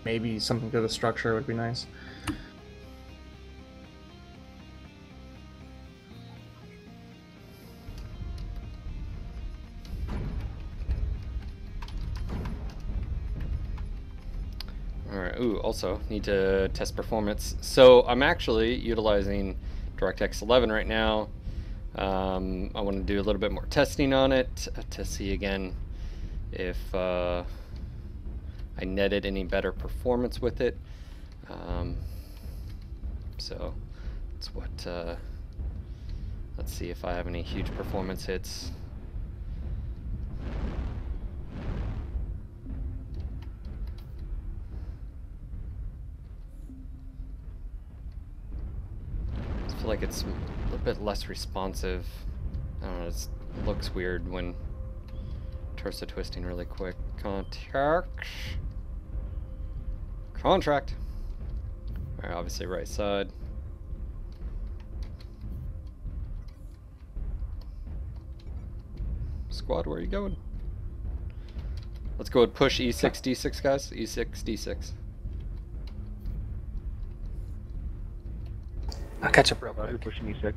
maybe something to the structure would be nice. Alright, ooh, also need to test performance. So I'm actually utilizing DirectX 11 right now. I want to do a little bit more testing on it to see again if I netted any better performance with it. So that's what, let's see if I have any huge performance hits. I feel like it's a little bit less responsive. I don't know, it looks weird when torso twisting really quick. Contract. Alright, obviously right side. Squad, where are you going? Let's go with push E6, D6, guys. E6, D6. I'll catch up real quick. You're pushing E6.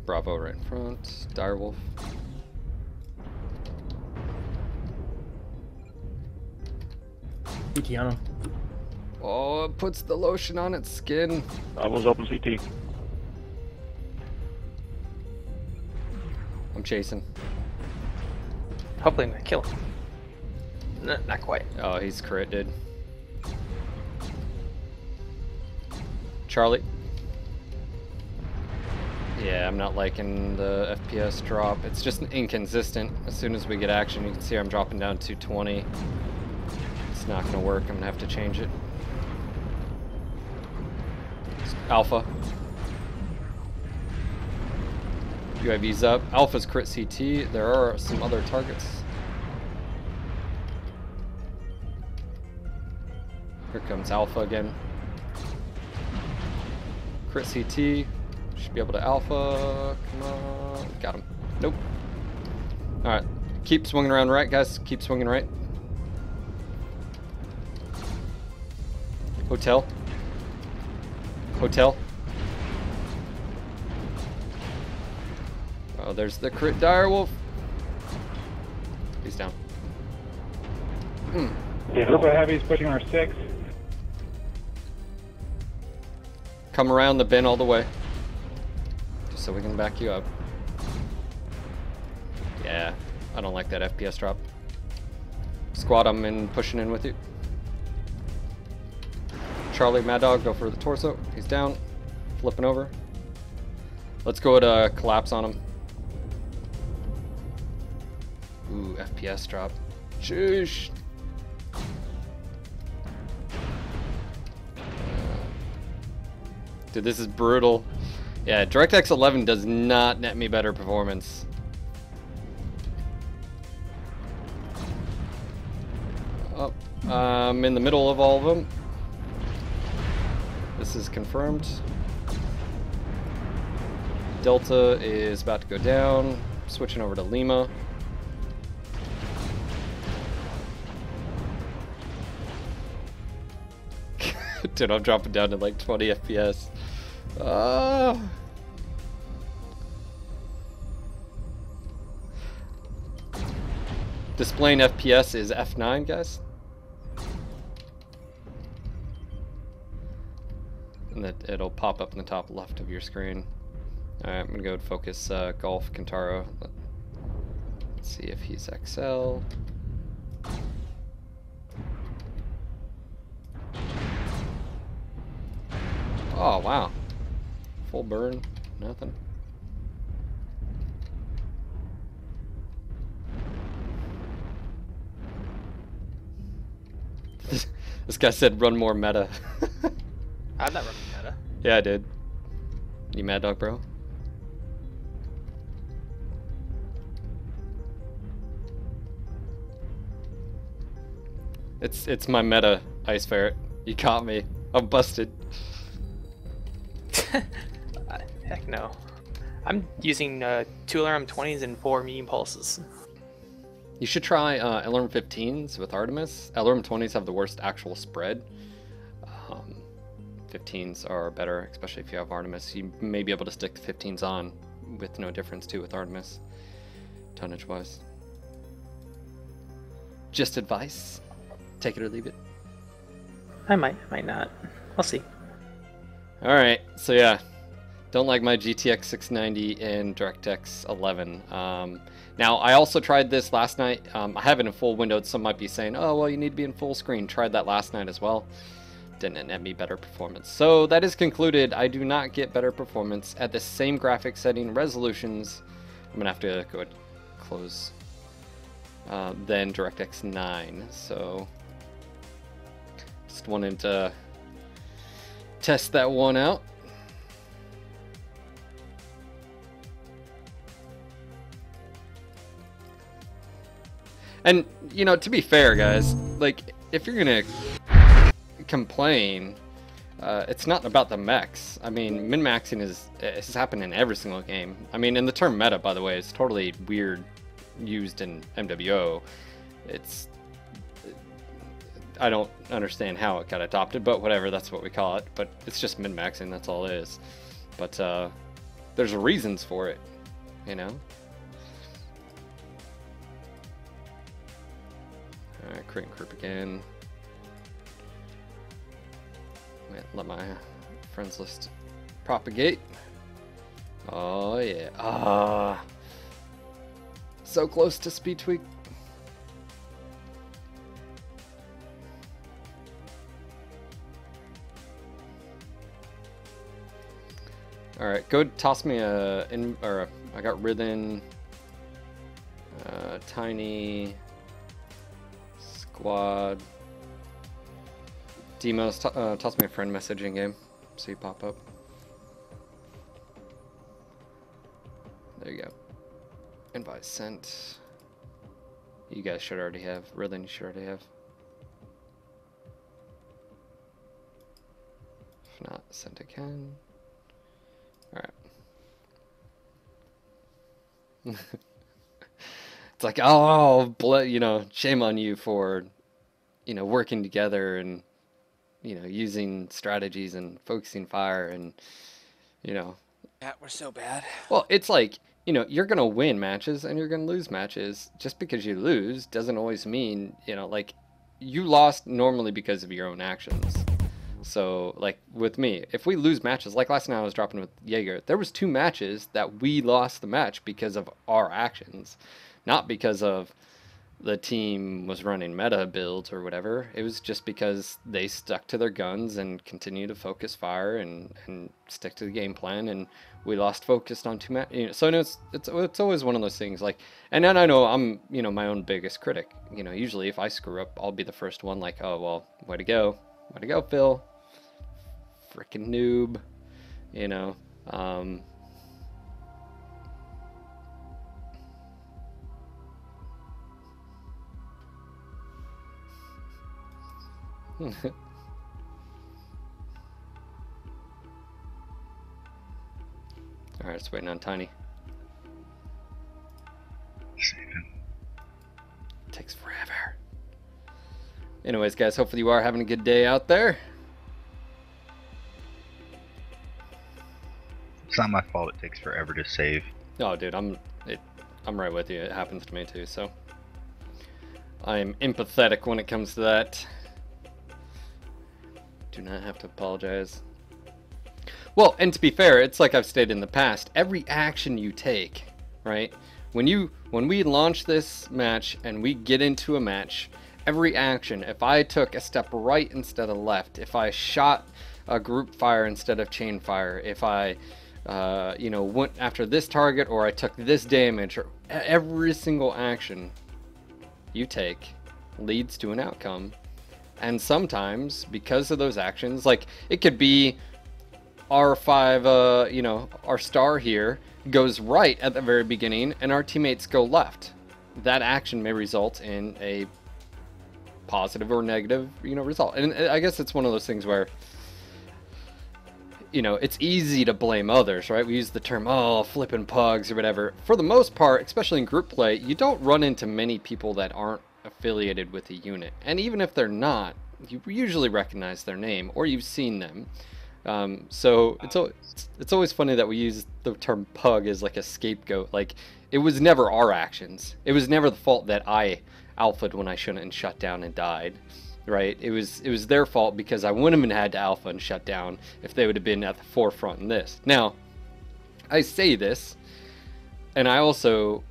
Bravo right in front. Direwolf. PT on him. Oh, it puts the lotion on its skin. Bravo's open CT. I'm chasing. Hopefully I'm gonna kill him. Not quite. Oh, he's crit, dude. Charlie. Yeah, I'm not liking the FPS drop. It's just inconsistent. As soon as we get action, you can see I'm dropping down to 220. It's not gonna work. I'm gonna have to change it. Alpha. UAV's up. Alpha's crit CT. There are some other targets. Here comes Alpha again. Crit CT. Should be able to Alpha. Come on. Got him. Nope. Alright. Keep swinging around right, guys. Keep swinging right. Hotel. Hotel. Oh, there's the crit direwolf. He's down. Yeah, group of heavies pushing our 6. Come around the bin all the way. Just so we can back you up. Yeah, I don't like that FPS drop. Squad, I'm in, pushing in with you. Charlie, Mad Dog, go for the torso. He's down. Flipping over. Let's go to collapse on him. Ooh, FPS drop. Sheesh. Dude, this is brutal. Yeah, DirectX 11 does not net me better performance. Oh, I'm in the middle of all of them. This is confirmed. Delta is about to go down. Switching over to Lima. Dude, I'm dropping down to like 20 FPS. Displaying FPS is F9, guys. And that it'll pop up in the top left of your screen. Alright, I'm gonna go and focus Golf Kentaro. Let's see if he's XL. Oh, wow. Full burn, nothing. This guy said run more meta. I'm not running meta. Yeah, I did. You Mad Dog, bro? It's my meta, Ice Ferret. You caught me. I'm busted. Heck no. I'm using 2 alarm 20s and 4 medium pulses. You should try LRM 15s with Artemis. LRM 20s have the worst actual spread. 15s are better, especially if you have Artemis. You may be able to stick the 15s on with no difference too with Artemis, tonnage wise. Just advice. Take it or leave it. I might not. I'll see. Alright, so yeah. Don't like my GTX 690 and DirectX 11. Now, I also tried this last night. I have it in full windowed. Some might be saying, oh, well, you need to be in full screen. Tried that last night as well. Didn't net me better performance. So that is concluded. I do not get better performance at the same graphic setting resolutions. I'm going to have to go ahead and close than DirectX 9. So just wanted to test that one out. And, you know, to be fair, guys, like, if you're gonna complain, it's not about the mechs. I mean, min-maxing has happened in every single game. I mean, and the term meta, by the way, is totally weird used in MWO. I don't understand how it got adopted, but whatever, that's what we call it. But it's just min-maxing, that's all it is. But there's reasons for it, you know? Alright, create and group again. Let my friends list propagate. Oh yeah. Ah. So close to speed tweak. Alright, go toss me I got Rithen, Tiny, Squad, Demos, toss me a friend message in game so you pop up. There you go. Invite sent. You guys should already have. Rithen, you should already have. If not, sent again. Alright. It's like, oh, you know, shame on you for, you know, working together and, you know, using strategies and focusing fire and, you know. Yeah, we're so bad. Well, it's like, you know, you're going to win matches and you're going to lose matches. Just because you lose doesn't always mean, you know, like, you lost normally because of your own actions. So, like, with me, if we lose matches, like last night I was dropping with Jaeger, there was 2 matches that we lost the match because of our actions. Not because of the team was running meta builds or whatever. It was just because they stuck to their guns and continued to focus fire and stick to the game plan, and we lost focused on 2 matches. You know, so it's always one of those things. Like, and then I know I'm, you know, my own biggest critic. You know, usually if I screw up, I'll be the first one like, oh well, way to go, Phil, freaking noob, you know. Alright, just waiting on Tiny. Takes forever. Anyways, guys, hopefully you are having a good day out there. It's not my fault it takes forever to save. Oh, dude, I'm right with you. It happens to me too, so I'm empathetic when it comes to that. Do not have to apologize. Well, and to be fair, it's like I've stated in the past, every action you take, right? When we launch this match and we get into a match, every action, if I took a step right instead of left, if I shot a group fire instead of chain fire, if I you know, went after this target, or I took this damage, or every single action you take leads to an outcome. And sometimes, because of those actions, like, it could be R5, you know, our star here goes right at the very beginning, and our teammates go left. That action may result in a positive or negative, you know, result. And I guess it's one of those things where you know, it's easy to blame others, right? We use the term, oh, flipping pugs or whatever. For the most part, especially in group play, you don't run into many people that aren't affiliated with a unit. And even if they're not, you usually recognize their name or you've seen them. So it's always funny that we use the term pug as like a scapegoat. Like, it was never our actions. It was never the fault that I alphaed when I shouldn't and shut down and died. Right? It was their fault because I wouldn't have had to alpha and shut down if they would have been at the forefront in this. Now, I say this, and I also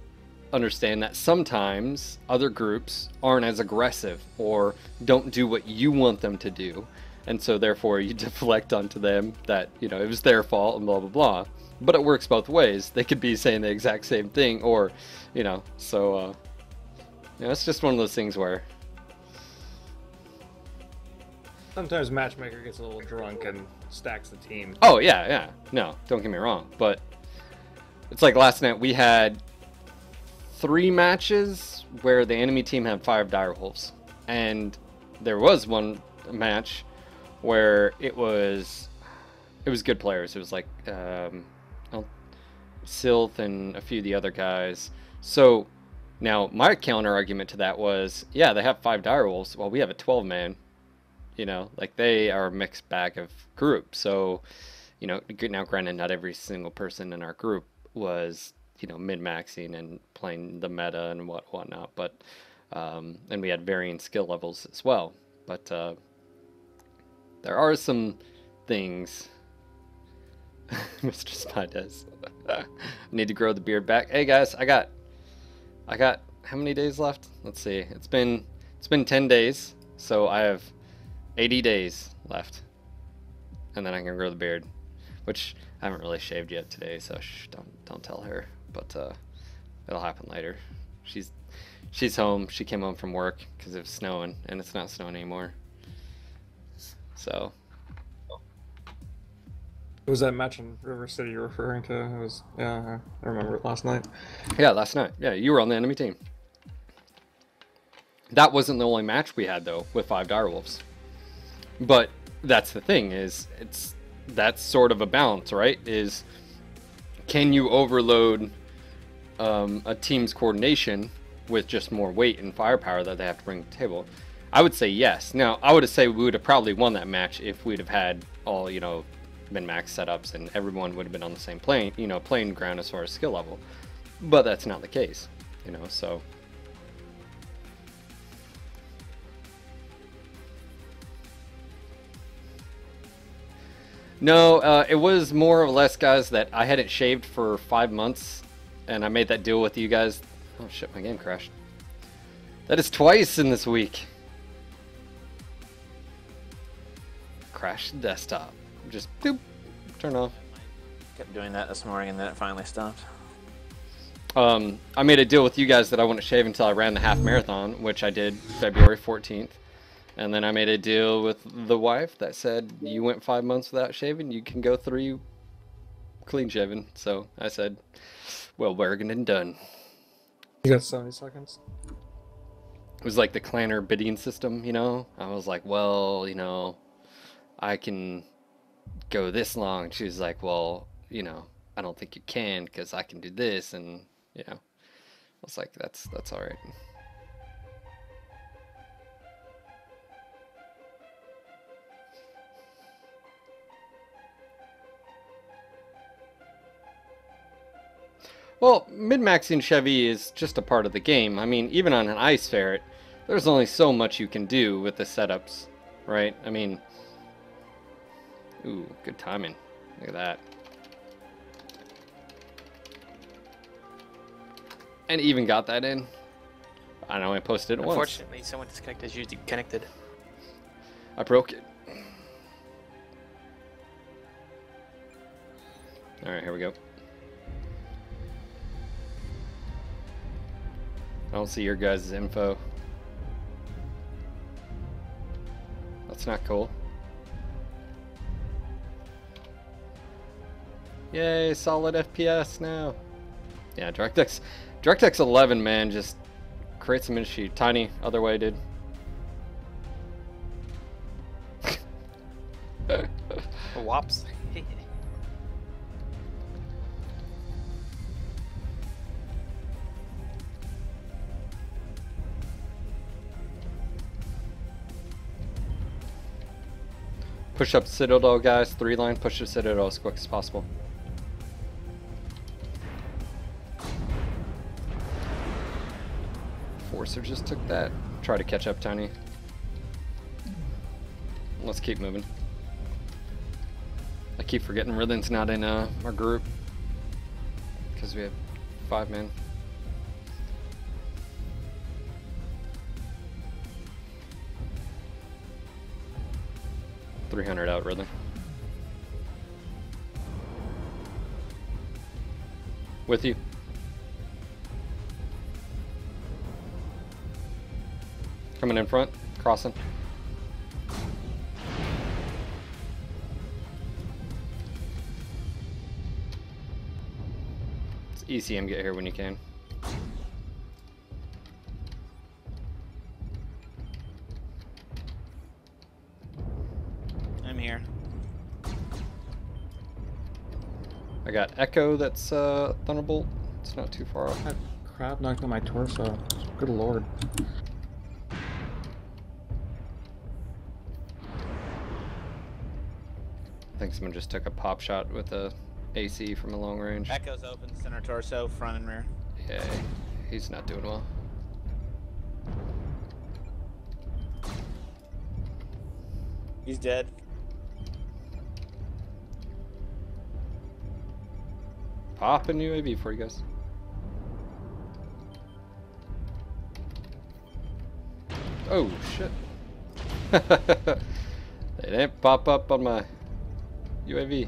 understand that sometimes other groups aren't as aggressive or don't do what you want them to do, and so therefore you deflect onto them that, you know, it was their fault and blah blah blah. But it works both ways. They could be saying the exact same thing, or, you know, so you know, it's just one of those things where Sometimes Matchmaker gets a little drunk and stacks the team. oh yeah, no, don't get me wrong, but it's like last night we had 3 matches where the enemy team had 5 direwolves, and there was one match where it was good players. It was like Sylth and a few of the other guys. So now my counter argument to that was, yeah, they have 5 direwolves. Well, we have a 12-man. You know, like, they are a mixed bag of group. So, you know, now granted, not every single person in our group was, you know, min-maxing and playing the meta and whatnot, but and we had varying skill levels as well. But there are some things. Mr. Spidez. I need to grow the beard back. Hey guys, I got how many days left? Let's see. It's been 10 days, so I have 80 days left, and then I can grow the beard, which I haven't really shaved yet today, so don't tell her, but it'll happen later. She's home. She came home from work because it was snowing, and it's not snowing anymore. So It was that match in River City you're referring to. It was, yeah, I remember it last night. yeah, last night. Yeah, you were on the enemy team. That wasn't the only match we had though with 5 direwolves. But that's the thing, is that's sort of a balance, right? Is, can you overload a team's coordination with just more weight and firepower that they have to bring to the table? I would say yes. Now, I would say we would have probably won that match if we'd have had all, you know, min-max setups and everyone would have been on the same plane, you know, playing ground as far as skill level. But that's not the case, you know, so. No, it was more or less, guys, that I hadn't shaved for 5 months, and I made that deal with you guys. Oh shit, my game crashed. That is twice in this week. Crash the desktop. Just boop, turn off. Kept doing that this morning and then it finally stopped. I made a deal with you guys that I wouldn't shave until I ran the half marathon, which I did February 14th. And then I made a deal with the wife that said, you went 5 months without shaving, you can go 3 clean shaven. So I said, well, bargain and done. You got 70 seconds. It was like the clanner bidding system, you know? I was like, well, you know, I can go this long. She was like, well, you know, I don't think you can because I can do this. And, you know, I was like, that's all right. Well, min-maxing Chevy is just a part of the game. I mean, even on an Ice Ferret, there's only so much you can do with the setups, right? I mean, ooh, good timing. Look at that. And even got that in. I know I posted it once. Unfortunately, someone disconnected as usually connected. I broke it. Alright, here we go. I don't see your guys' info. That's not cool. Yay, solid FPS now. Yeah, DirectX 11, man, just create some issue. Tiny, other way, dude. Wops. Push up Citadel, guys. 3 line. Push to Citadel as quick as possible. Forcer just took that. Try to catch up, Tony. Let's keep moving. I keep forgetting Rithen's not in our group because we have 5 men. $300 out, Rithen. With you. Coming in front, crossing. It's ECM, get here when you can. I'm here. I got Echo that's Thunderbolt. It's not too far off. That crab knocked on my torso. Good lord. I think someone just took a pop shot with a AC from a long range. Echo's open, center torso, front and rear. Yeah, he's not doing well. He's dead. Popping UAV for you guys. Oh shit. They didn't pop up on my UAV.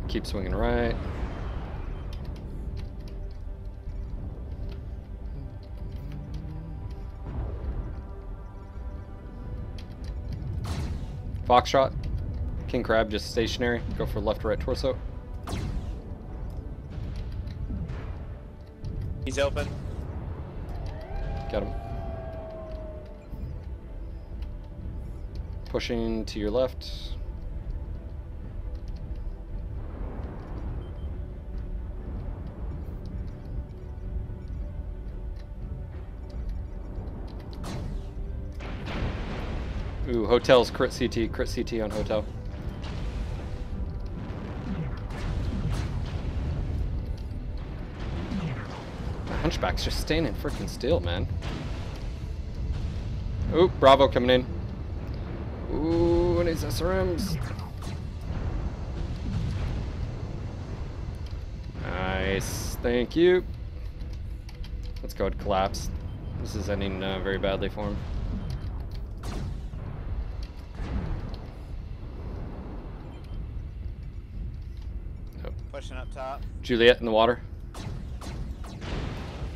Keep swinging right. Foxtrot. King Crab just stationary. Go for left or right torso. He's open. Got him. Pushing to your left. Ooh, hotels, crit CT on hotel. The Hunchback's just standing freaking still, man. Ooh, Bravo coming in. Ooh, and his SRMs. Nice, thank you. Let's go ahead, collapse. This is ending very badly for him. Pushing up top. Juliet in the water.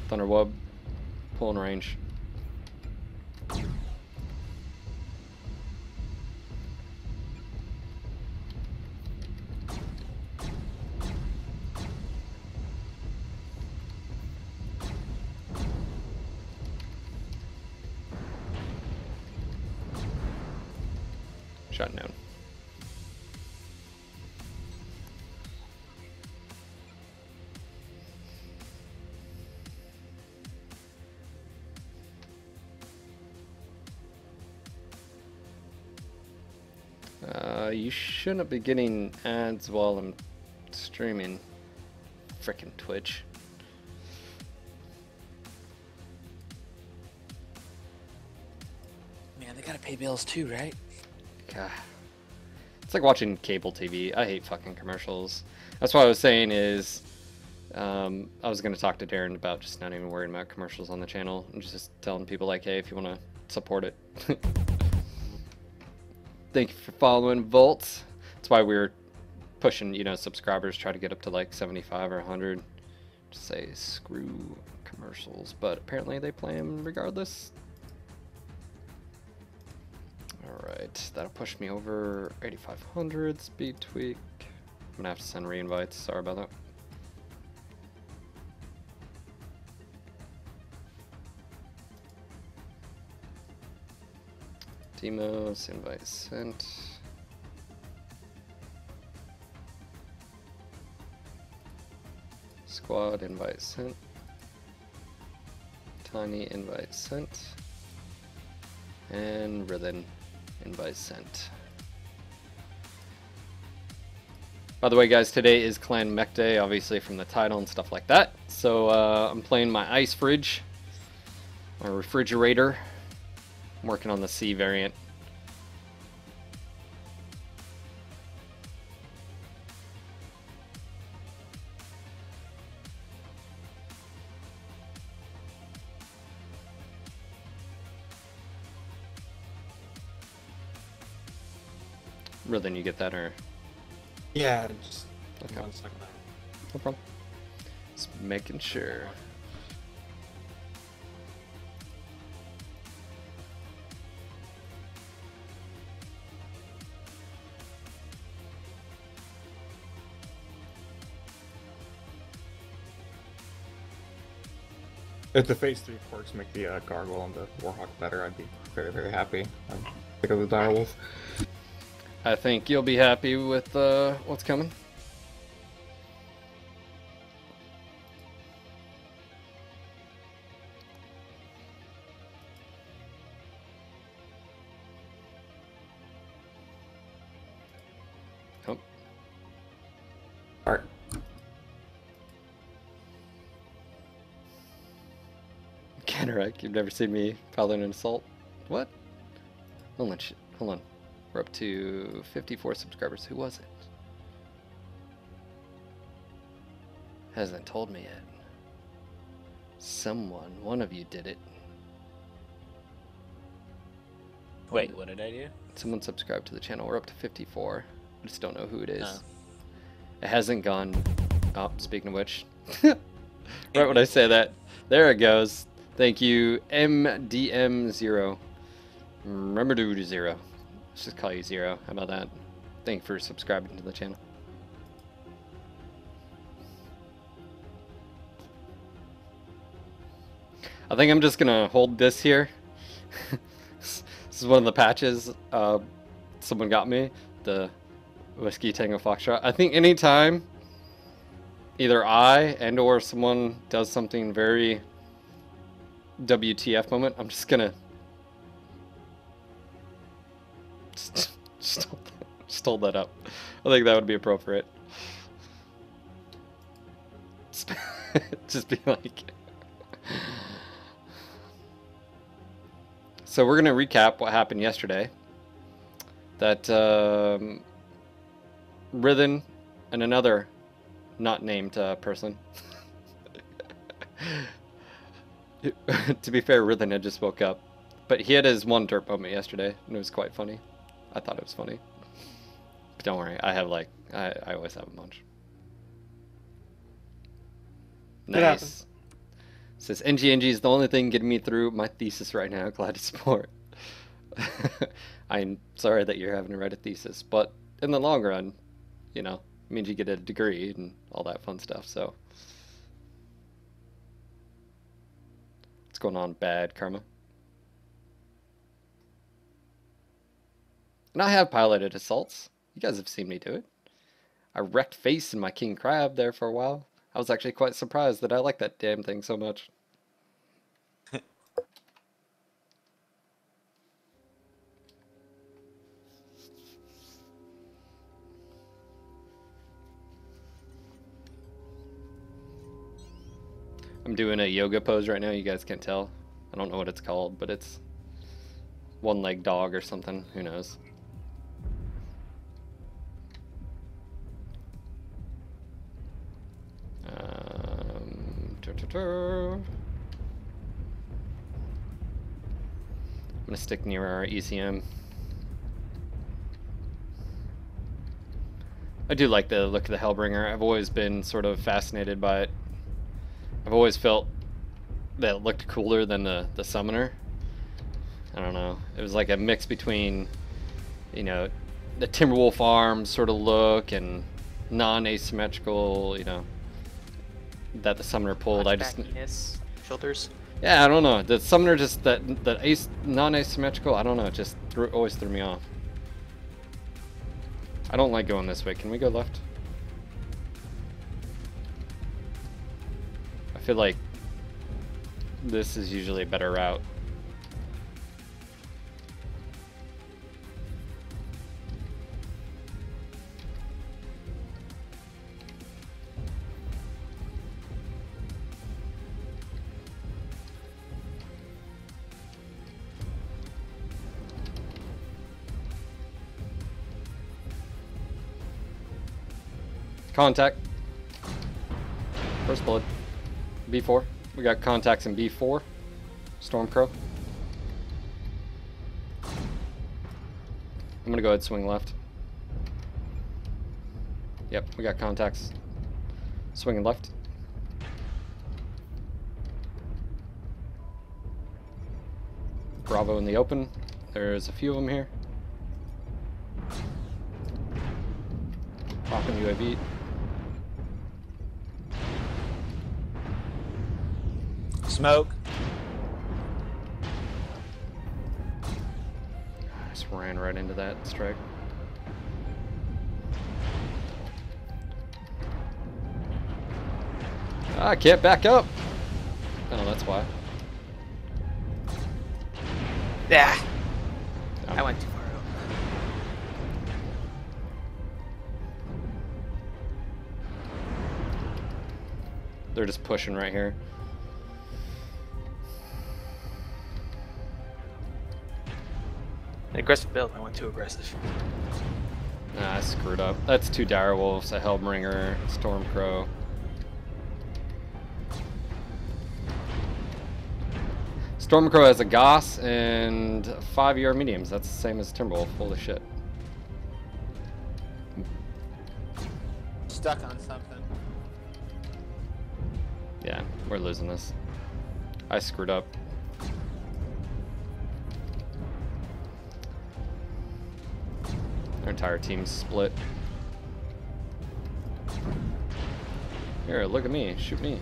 Thunderwub. Pulling range. Shot down. You shouldn't be getting ads while I'm streaming. Frickin' Twitch. Man, they gotta pay bills too, right? God. It's like watching cable TV. I hate fucking commercials. That's what I was saying is, I was going to talk to Darren about just not even worrying about commercials on the channel and just telling people like, hey, if you want to support it. Thank you for following, Volts. That's why we were pushing, you know, subscribers, try to get up to like 75 or 100. Just say screw commercials, but apparently they play them regardless. Alright, that'll push me over 8,500 speed tweak. I'm gonna have to send re-invites, sorry about that. Demos, invite sent. Squad, invite sent. Tiny, invite sent. And Rhythm, invite sent. By the way, guys, today is Clan Mech Day, obviously from the title and stuff like that. So I'm playing my ice fridge, my refrigerator. I'm working on the C variant. Rhythm, you get that, or? Yeah, just Okay. 1 second. No problem. Just making sure. If the Phase 3 quirks make the Gargoyle and the Warhawk better, I'd be very, very happy. I'm sick of the Direwolf. I think you'll be happy with what's coming. Oh. Alright. Cataract, you've never seen me piloting an assault. What? Hold on, hold on. We're up to 54 subscribers. Who was it? Hasn't told me yet. Someone, one of you did it. Wait, what did I do? Someone subscribed to the channel. We're up to 54. I just don't know who it is. Oh. It hasn't gone. Oh, speaking of which. Right when I say that. There it goes. Thank you, MDM0. Remember to do 0. Let's just call you 0. How about that? Thank you for subscribing to the channel. I think I'm just gonna hold this here. This is one of the patches someone got me, the Whiskey Tango Foxtrot. I think anytime either I and or someone does something very WTF moment, I'm just gonna just hold that up. I think that would be appropriate. Just be like. So we're gonna recap what happened yesterday. That Rhythm and another not named person. To be fair, Rhythm had just woke up, but he had his one derp moment yesterday, and it was quite funny. I thought it was funny. But don't worry, I have like I always have a bunch. Nice. Says NG is the only thing getting me through my thesis right now. Glad to support. I'm sorry that you're having to write a thesis, but in the long run, you know, it means you get a degree and all that fun stuff. So, what's going on, bad karma? And I have piloted assaults. You guys have seen me do it. I wrecked face in my king crab there for a while. I was actually quite surprised that I like that damn thing so much. I'm doing a yoga pose right now. You guys can't tell. I don't know what it's called, but it's one-leg dog or something. Who knows? I'm gonna stick near our ECM. I do like the look of the Hellbringer. I've always been sort of fascinated by it. I've always felt that it looked cooler than the Summoner. I don't know. It was like a mix between, you know, the Timberwolf arms sort of look and non-asymmetrical, you know, that the Summoner pulled. I just filters. Yeah, I don't know. The summoner just that non-asymmetrical. I don't know. It just always threw me off. I don't like going this way. Can we go left? I feel like this is usually a better route. Contact. First blood. B4. We got contacts in B4. Stormcrow. I'm gonna go ahead and swing left. Yep, we got contacts. Swinging left. Bravo in the open. There's a few of them here. Popping UAV. Smoke. I just ran right into that strike. I can't back up. Oh, that's why. Yeah. Oh. I went too far out. They're just pushing right here. Aggressive build. I went too aggressive. Nah, I screwed up. That's 2 direwolves, a Hellbringer, Stormcrow. Stormcrow has a Goss and 5 ER mediums. That's the same as Timberwolf. Holy shit. Stuck on something. Yeah, we're losing this. I screwed up. Our entire team's split. Here, look at me. Shoot me.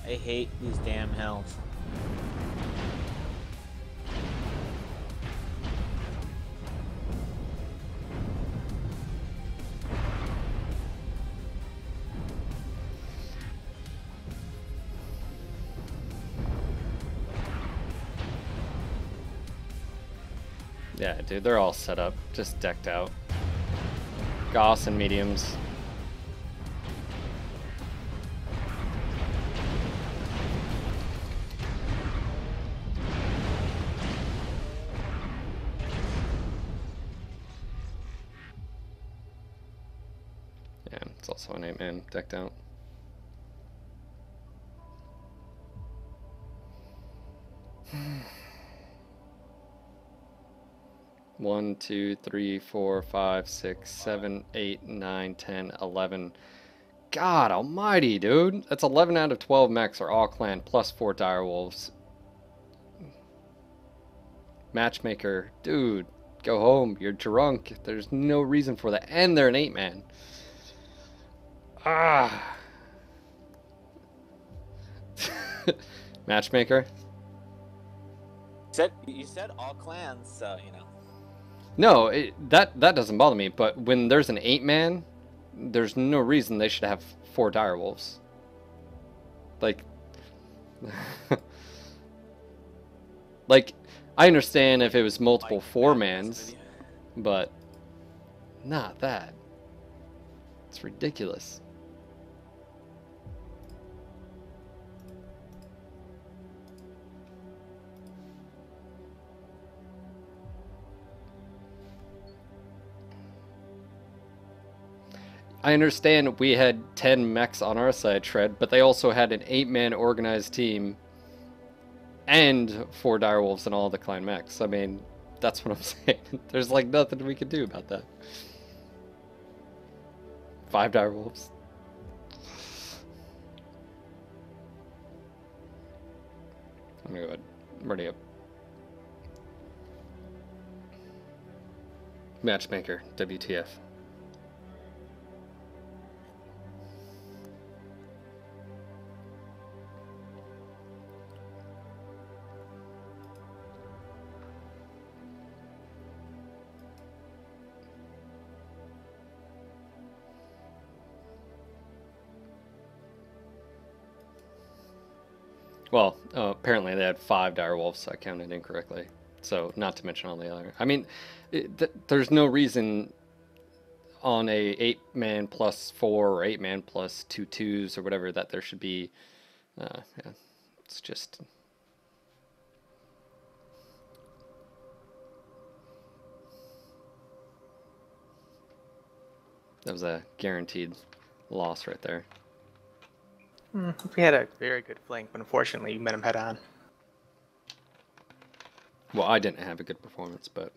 I hate these damn hells. Yeah, dude, they're all set up, just decked out. Goss and mediums. Yeah, it's also an 8-man decked out. One, 2, 3, 4, 5, 6, 7, 8, 9, 10, 11. God almighty, dude. That's 11 out of 12 mechs are all clan plus 4 direwolves. Matchmaker, dude, go home. You're drunk. There's no reason for that. And they're an 8-man. Ah. Matchmaker. You said all clans, so you know. No, that doesn't bother me. But when there's an 8-man, there's no reason they should have 4 direwolves. Like, like I understand if it was multiple 4-mans, but not that. It's ridiculous. I understand we had 10 mechs on our side, Shred, but they also had an 8-man organized team and 4 direwolves and all the clan mechs. I mean, That's what I'm saying. There's like nothing we can do about that. 5 dire wolves. I'm gonna go ahead. I'm ready up. Matchmaker, WTF. Well, apparently they had 5 dire wolves, so I counted incorrectly. So, not to mention all the other. I mean, there's no reason on a 8-man plus 4 or 8-man plus 2 twos or whatever that there should be. Yeah, it's just. That was a guaranteed loss right there. We had a very good flank, but unfortunately, you met him head on. Well, I didn't have a good performance, but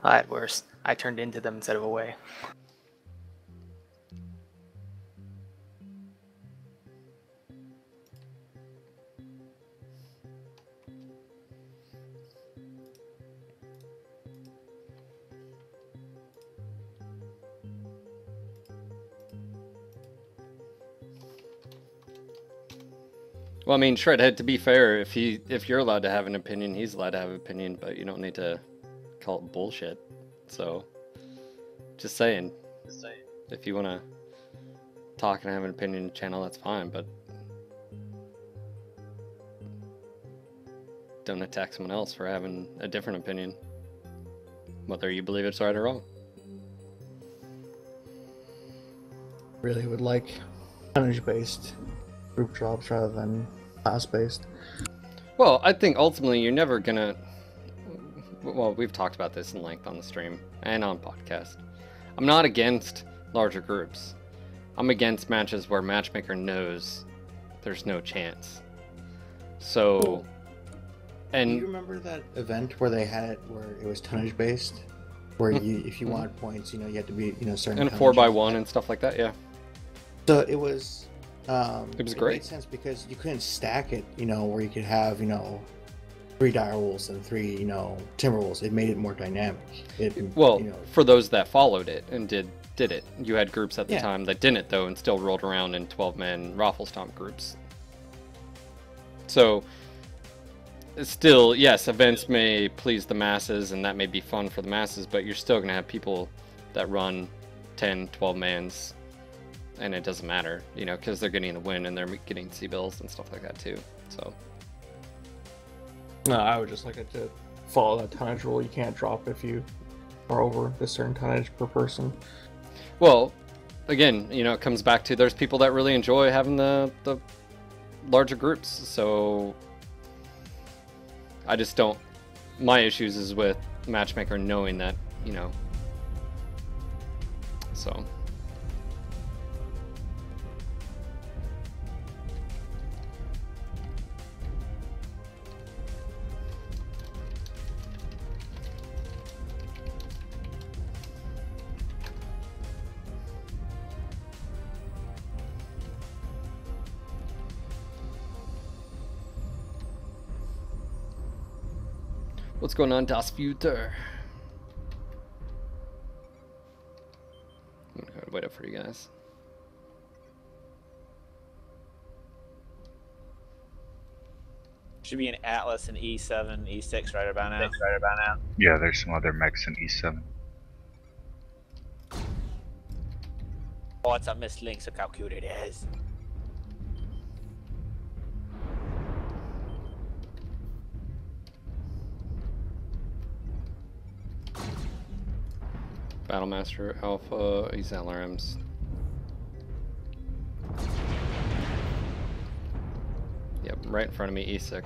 I had worse. I turned into them instead of away. well, I mean, Shredhead, to be fair, if you're allowed to have an opinion, he's allowed to have an opinion, but you don't need to call it bullshit. So, just saying. If you want to talk and have an opinion in the channel, that's fine, but don't attack someone else for having a different opinion, whether you believe it's right or wrong. Really would like tonnage-based group drops rather than class-based. Well, I think ultimately you're never gonna. Well, we've talked about this in length on the stream and on podcast. I'm not against larger groups. I'm against matches where matchmaker knows there's no chance. So, Cool. and Do you remember that event where they had it where it was tonnage-based? Where you, if you wanted points, you had to be, certain. and tonnage 4x1 and stuff like that. Yeah, So it was. It was great. Made sense because you couldn't stack it, where you could have, 3 direwolves and 3, timberwolves. It made it more dynamic. well, for those that followed it and did it, you had groups at the Yeah. time that didn't though, and still rolled around in 12-man raffle stomp groups. So, still, yes, events may please the masses, and that may be fun for the masses, but you're still gonna have people that run 10, 12 mans. And it doesn't matter, because they're getting the win and they're getting C-bills and stuff like that too. So, No, I would just like it to follow that tonnage rule. You can't drop if you are over a certain tonnage per person. well, again, it comes back to there's people that really enjoy having the larger groups. So, I just don't. My issues is with matchmaker knowing that, So. What's going on, Das Future? I'm gonna wait up for you guys. Should be an Atlas and E7, E6 right about now. Yeah, there's some other mechs in E7. Oh, it's a missed link, look how cute it is. Battlemaster Alpha, he's LRMs. Yep, right in front of me, E6.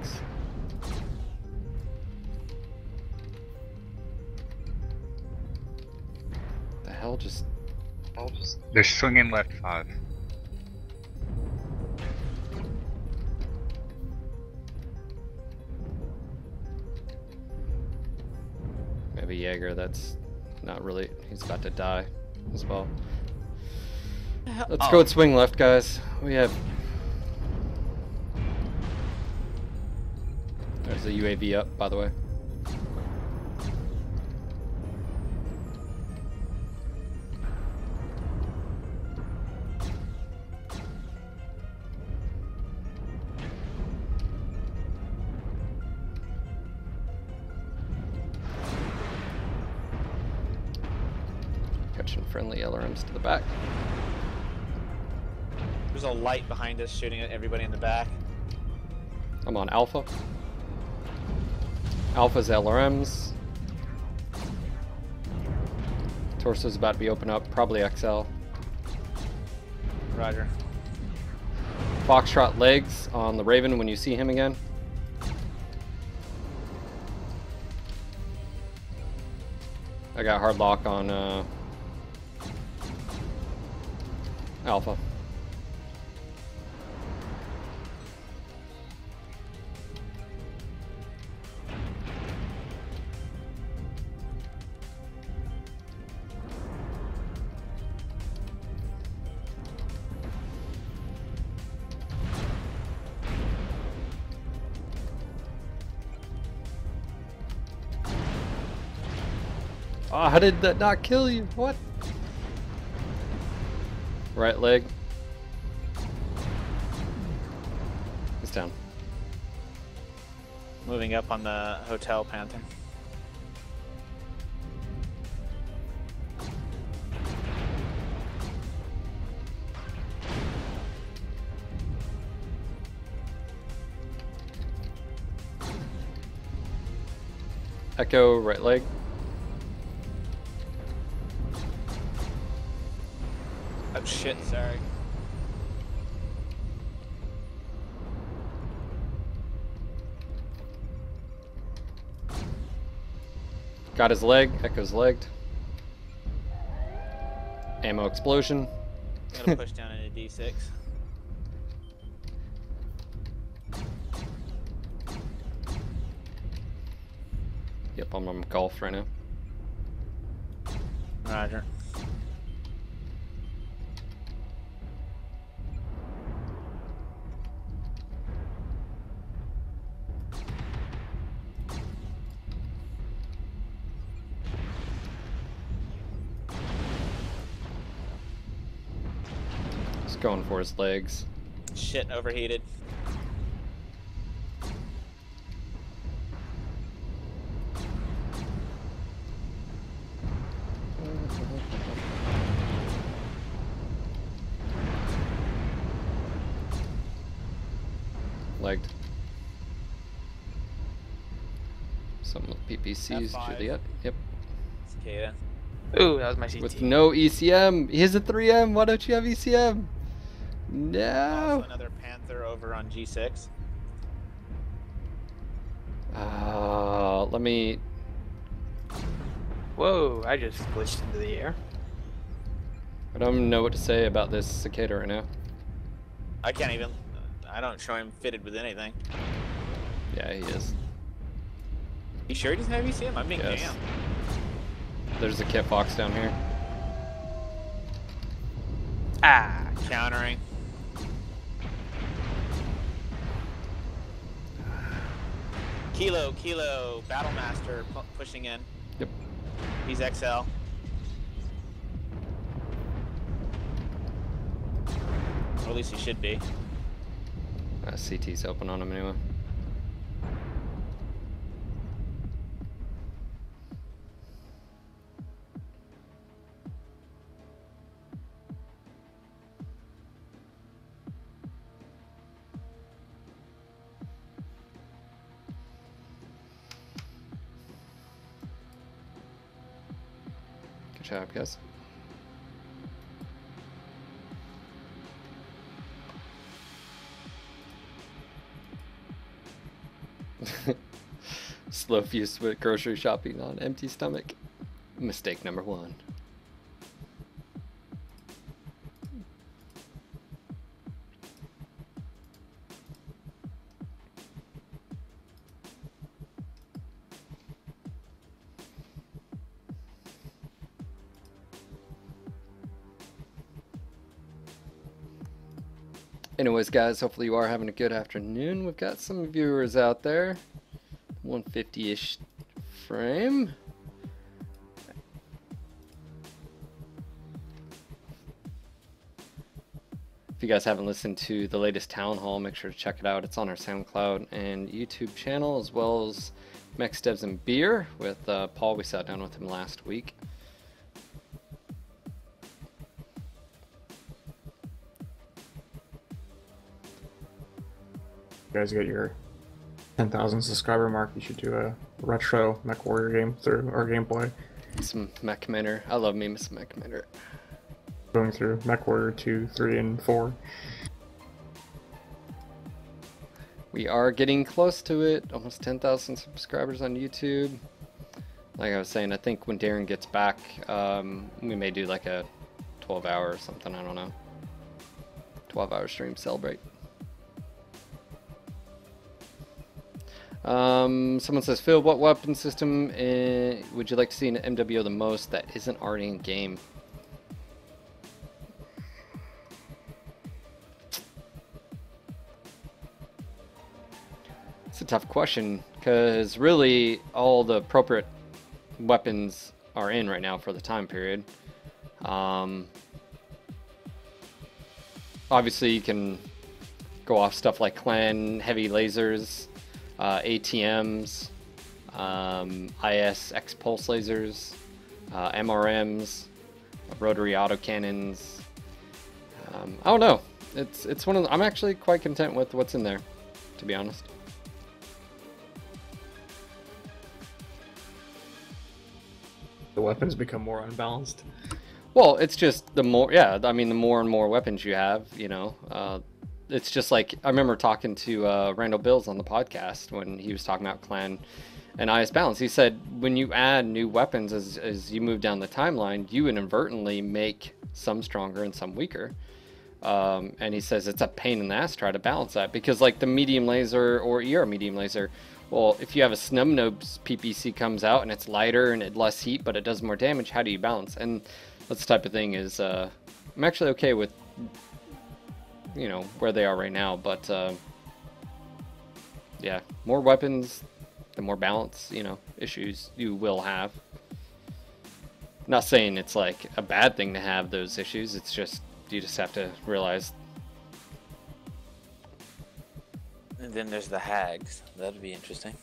The hell just. They're swinging left 5. Jaeger. That's not really. He's about to die as well. Let's go and swing left, guys. We have. There's a UAV up, by the way. Catching friendly LRMs to the back. There's a light behind us shooting at everybody in the back. I'm on Alpha. Alpha's LRMs. Torso's about to be open up, probably XL. Roger. Foxtrot legs on the Raven when you see him again. I got hard lock on Alpha. Oh, how did that not kill you? What? Right leg. He's down. Moving up on the hotel Panther. Echo, right leg. Oh shit, sorry. Got his leg. Echo's legged. Ammo explosion. Gotta push down into D6. Yep, I'm on golf right now. Roger. Just going for his legs. Shit, overheated. Legged. Some PPCs, F5. Juliet. Yep. Cicada. Ooh, that was my CT. With no ECM. He has a 3M. Why don't you have ECM? No. Also another Panther over on G6. Let me. Whoa, I just glitched into the air. I don't know what to say about this cicada right now. I can't even. I don't show him fitted with anything. Yeah, he is. You sure he doesn't have ECM? I'm being Yes. damned. There's a Kit Fox down here. Ah, countering. Kilo, Battlemaster pushing in. Yep. He's XL. Or at least he should be. CT's open on him anyway. Good job, guys. Slow fuse with grocery shopping on empty stomach. Mistake number 1. Anyways, guys, hopefully you are having a good afternoon. We've got some viewers out there. 150-ish frame. If you guys haven't listened to the latest town hall, make sure to check it out. It's on our SoundCloud and YouTube channel, as well as Mech, Devs, and Beer with Paul. We sat down with him last week. You guys get your 10,000 subscriber mark, you should do a retro Mech Warrior game through our gameplay. Some Mech Minter. I love me some Mech Minter. Going through Mech Warrior 2, 3, and 4. We are getting close to it. Almost 10,000 subscribers on YouTube. Like I was saying, I think when Darren gets back, we may do like a 12-hour or something. I don't know. 12-hour stream celebrate. Someone says, Phil, what weapon system would you like to see in an MWO the most that isn't already in game? It's a tough question, because really all the appropriate weapons are in right now for the time period. Obviously you can go off stuff like clan, heavy lasers, ATMs, IS X-pulse lasers, MRMs, rotary autocannons. I don't know. It's one of the, I'm actually quite content with what's in there, to be honest. The weapons become more unbalanced. Well, it's just the more, yeah, I mean, the more and more weapons you have, you know, it's just like, I remember talking to Randall Bills on the podcast when he was talking about clan and IS balance. He said when you add new weapons as you move down the timeline, you inadvertently make some stronger and some weaker. And he says it's a pain in the ass to try to balance that, because like the medium laser or ER medium laser, well, if you have a Snubnob's PPC comes out and it's lighter and it less heat, but it does more damage, how do you balance? And that's the type of thing is, I'm actually okay with, you know, where they are right now, but yeah, more weapons, the more balance, you know, issues you will have. Not saying it's like a bad thing to have those issues, it's just, you just have to realize. And then there's the hags. That'd be interesting.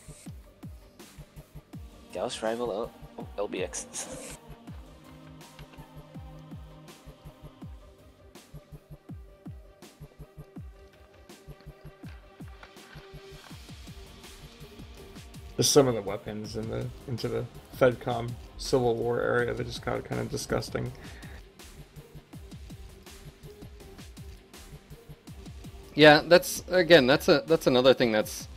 Gauss rival LBX. Just some of the weapons into the FedCom Civil War area that just got kind of disgusting. Yeah, that's another thing that's,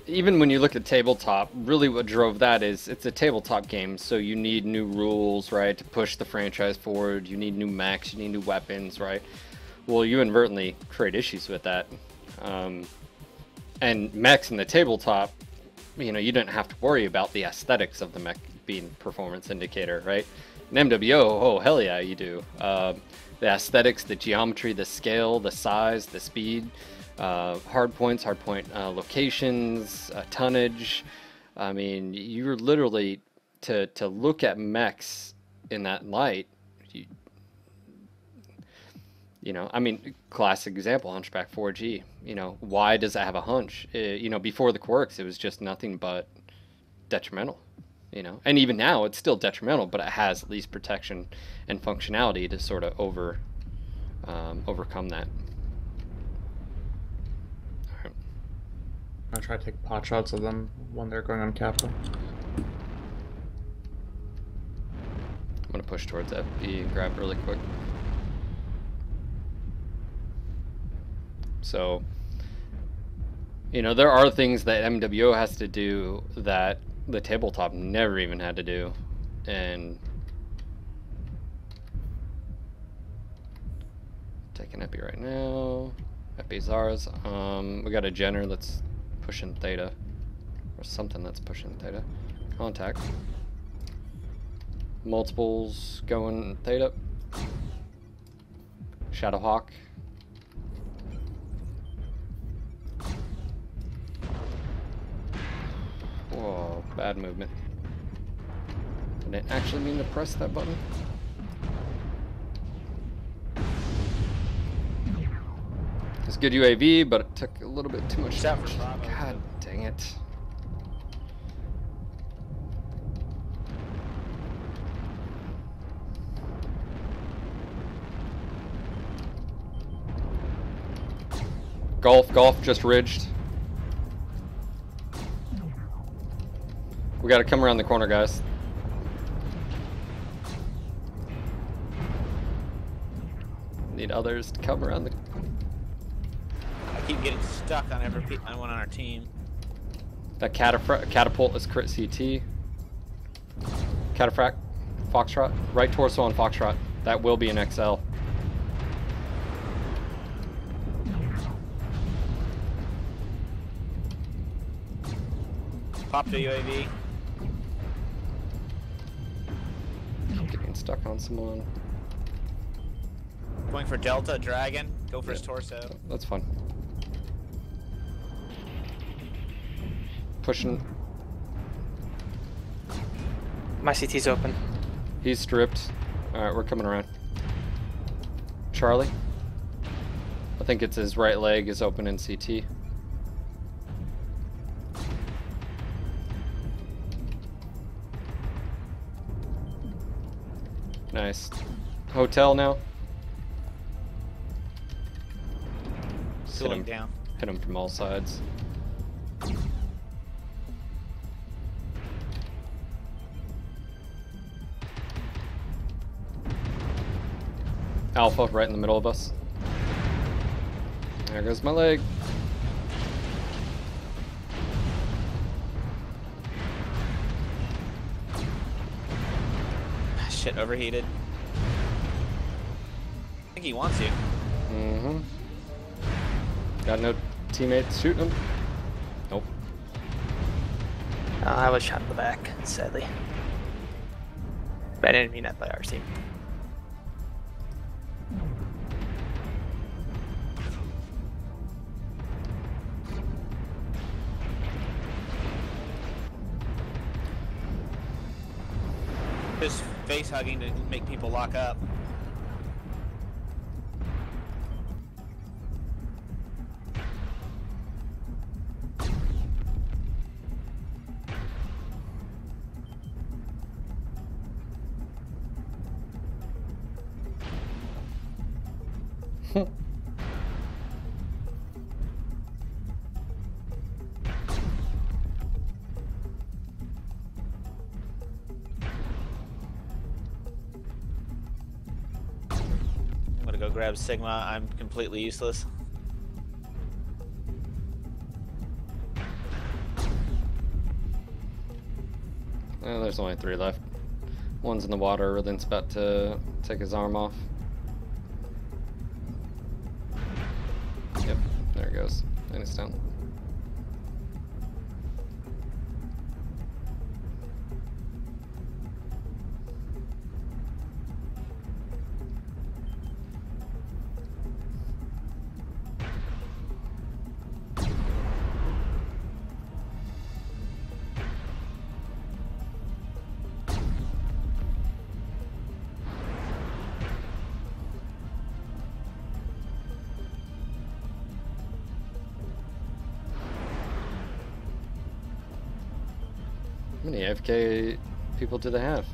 even when you look at tabletop, really what drove that is it's a tabletop game, so you need new rules, right, to push the franchise forward. You need new mechs, you need new weapons, right? Well, you inadvertently create issues with that. And mechs in the tabletop, you know, you didn't have to worry about the aesthetics of the mech being performance indicator, right? In MWO, oh hell yeah, you do. The aesthetics, the geometry, the scale, the size, the speed, hard point locations, tonnage. I mean, you're literally, to look at mechs in that light, you know, I mean, classic example, Hunchback 4G. You know, why does it have a hunch? You know, before the quirks, it was just nothing but detrimental. You know, and even now it's still detrimental, but it has at least protection and functionality to sort of overcome that. All right. I'll try to take pot shots of them when they're going on Kappa. I'm gonna push towards FB and grab really quick. So, you know, there are things that MWO has to do that the tabletop never even had to do, and taking Epi right now. Epi's ours. We got a Jenner that's pushing Theta, or something that's pushing Theta. Contact. Multiples going Theta. Shadowhawk. Bad movement. I didn't actually mean to press that button. It's good UAV, but it took a little bit too much Except for damage. Bravo, God too. dang it. Golf just ridged. We gotta come around the corner, guys. Need others to come around the... I keep getting stuck on on one on our team. That catapult is crit CT. Cataphract, Foxtrot. Right torso on Foxtrot. That will be an XL. Popped a UAV. Getting stuck on someone. Going for Delta, Dragon. Go for his torso. That's fun. Pushing. My CT's open. He's stripped. Alright, we're coming around. Charlie? I think it's his right leg is open in CT. Nice. Hotel now. Just Cooling down. Hit him from all sides. Alpha right in the middle of us. There goes my leg. Shit, overheated. I think he wants you. Mm-hmm. Got no teammates shooting him. Nope. I was shot in the back, sadly. But I didn't mean that by our team. Just face hugging to make people lock up. I'm gonna go grab Sigma. I'm completely useless. There's only 3 left. One's in the water, then's about to take his arm off. Yep, there it goes. And it's down. How many AFK people do they have?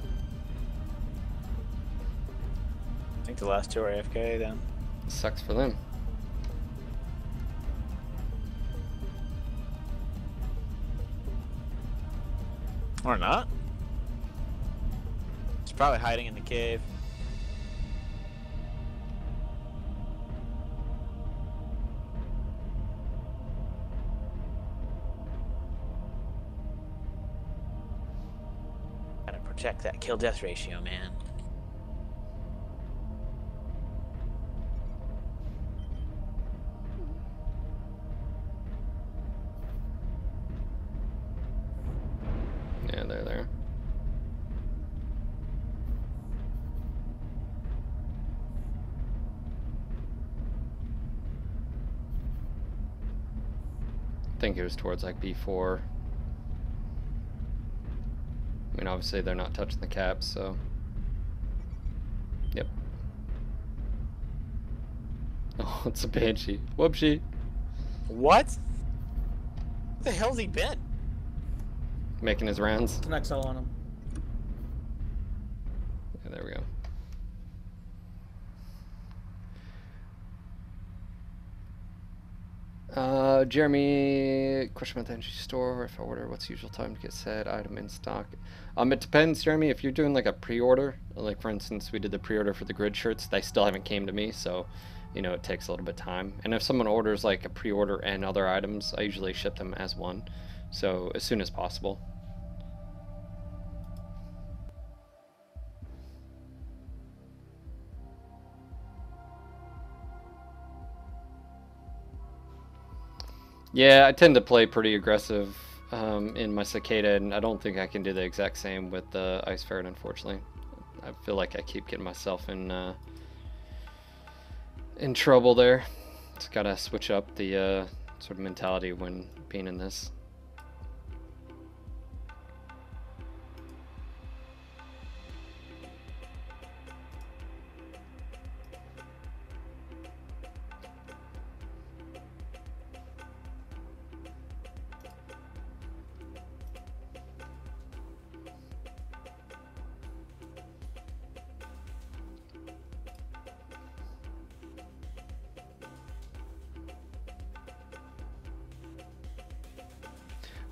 I think the last 2 are AFK then. Sucks for them. Or not. He's probably hiding in the cave. Gotta protect that kill-death ratio, man. Yeah, they're there. I think it was towards like B4. I mean, obviously they're not touching the caps, so. Yep. Oh, it's a Banshee. Whoopsie. What? Where the hell's he been? Making his rounds. It's an XL on him. Yeah, there we go. Jeremy, question about the energy store. If I order, what's the usual time to get said item in stock? It depends, Jeremy. If you're doing like a pre-order, like for instance, we did the pre-order for the grid shirts, they still haven't came to me, so you know it takes a little bit of time. And if someone orders like a pre-order and other items, I usually ship them as one, so as soon as possible. Yeah, I tend to play pretty aggressive in my Cicada, and I don't think I can do the exact same with the Ice Ferret, unfortunately. I feel like I keep getting myself in trouble there. Just gotta switch up the sort of mentality when being in this.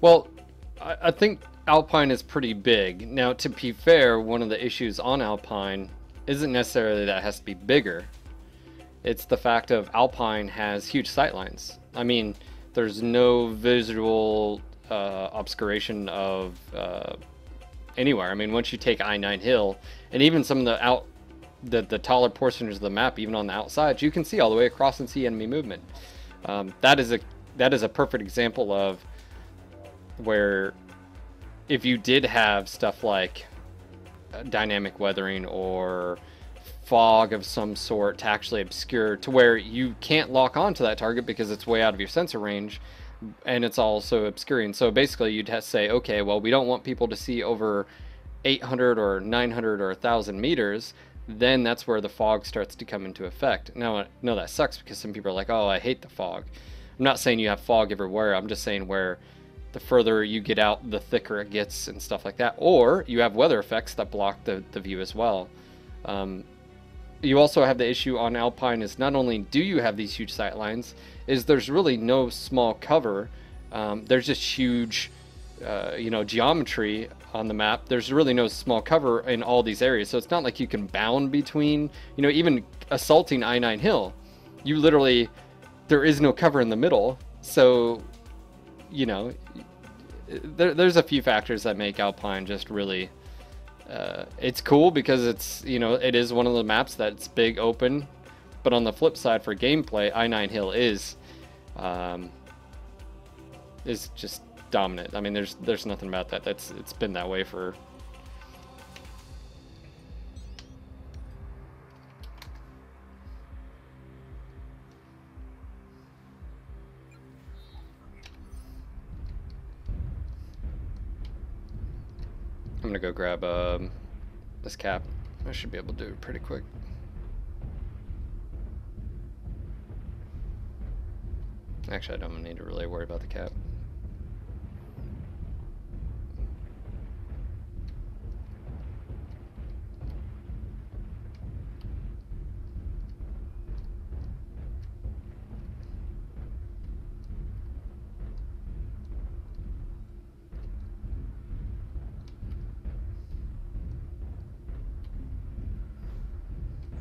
Well, I think Alpine is pretty big. Now, to be fair, one of the issues on Alpine isn't necessarily that it has to be bigger. It's the fact of Alpine has huge sightlines. I mean, there's no visual obscuration of anywhere. I mean, once you take I-9 Hill, and even some of the taller portions of the map, even on the outside, you can see all the way across and see enemy movement. That is a perfect example of where if you did have stuff like dynamic weathering or fog of some sort to actually obscure to where you can't lock onto that target because it's way out of your sensor range and it's also obscuring. So basically you'd have to say, okay, well, we don't want people to see over 800 or 900 or 1,000 meters. Then that's where the fog starts to come into effect. Now, no, that sucks because some people are like, oh, I hate the fog. I'm not saying you have fog everywhere. I'm just saying where the further you get out, the thicker it gets and stuff like that. Or you have weather effects that block the view as well. You also have the issue on Alpine is not only do you have these huge sight lines, is there's really no small cover. There's just huge, geometry on the map. There's really no small cover in all these areas. So it's not like you can bound between, even assaulting I-9 Hill. You literally, there is no cover in the middle. So, there's a few factors that make Alpine just really, it's cool because it's, it is one of the maps that's big open, but on the flip side for gameplay, I-9 Hill is just dominant. I mean, there's nothing about that. It's been that way for. I'm gonna go grab this cap. I should be able to do it pretty quick. Actually, I don't need to really worry about the cap.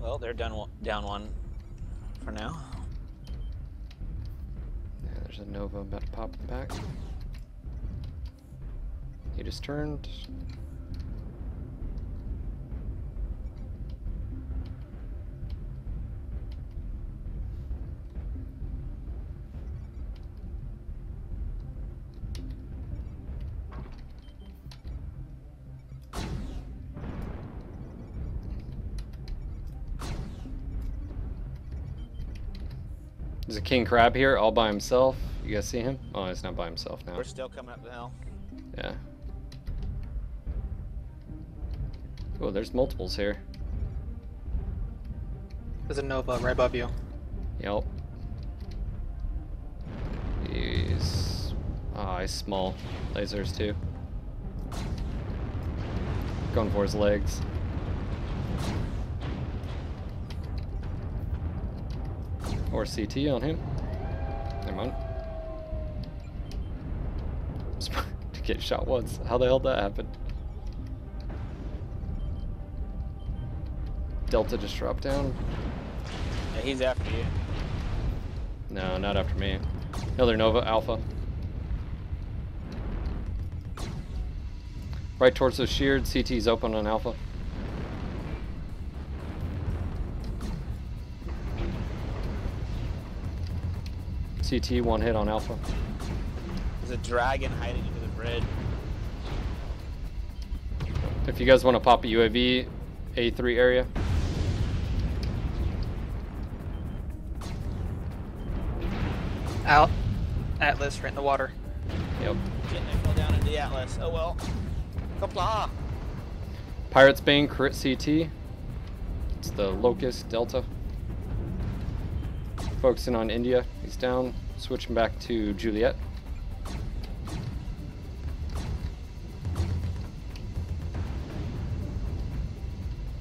Well, they're down one for now. Yeah, there's a Nova about to pop in the back. He just turned. There's a king crab here all by himself. You guys see him? Oh, he's not by himself now. We're still coming up the hill. Yeah. Oh, there's multiples here. There's a Nova right above you. Yep. He's... Ah, he's small. Lasers too. Going for his legs. Or CT on him. Never mind. To get shot once. How the hell did that happen? Delta just dropped down. Yeah, he's after you. No, not after me. Another Nova Alpha. Right towards the sheared. CT's open on Alpha. CT, one hit on Alpha. There's a dragon hiding under the bridge. If you guys want to pop a UAV, A3 area. Out. Atlas right in the water. Yep. Getting it fell down into the Atlas. Oh well. Kapla. Pirates Bane, crit CT. It's the Locust Delta. Focusing on India. He's down. Switching back to Juliet.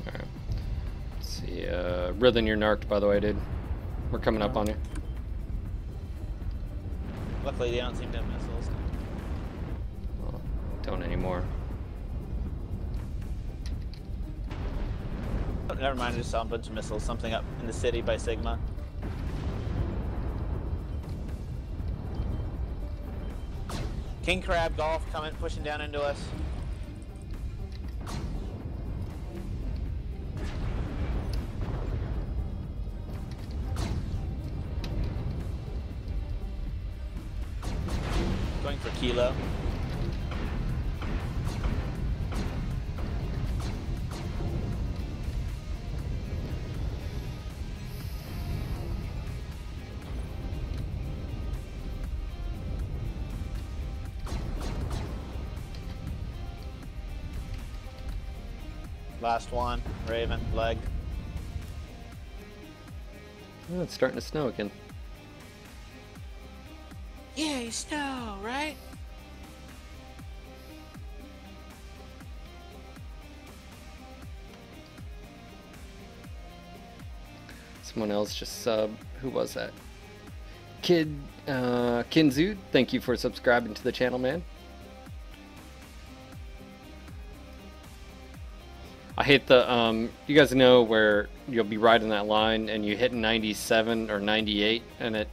Alright. Let's see. Rhythm, you're narked, by the way, dude. We're coming up on you. Luckily, they don't seem to have missiles. Well, don't anymore. Oh, never mind, I just saw a bunch of missiles. Something up in the city by Sigma. King Crab Golf coming, pushing down into us. Going for Kilo. Last one, Raven, leg. Oh, it's starting to snow again. Yay, snow, right? Someone else just sub. Who was that? Kinzu, thank you for subscribing to the channel, man. I hate the, you guys know where you'll be riding that line and you hit 97 or 98 and it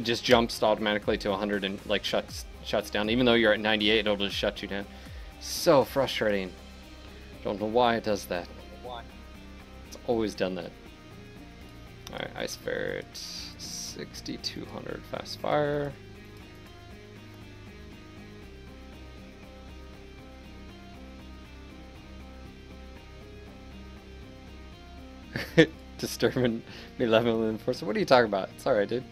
just jumps automatically to 100 and like shuts down. Even though you're at 98, it'll just shut you down. So frustrating. Don't know why it does that. Why? It's always done that. Alright, Ice Ferret, 6200 fast fire. Disturbing me level enforcer. What are you talking about? It's alright, dude.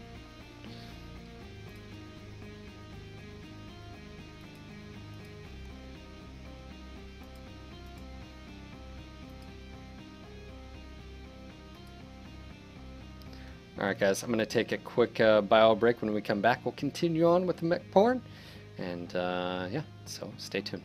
Alright guys, I'm going to take a quick bio break. When we come back, we'll continue on with the mech porn. And yeah, so stay tuned.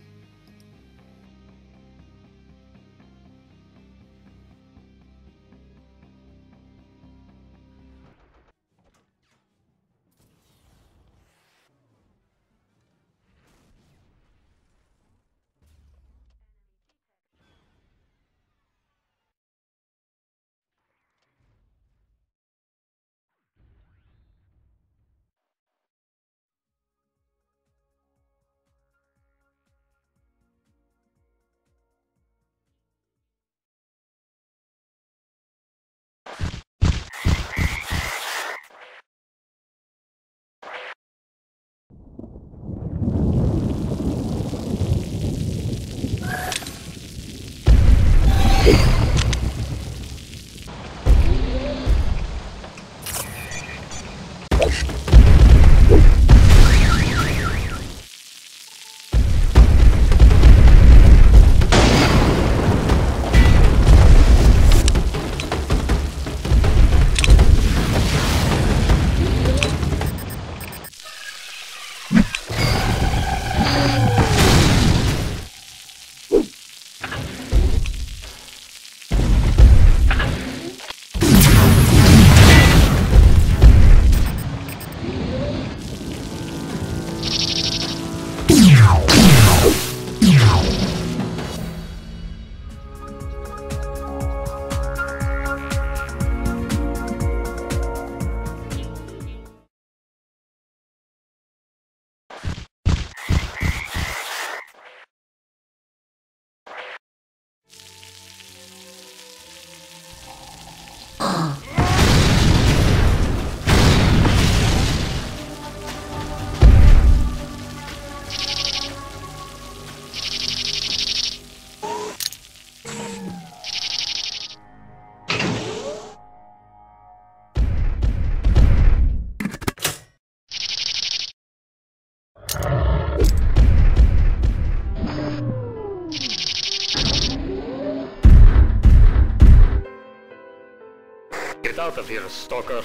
out of here, stalker.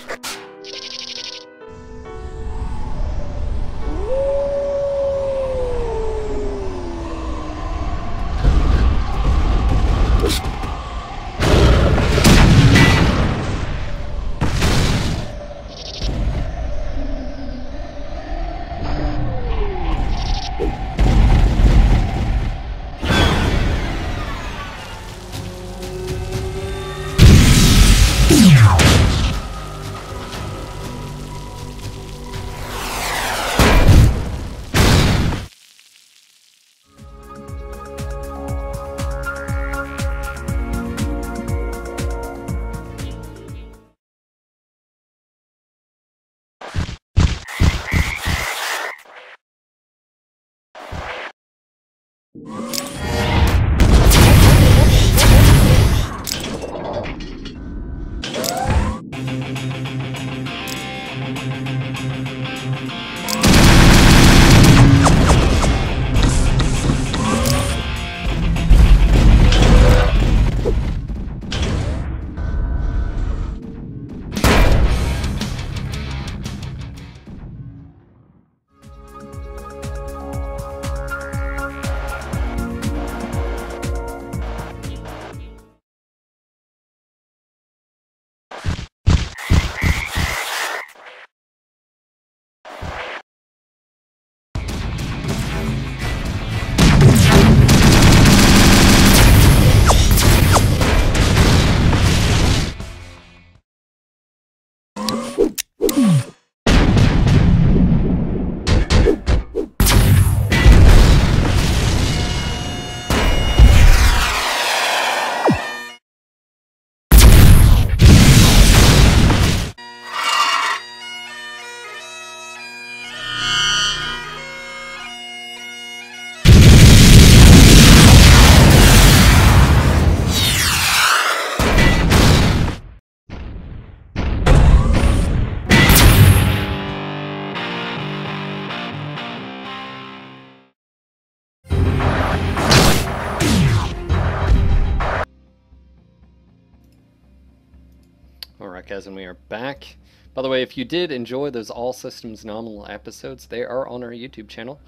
Alright guys, and we are back. By the way, if you did enjoy those All Systems Nominal episodes, they are on our YouTube channel.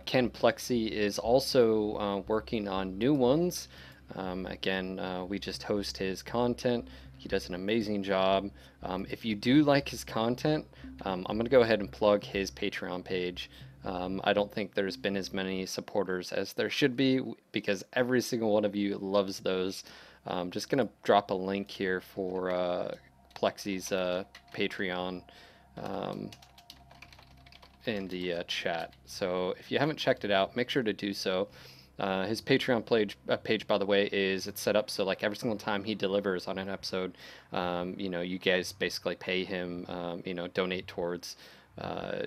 Ken Plexi is also working on new ones. Again, we just host his content. He does an amazing job. If you do like his content, I'm going to go ahead and plug his Patreon page. I don't think there's been as many supporters as there should be, because every single one of you loves those. Just going to drop a link here for Plexi's Patreon in the chat. So if you haven't checked it out, make sure to do so. His Patreon page, by the way, it's set up so like every single time he delivers on an episode, you know, you guys basically pay him, you know, donate towards,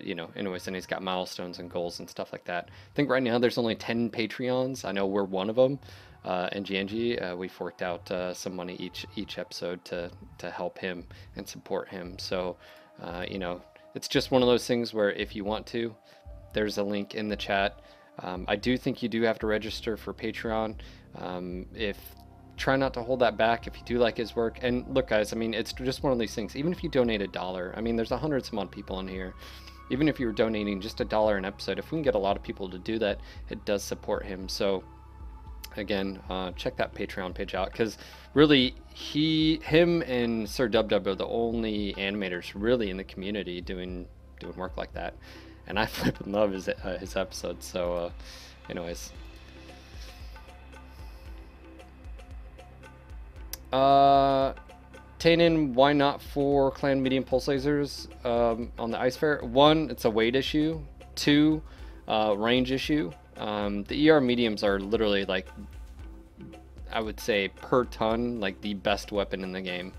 you know, anyways, and he's got milestones and goals and stuff like that. I think right now there's only 10 Patreons. I know we're one of them. And GNG, we forked out some money each episode to help him and support him. So, you know, it's just one of those things where if you want to, there's a link in the chat. I do think you do have to register for Patreon. Try not to hold that back if you do like his work. And look, guys, I mean, it's just one of these things. Even if you donate $1, I mean, there's 100 some odd people in here. Even if you're donating just $1 an episode, if we can get a lot of people to do that, it does support him. So again, check that Patreon page out, because really him and Sir Dub are the only animators really in the community doing work like that, and I flippin' love his episodes. So anyways, Tainin, why not 4 clan medium pulse lasers on the Ice Fair? 1, it's a weight issue. 2, range issue. The ER mediums are literally, like, I would say per ton, like the best weapon in the game.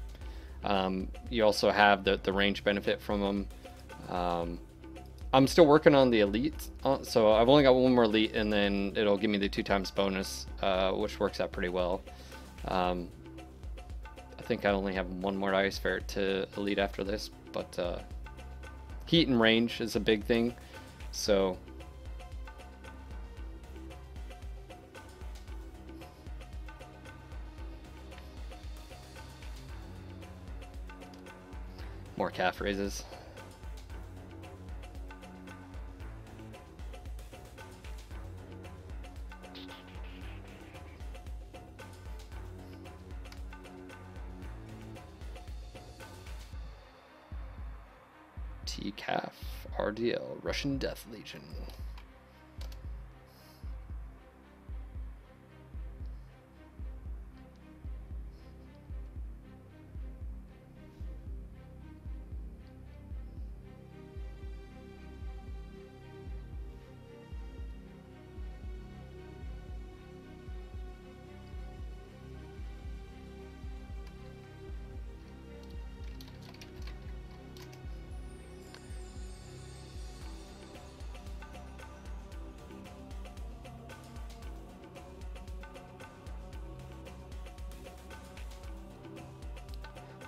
You also have the range benefit from them. I'm still working on the elite, so I've only got one more elite, and then it'll give me the 2x bonus, which works out pretty well. I think I only have one more Ice Ferret to elite after this, but heat and range is a big thing, so more calf raises. TCAF, RDL, Russian Death Legion.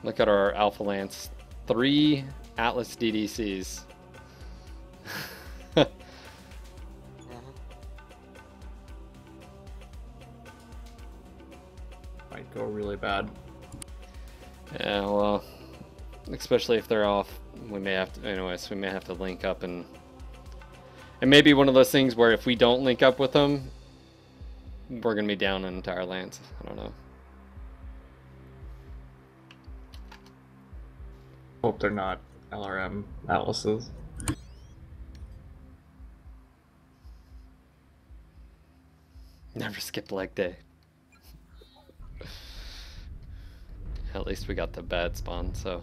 Look at our Alpha Lance. 3 Atlas DDCs. Might go really bad. Yeah, well, especially if they're off, we may have to. Anyways, we may have to link up, and it may be one of those things where if we don't link up with them, we're gonna be down an entire lance. I don't know. Hope they're not LRM Atlases. Never skip leg day. At least we got the bad spawn, so.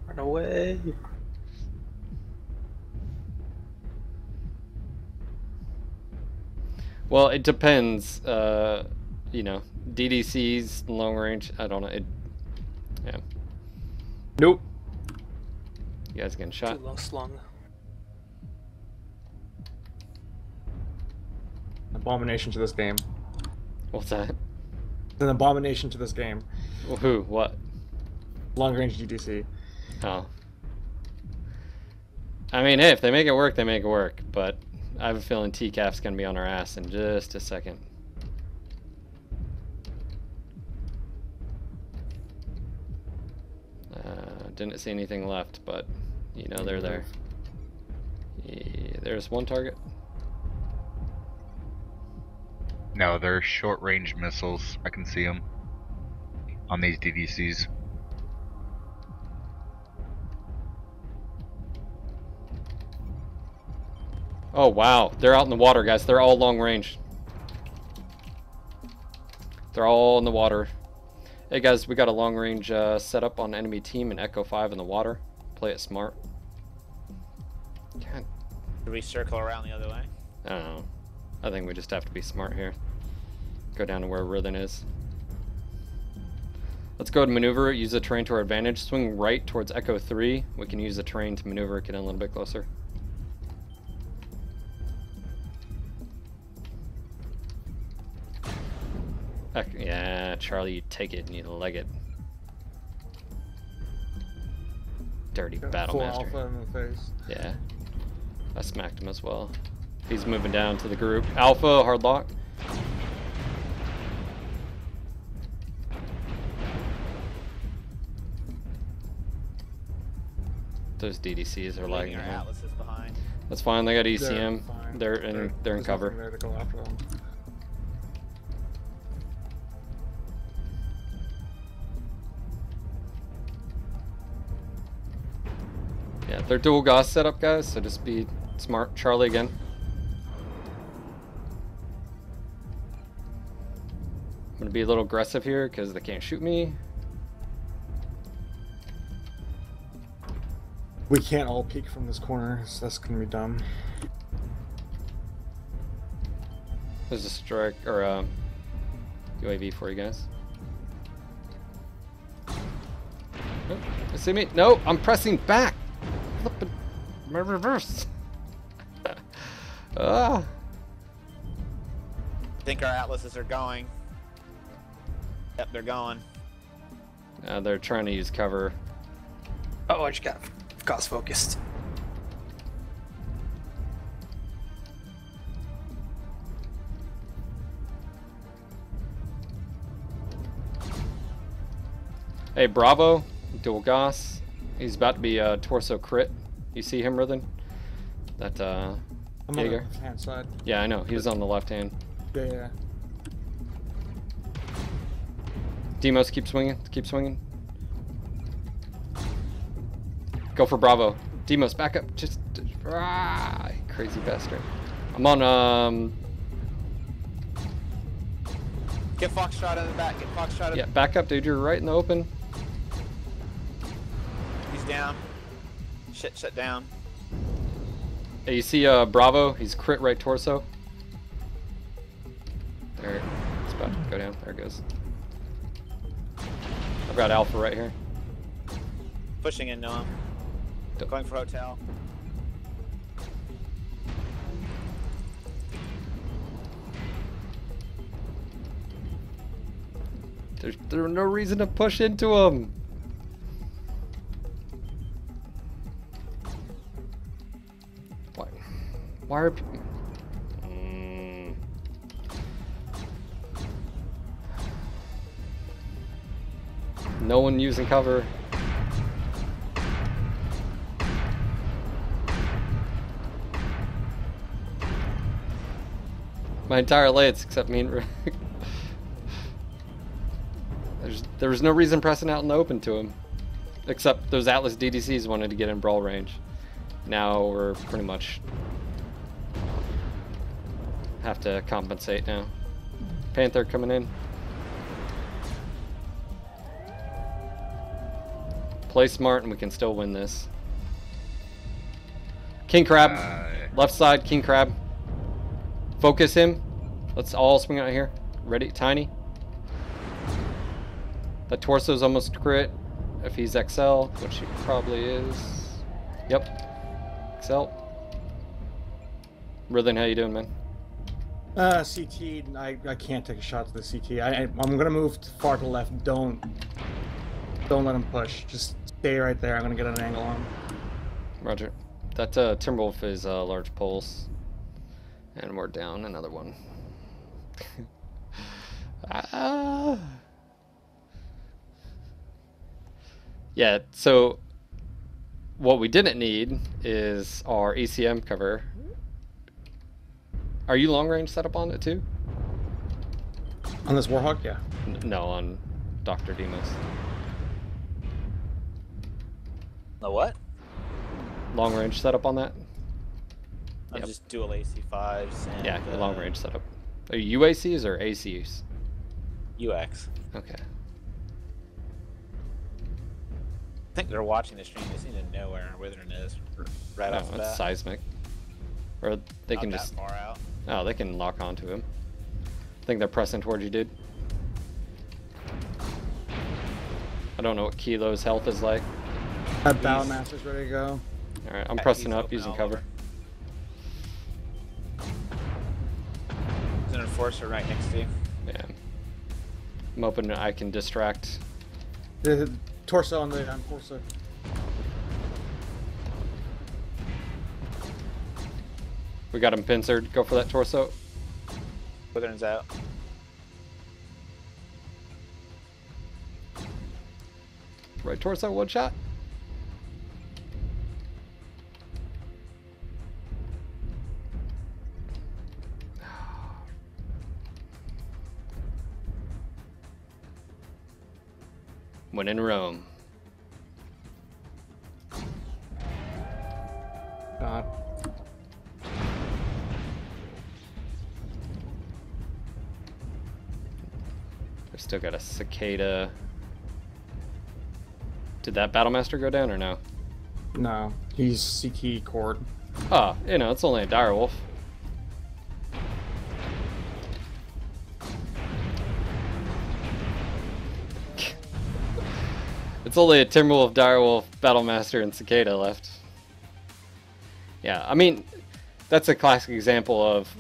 Run away. Well, it depends. You know, DDCs, long range. I don't know. Yeah. Nope. You guys getting shot? Too low slung. Abomination to this game. What's that? It's an abomination to this game. Who? What? Long range GDC. Oh. I mean, hey, if they make it work, they make it work. But I have a feeling TCAF's gonna be on our ass in just a second. Didn't see anything left, but you know they're there. Yeah, there's one target. No, they're short-range missiles. I can see them on these DDCs. Oh wow, they're out in the water, guys. They're all long range. They're all in the water. Hey guys, we got a long range setup on enemy team in Echo 5 in the water. Play it smart. God. Should we circle around the other way? I don't know. I think we just have to be smart here. Go down to where Rhythm is. Let's go and maneuver it, use the terrain to our advantage. Swing right towards Echo 3. We can use the terrain to maneuver it, get in a little bit closer. Yeah, Charlie, you take it and you leg it. Dirty battle Full master. alpha in the face. Yeah. I smacked him as well. He's moving down to the group. Alpha, hard lock. Those DDCs are lagging Our behind. Atlas is behind. That's fine, they got ECM. fine. They're in There's cover. nothing there to go after them. Yeah, they're dual Gauss setup, guys, so just be smart. Charlie again. I'm gonna be a little aggressive here because they can't shoot me. We can't all peek from this corner, so that's gonna be dumb. There's a strike or UAV for you guys. Oh, you see me? No, I'm pressing back. Flippin' my reverse. Ah. I think our Atlases are going. Yep, they're going. They're trying to use cover. Oh, I just got cost focused. Hey, Bravo, dual Goss. He's about to be torso crit. You see him, Rhythm? That I'm on the Jaeger. left-hand side. Yeah, I know. He was on the left hand. Yeah. Demos, keep swinging. Keep swinging. Go for Bravo. Demos, back up. Just crazy bastard. I'm on Get Foxtrot in the back. Get Foxtrot in. yeah, back up, dude. You're right in the open. He's down. Shut down. Hey, you see Bravo? He's crit right torso. There, it's about to go down. There it goes. I've got Alpha right here. Pushing in, Noam. Going for hotel. There's no reason to push into him. Why are people... No one using cover. My entire lance except me and Rick. There was no reason pressing out in the open to him. Except those Atlas DDCs wanted to get in brawl range. Now we're pretty much... have to compensate now. Panther coming in. Play smart and we can still win this. King Crab. Left side, King Crab. Focus him. Let's all swing out here. Ready? Tiny. The torso's almost crit. If he's XL, which he probably is. Yep. XL. Rhythm, how you doing, man? CT, I can't take a shot to the CT. I'm gonna move far to the left. Don't let him push. Just stay right there. I'm gonna get an angle on him. Roger. That Timberwolf is large pulse. And we're down another one. Yeah, so what we didn't need is our ACM cover. Are you long range set up on it too? On this Warhawk, yeah. No, on Dr. Demos. The what? Long range setup on that? I'm Yep. just dual AC5s and Yeah, long range setup. Are you UACs or ACs? UX. Okay. I think they're watching the stream. They seem to know where Withering is right No, off the bat. it's seismic. Or they Not can that just... far out. Oh, they can lock onto him. I think they're pressing towards you, dude. I don't know what Kilo's health is like. That Battlemaster's ready to go. Alright, I'm Yeah, pressing he's up open using all cover. over. There's an enforcer right next to you. Yeah. I'm hoping I can distract. The torso on the torso. We got him pincered. Go for that torso. Withering's out. Right torso, one shot. When in Rome. God. I've still got a cicada. Did that Battlemaster go down or no? No, he's CT cord. Oh, you know, it's only a direwolf. It's only a Timberwolf, Direwolf, Battlemaster, and Cicada left. Yeah, I mean, that's a classic example of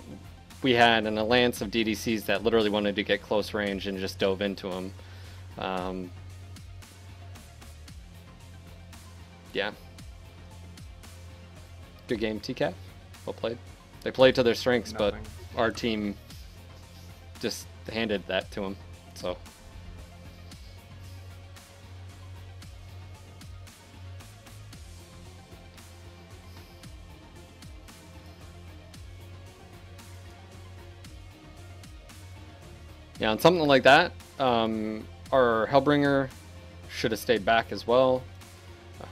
we had an alliance of DDCs that literally wanted to get close range and just dove into them. Yeah. Good game, TCAF. Well played. They played to their strengths, but our team just handed that to them. So Yeah, on something like that, our Hellbringer should have stayed back as well.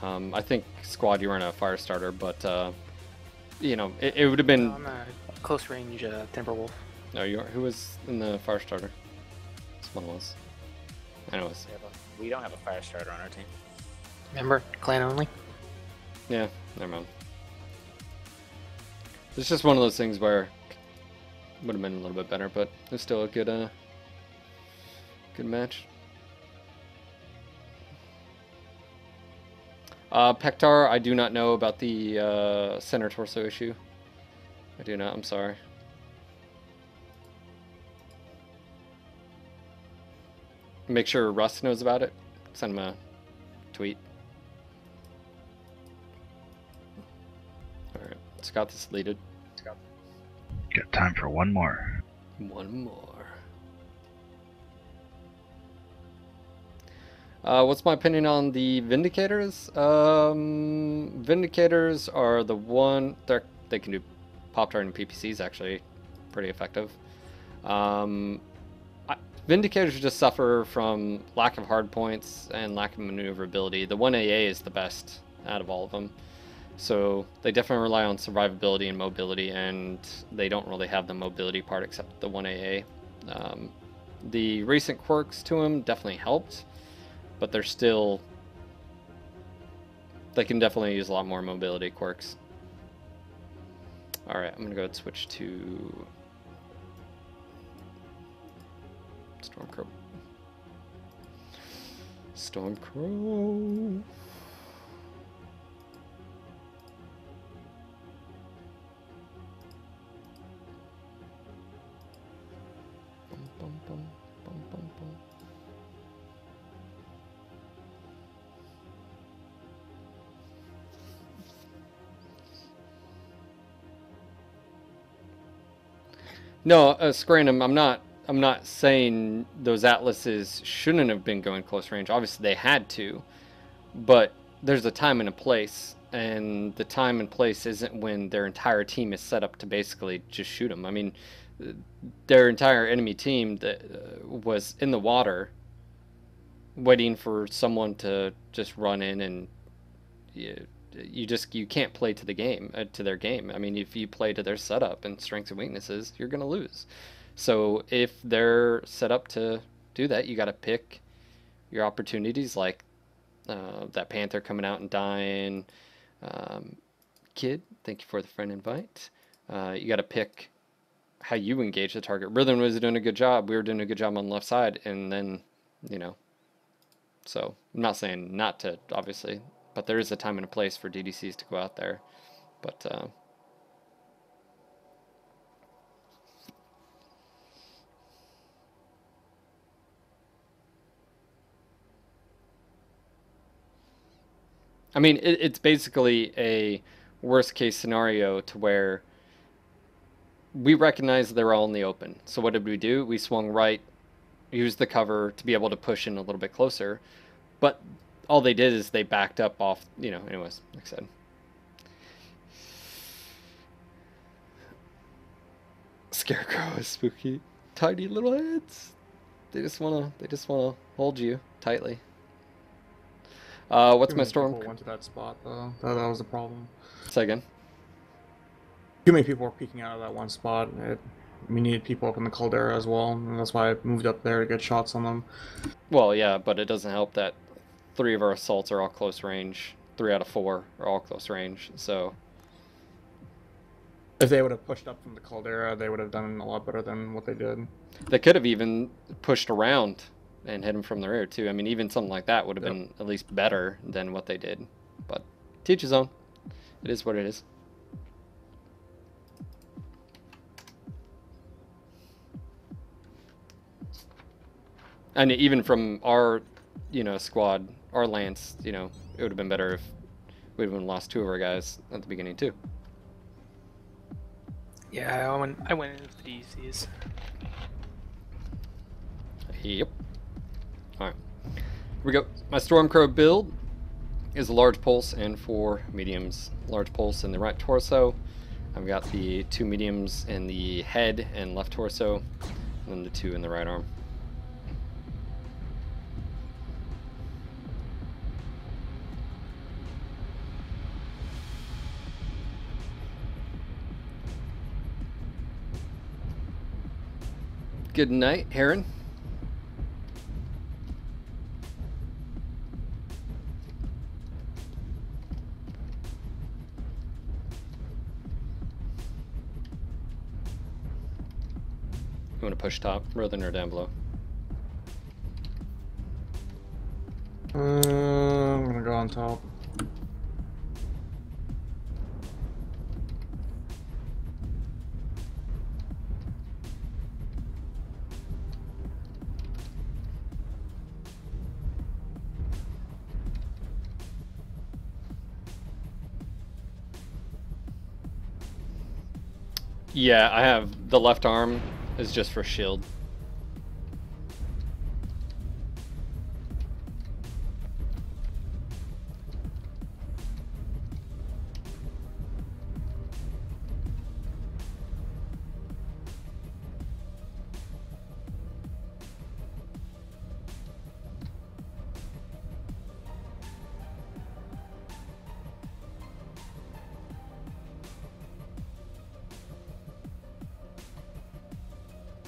I think squad you were in a fire starter, but you know, it would have been. No, I'm a close range Timberwolf. No, you are. Who was in the fire starter? Someone was. I know it was. We don't have a fire starter on our team. Remember, clan only. Yeah, never mind. It's just one of those things where would have been a little bit better, but it's still a good good match. Pectar, I do not know about the center torso issue. I do not, I'm sorry. Make sure Russ knows about it. Send him a tweet. Alright, Scott this deleted. Got time for one more. One more. What's my opinion on the Vindicators? Vindicators are the one... They can do pop tart and PPCs, actually. Pretty effective. Vindicators just suffer from lack of hard points and lack of maneuverability. The 1AA is the best out of all of them. So they definitely rely on survivability and mobility, and they don't really have the mobility part except the 1AA. The recent quirks to them definitely helped, but they're still... They can definitely use a lot more mobility quirks. Alright, I'm going to go ahead and switch to... Stormcrow. Stormcrow. Bum, bum, bum, bum, bum. No, Scranum, I'm not saying those atlases shouldn't have been going close range. Obviously they had to, but there's a time and a place, and the time and place isn't when their entire team is set up to basically just shoot them. I mean, their entire enemy team that was in the water waiting for someone to just run in, and you can't play to the game, to their game. I mean, if you play to their setup and strengths and weaknesses, you're going to lose. So if they're set up to do that, you got to pick your opportunities, like that Panther coming out and dying. Kid, thank you for the friend invite. You got to pick how you engage the target. Rhythm was doing a good job. We were doing a good job on the left side, and then, you know. So I'm not saying not to, obviously, but there is a time and a place for DDCs to go out there. But I mean, it's basically a worst case scenario to where we recognize they're all in the open. So what did we do? We swung right, used the cover to be able to push in a little bit closer. But all they did is they backed up off, you know, anyways, like I said. Scarecrow is spooky. Tiny little heads. They just wanna hold you tightly. What's Too my many storm? people went to that spot though. That was the problem. Say again. Too many people were peeking out of that one spot. We needed people up in the caldera as well, and that's why I moved up there to get shots on them. Well, yeah, but it doesn't help that 3 of our assaults are all close range. 3 out of 4 are all close range. So if they would have pushed up from the caldera, they would have done a lot better than what they did. they could have even pushed around and hit him from the rear too. I mean, even something like that would have been at least better than what they did. But teach his own. It is what it is. And even from our, you know, squad, our lance, you know, it would have been better if we would have lost 2 of our guys at the beginning too. Yeah, I went into the DCs. Yep. Alright. Here we go. My Stormcrow build is a large pulse and 4 mediums. Large pulse in the right torso. I've got the 2 mediums in the head and left torso, and then the 2 in the right arm. Good night, Heron. You want to push top rather than or down below? I'm gonna go on top. Yeah, I have the left arm is just for shield.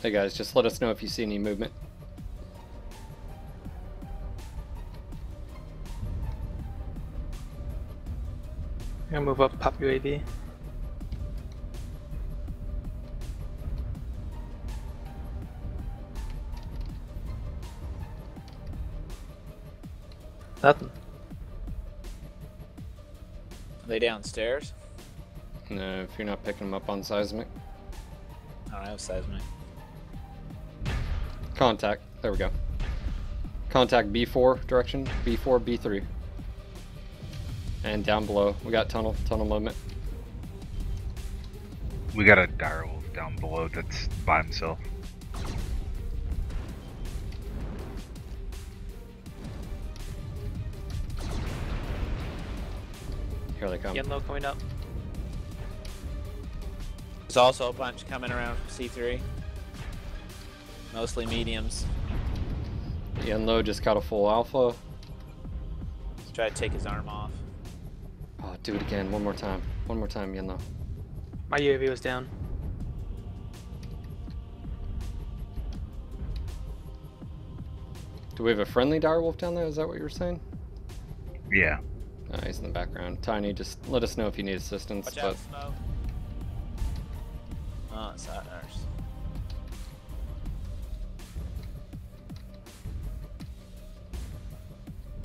Hey guys, just let us know if you see any movement. I'm gonna move up, pop UAV. Nothing. Are they downstairs? No, if you're not picking them up on seismic. I don't have seismic. Contact. There we go. Contact B4 direction. B4, B3. And down below, we got tunnel movement. We got a direwolf down below that's by himself. Here they come. Yellow coming up. There's also a bunch coming around from C3. Mostly mediums. Yenlo just got a full alpha. Let's try to take his arm off. Oh, do it again. One more time. One more time, Yenlo. My UAV was down. Do we have a friendly direwolf down there? Is that what you were saying? Yeah. Oh, he's in the background. Tiny, just let us know if you need assistance. Watch out, smoke. Oh, it's not ours.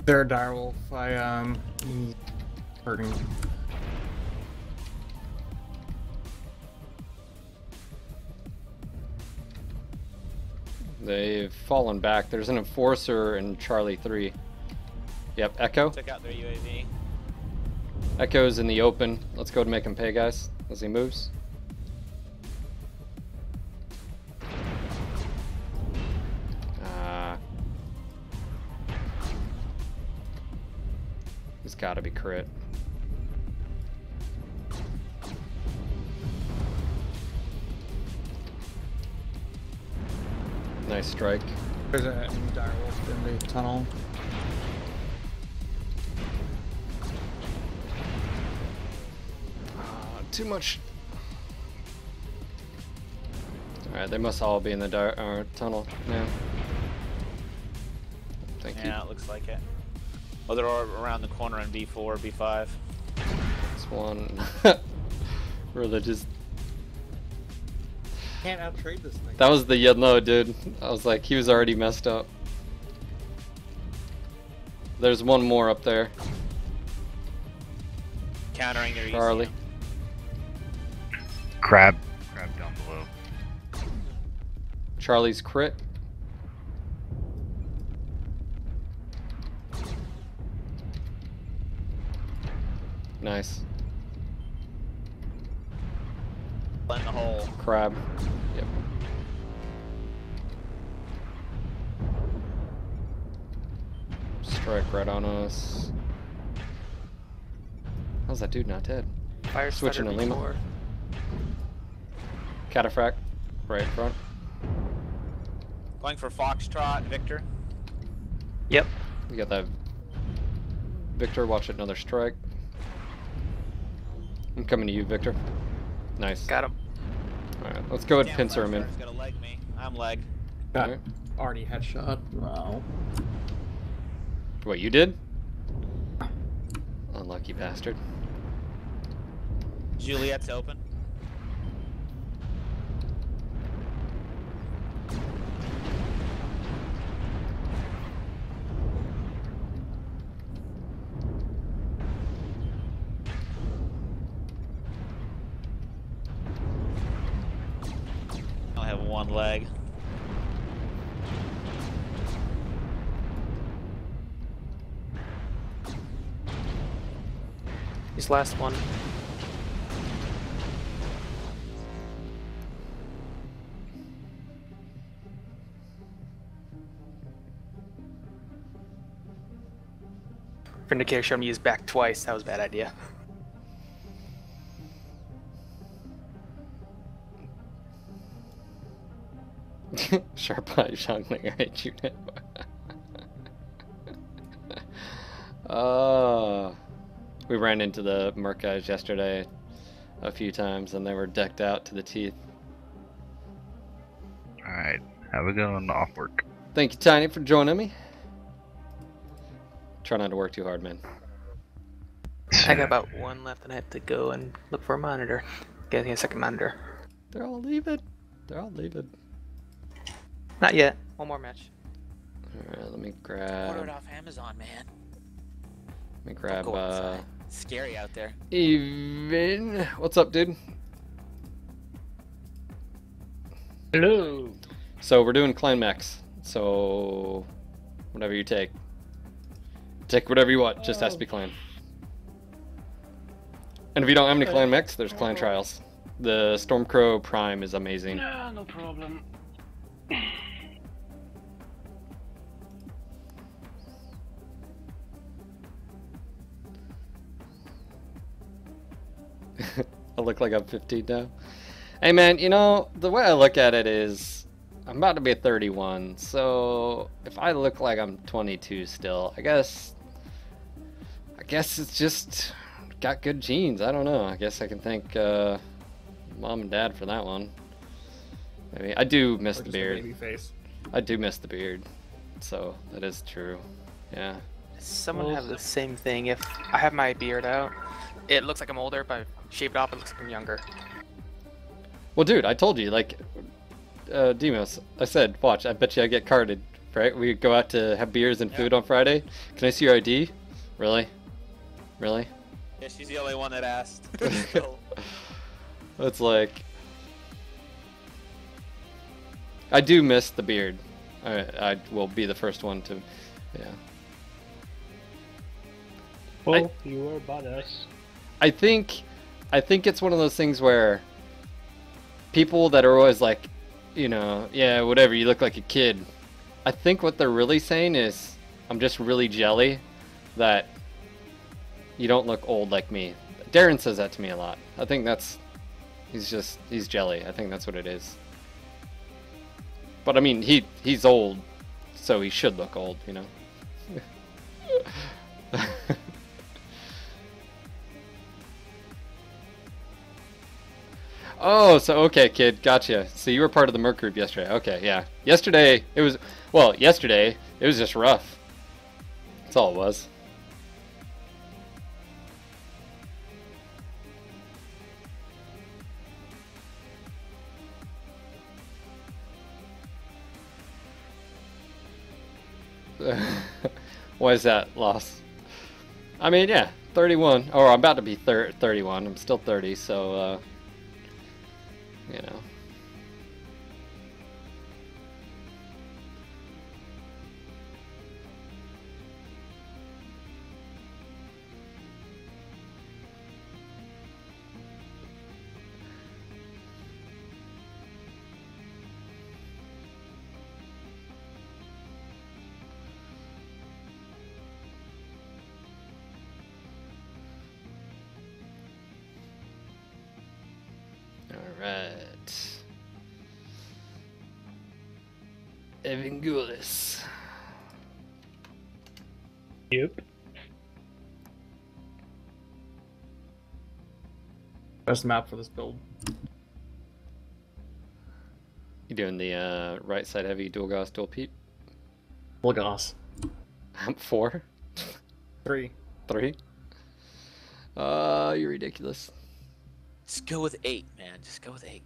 They're a direwolf. He's hurting. They've fallen back. There's an enforcer in Charlie 3. Yep, Echo. Took out their UAV. Echo's in the open. Let's go to make him pay, guys, as he moves. He's gotta be crit. Nice strike. There's a direwolf in the tunnel. Too much. Alright, they must all be in the tunnel now. Thank you. Yeah, it looks like it. Oh, they're all around the corner on B4, B5. This one. Really just. Can't outtrade this thing. That was the Yedlo, dude. I was like, he was already messed up. There's one more up there. Countering their Charlie. ECM. Crab down below. Charlie's crit. Nice. In the hole. Crab. Yep. Strike right on us. How's that dude not dead? Fire Switching to starter Lima. before. Cataphract. Right in front. Going for Foxtrot, Victor. Yep. You got that. Victor, watch another strike. I'm coming to you, Victor. Nice. Got him. Alright, let's go ahead and Damn, pincer him in. Firestarter's gonna leg me. I'm leg. Got Alright. already headshot. Wow. What, you did? Unlucky bastard. Juliet's open. I have one leg. He's last one. Vindicator showed me his back twice. That was a bad idea. Sharp eye juggling, I hate you now. We ran into the Merc guys yesterday a few times and they were decked out to the teeth. Alright, have a good one off work. Thank you, Tiny, for joining me. Try not to work too hard, man. I got about one left and I have to go and look for a monitor. Getting a second monitor. They're all leaving. They're all leaving. Not yet. One more match. Alright, let me grab... Order it off Amazon, man. Let me grab, Go outside. It's scary out there. Even. What's up, dude? Hello. So we're doing clan mechs. So whatever you take. Take whatever you want, just has to be clan. And if you don't have any clan mechs, there's clan trials. The Stormcrow Prime is amazing. Yeah, no problem. I look like I'm 15 now. Hey man, you know, the way I look at it is I'm about to be 31, so if I look like I'm 22 still, I guess it's just got good genes. I don't know. I guess I can thank mom and dad for that one. Maybe. I do miss the beard. Baby face. I do miss the beard. So that is true. Yeah. Someone have the same thing. If I have my beard out, it looks like I'm older, but shave it off, it looks like I'm younger. Well, dude, I told you, like, Demos, I said, watch, I bet you I get carded, right? We go out to have beers and food on Friday. Can I see your ID? Really? Really? Yeah, she's the only one that asked. It's like, I do miss the beard. I will be the first one to, yeah. Well, you were badass. I think it's one of those things where people that are always like, you know, yeah, whatever, you look like a kid. I think what they're really saying is, I'm just really jelly that you don't look old like me. Darren says that to me a lot. I think he's jelly. I think that's what it is. But I mean, he's old, so he should look old, you know? Oh, so okay, kid, gotcha. So you were part of the Merc group yesterday. Okay, yeah. Yesterday it was just rough. That's all it was. Why is that loss? I mean, yeah, 31. Or I'm about to be 31. I'm still 30, so you know. Alright. Evangelis. Yep. Best map for this build. You doing the right side heavy dual Gauss dual Pete? Lagos. 4? 3. 3? You're ridiculous. Just go with 8, man. Just go with 8.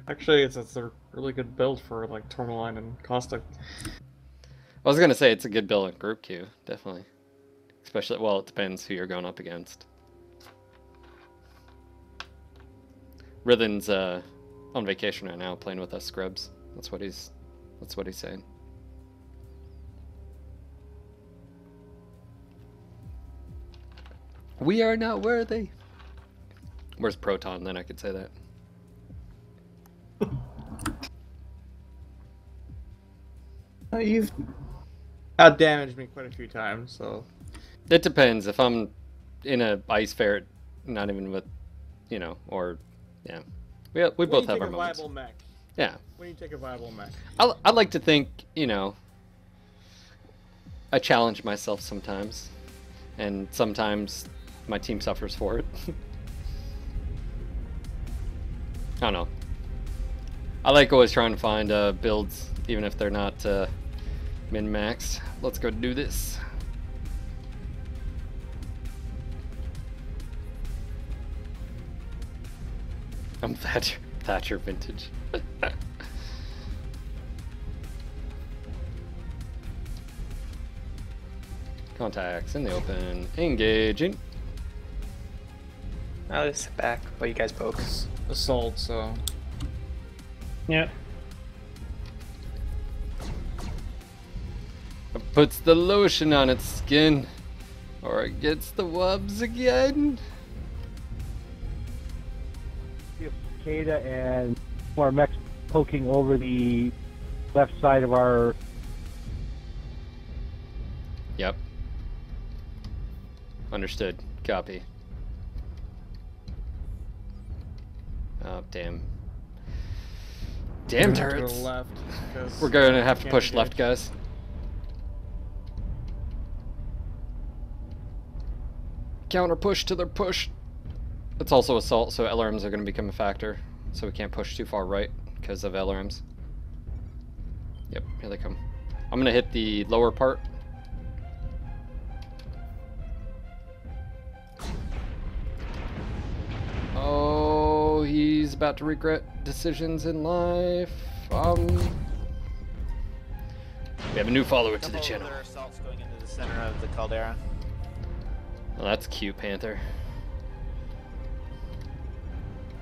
Actually, it's a really good build for like Tourmaline and Caustic. I was gonna say it's a good build in group queue, definitely. Especially, well, it depends who you're going up against. Rithen's on vacation right now, playing with us scrubs. That's what he's saying. We are not worthy. Where's Proton? Then I could say that. You've outdamaged me quite a few times, so. It depends. If I'm in a ice ferret, not even with, or yeah, we both have our moments. Viable mech. Yeah. When you take a viable mech. I like to think, I challenge myself sometimes, and sometimes my team suffers for it. I don't know. I like always trying to find builds, even if they're not min-max. Let's go do this. I'm Thatcher vintage. Contacts in the open. Engaging. I'll just sit back while you guys poke. Assault, so. Yeah. It puts the lotion on its skin, or it gets the wubs again. Kada and our mechs poking over the left side of our. Yep. Understood. Copy. Oh, damn. Damn turrets. To the left, We're going to have to can't push engage. left, guys. Counter push to their push. It's also assault, so LRMs are going to become a factor. So we can't push too far right because of LRMs. Yep, here they come. I'm going to hit the lower part. Oh, he's about to regret decisions in life. We have a new follower to the channel. Other assaults going into the center of the caldera. Well, that's cute, Panther.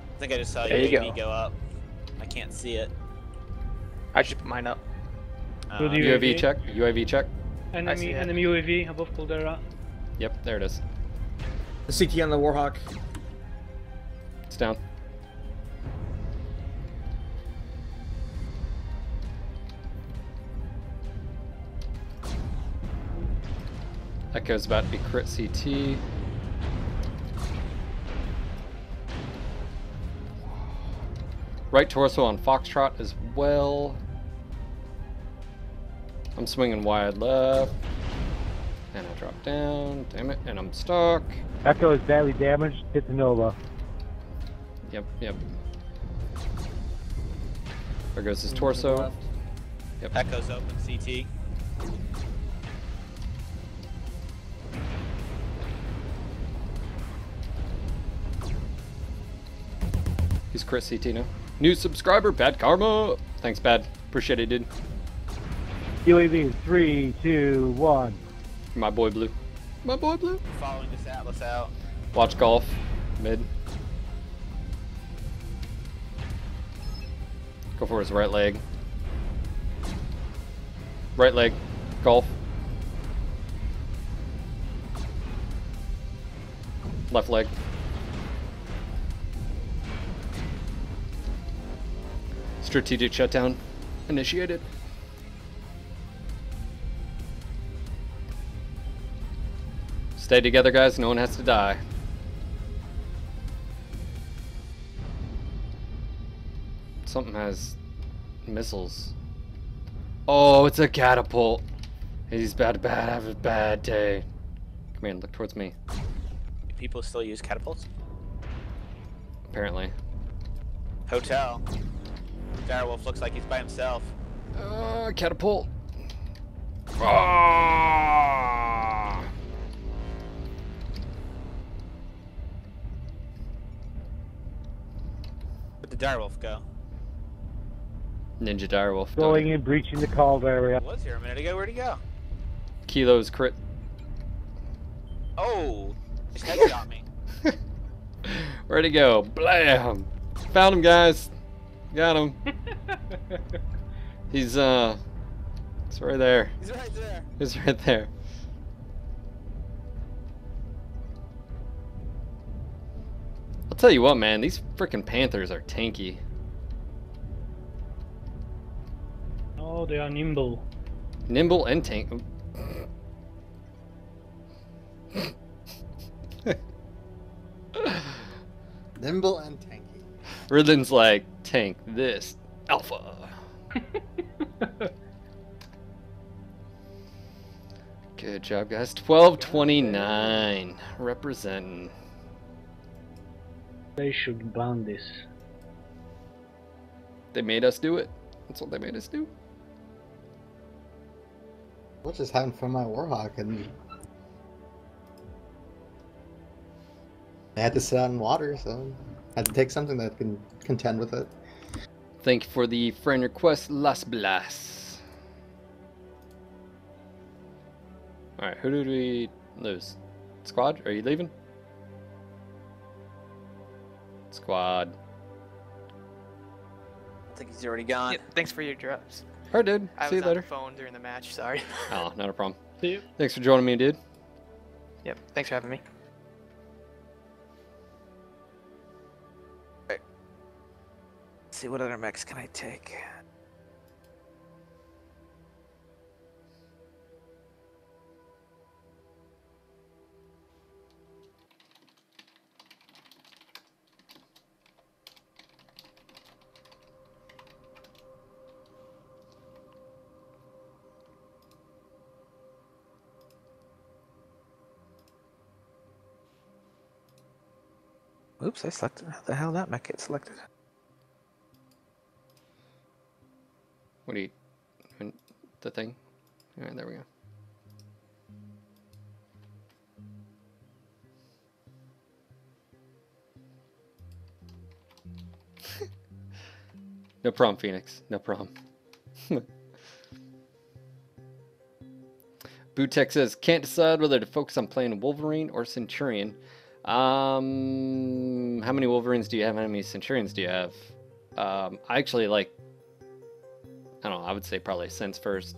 I think I just saw There you UAV go up. I can't see it. I just put mine up. Good UAV UAV. check. UAV check. I see it. Enemy UAV above Caldera. Yep, there it is. The CT on the Warhawk. It's down. Echo's about to be crit CT. Right torso on Foxtrot as well. I'm swinging wide left. And I drop down. Damn it. And I'm stuck. Echo is badly damaged. Hit the Nova. Yep, yep. There goes his torso. Yep. Echo's open CT. He's crit CT now. New subscriber, Bad Karma. Thanks, Bad. Appreciate it, dude. UAV 3, 2, 1. My boy Blue. My boy Blue. Following this Atlas out. Watch golf. Mid. Go for his right leg. Right leg. Golf. Left leg. Strategic shutdown initiated. Stay together, guys. No one has to die. Something has missiles. Oh, it's a catapult. He's about to have a bad day. Come here, look towards me. People still use catapults? Apparently. Hotel. Direwolf looks like he's by himself. Catapult. Ah! Where'd the direwolf go? Ninja direwolf. Going in, breaching the called area. He was here a minute ago. Where'd he go? Kilo's crit. Oh, just headshot me. Where'd he go? Blam! Found him, guys. Got him. He's right there. He's right there. He's right there. I'll tell you what, man. These freaking Panthers are tanky. Oh, they are nimble. Nimble and tank. Nimble and tanky. Ridden's like, tank this. Alpha. Good job, guys. 1229. Representing. They should ban this. They made us do it. That's what they made us do. What just happened for my Warhawk? And I had to sit out in water, so I had to take something that can contend with it. Thank you for the friend request, Las Blas. Alright, who did we lose? Squad? Are you leaving? Squad. I think he's already gone. Yeah, thanks for your drops. Alright, dude. I See was you on later. the phone during the match. Sorry. Oh, not a problem. See you. Thanks for joining me, dude. Yep. Thanks for having me. Let's see, what other mechs can I take? Oops, I selected. How the hell did that mech get selected? What do you... The thing? Alright, there we go. No problem, Phoenix. No problem. Bootek says, can't decide whether to focus on playing Wolverine or Centurion. How many Wolverines do you have? How many Centurions do you have? I actually like... I don't know, I would say probably Sense first.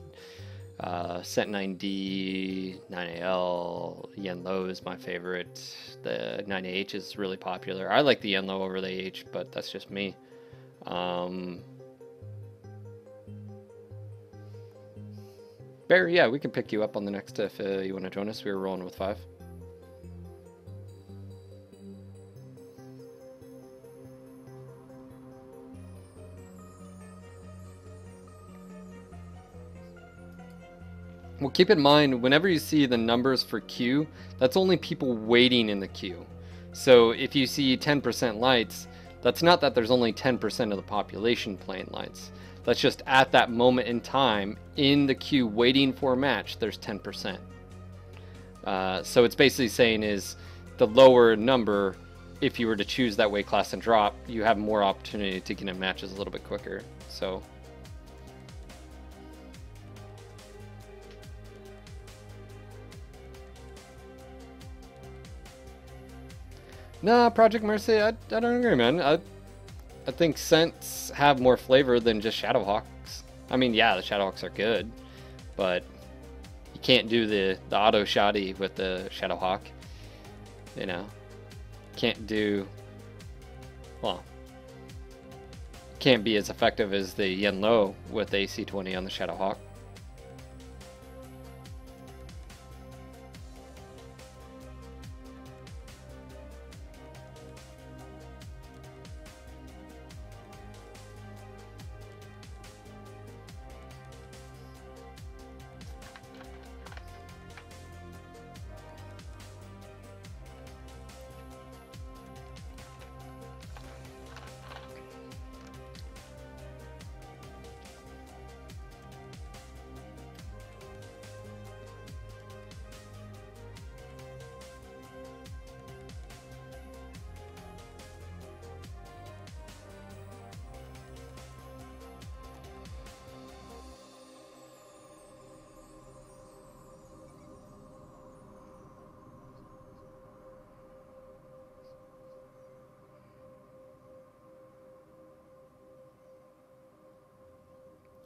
Cent 9D, 9AL, Yenlo is my favorite. The 9AH is really popular. I like the Yenlo over the AH, but that's just me. Barry, yeah, we can pick you up on the next if you want to join us. We were rolling with 5. Well, keep in mind, whenever you see the numbers for queue, that's only people waiting in the queue. So if you see 10% lights, that's not that there's only 10% of the population playing lights. That's just at that moment in time, in the queue waiting for a match, there's 10%. So it's basically saying is the lower number, if you were to choose that weight class and drop, you have more opportunity to get in matches a little bit quicker. So... Nah, Project Mercy, I don't agree, man. I think Scents have more flavor than just Shadowhawks. I mean, yeah, the Shadowhawks are good, but you can't do the auto shoddy with the Shadowhawk. You know, can't do, well, can't be as effective as the Yenlo with AC-20 on the Shadowhawk.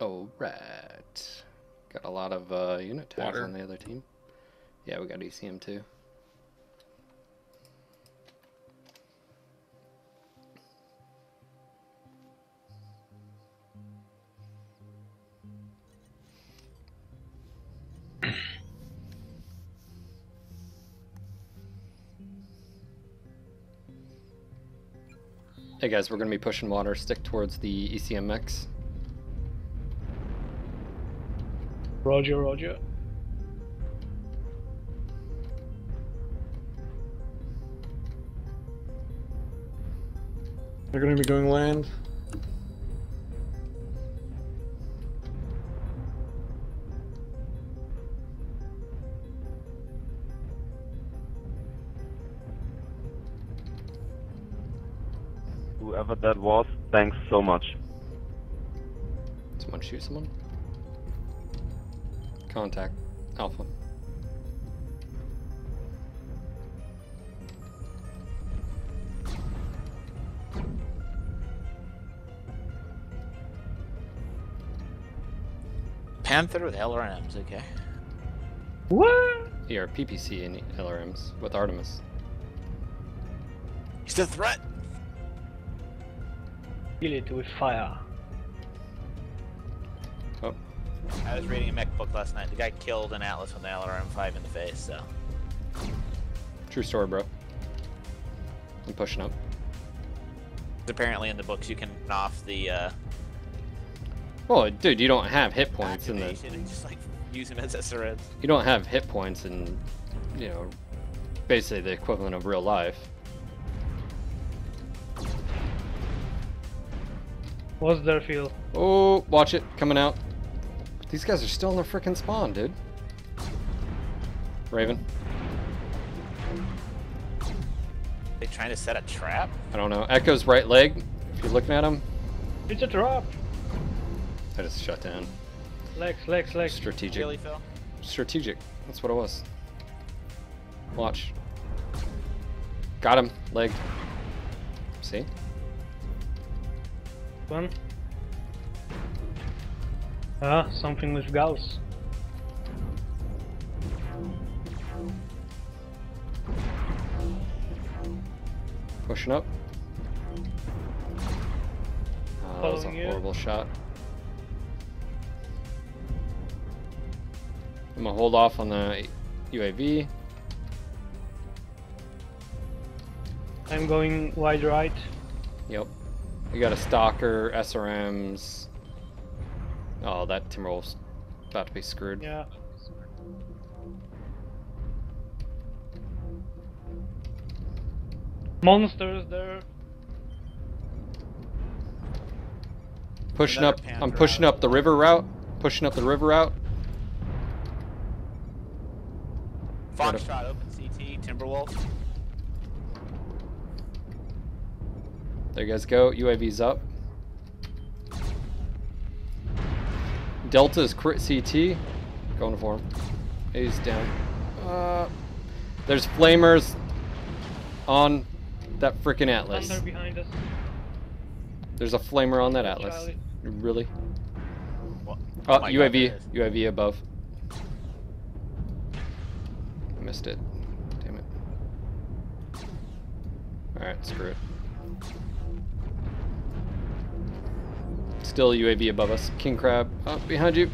Alright. Got a lot of unit tags Water. on the other team. Yeah, we got ECM too. Hey guys, we're going to be pushing water. Stick towards the ECM mechs. Roger, roger. They're gonna be going land. Whoever that was, thanks so much. Someone shoot someone? Contact. Alpha. Panther with LRMs, okay. What? Here, PPC and LRMs with Artemis. He's a threat! Kill it with fire. Oh, I was reading a mech book last night. The guy killed an Atlas with an LRM-5 in the face, so... true story, bro. I'm pushing up. Apparently in the books you can turn off the Oh, dude, you don't have hit points in the. activation and just like use him as SRS. You don't have hit points in, you know, basically the equivalent of real life. What's their feel? Oh, watch it coming out. These guys are still in their freaking spawn, dude. Raven. They trying to set a trap? I don't know. Echo's right leg. If you're looking at him, It's a trap. I just shut down. Legs. Strategic. Really, Phil? Strategic. That's what it was. Watch. Got him. Leg. See? One. Ah, something with Gauss. Pushing up. That was a Following you. horrible shot. I'm gonna hold off on the UAV. I'm going wide right. Yep. We got a stalker, SRMs. Oh, that Timberwolf's about to be screwed. Yeah. Monsters there. Pushing Another up. Panther I'm pushing out. up the river route. Pushing up the river route. Foxtrot, open CT, Timberwolf. There you guys go. UAV's up. Delta's crit CT. Going for him. He's down. There's flamers on that freaking Atlas. Thunder behind us. There's a flamer on that Atlas. Charlie. Really? What? Oh, my God, UAV. there it is. UAV above. Missed it. Damn it. Alright, screw it. Still UAV above us. King Crab. Oh, behind you.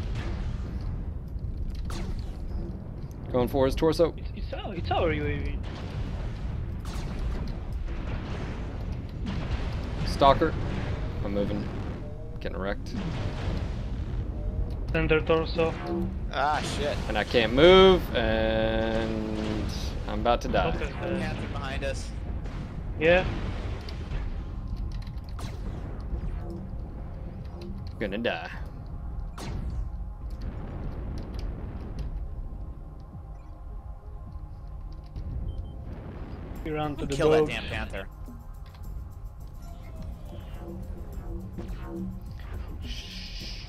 Going for his torso. It's our UAV. Stalker. I'm moving. Getting wrecked. Center torso. Ah, shit. And I can't move, and I'm about to die. Focus there. Panther behind us. Yeah. Gonna die. We ran to the Kill that dogs. damn Panther.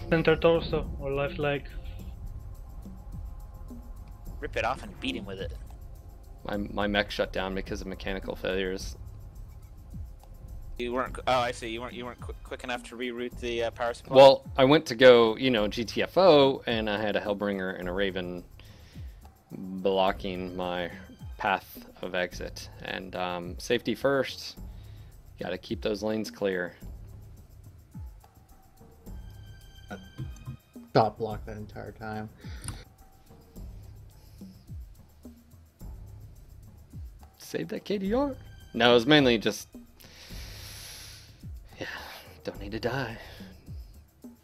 Center torso or left leg. Rip it off and beat him with it. My mech shut down because of mechanical failures. You weren't. Oh, I see. You weren't quick enough to reroute the power supply. Well, I went to go, GTFO, and I had a Hellbringer and a Raven blocking my path of exit. And safety first. Got to keep those lanes clear. Shot block that entire time. Save that KDR. No, it was mainly just, don't need to die.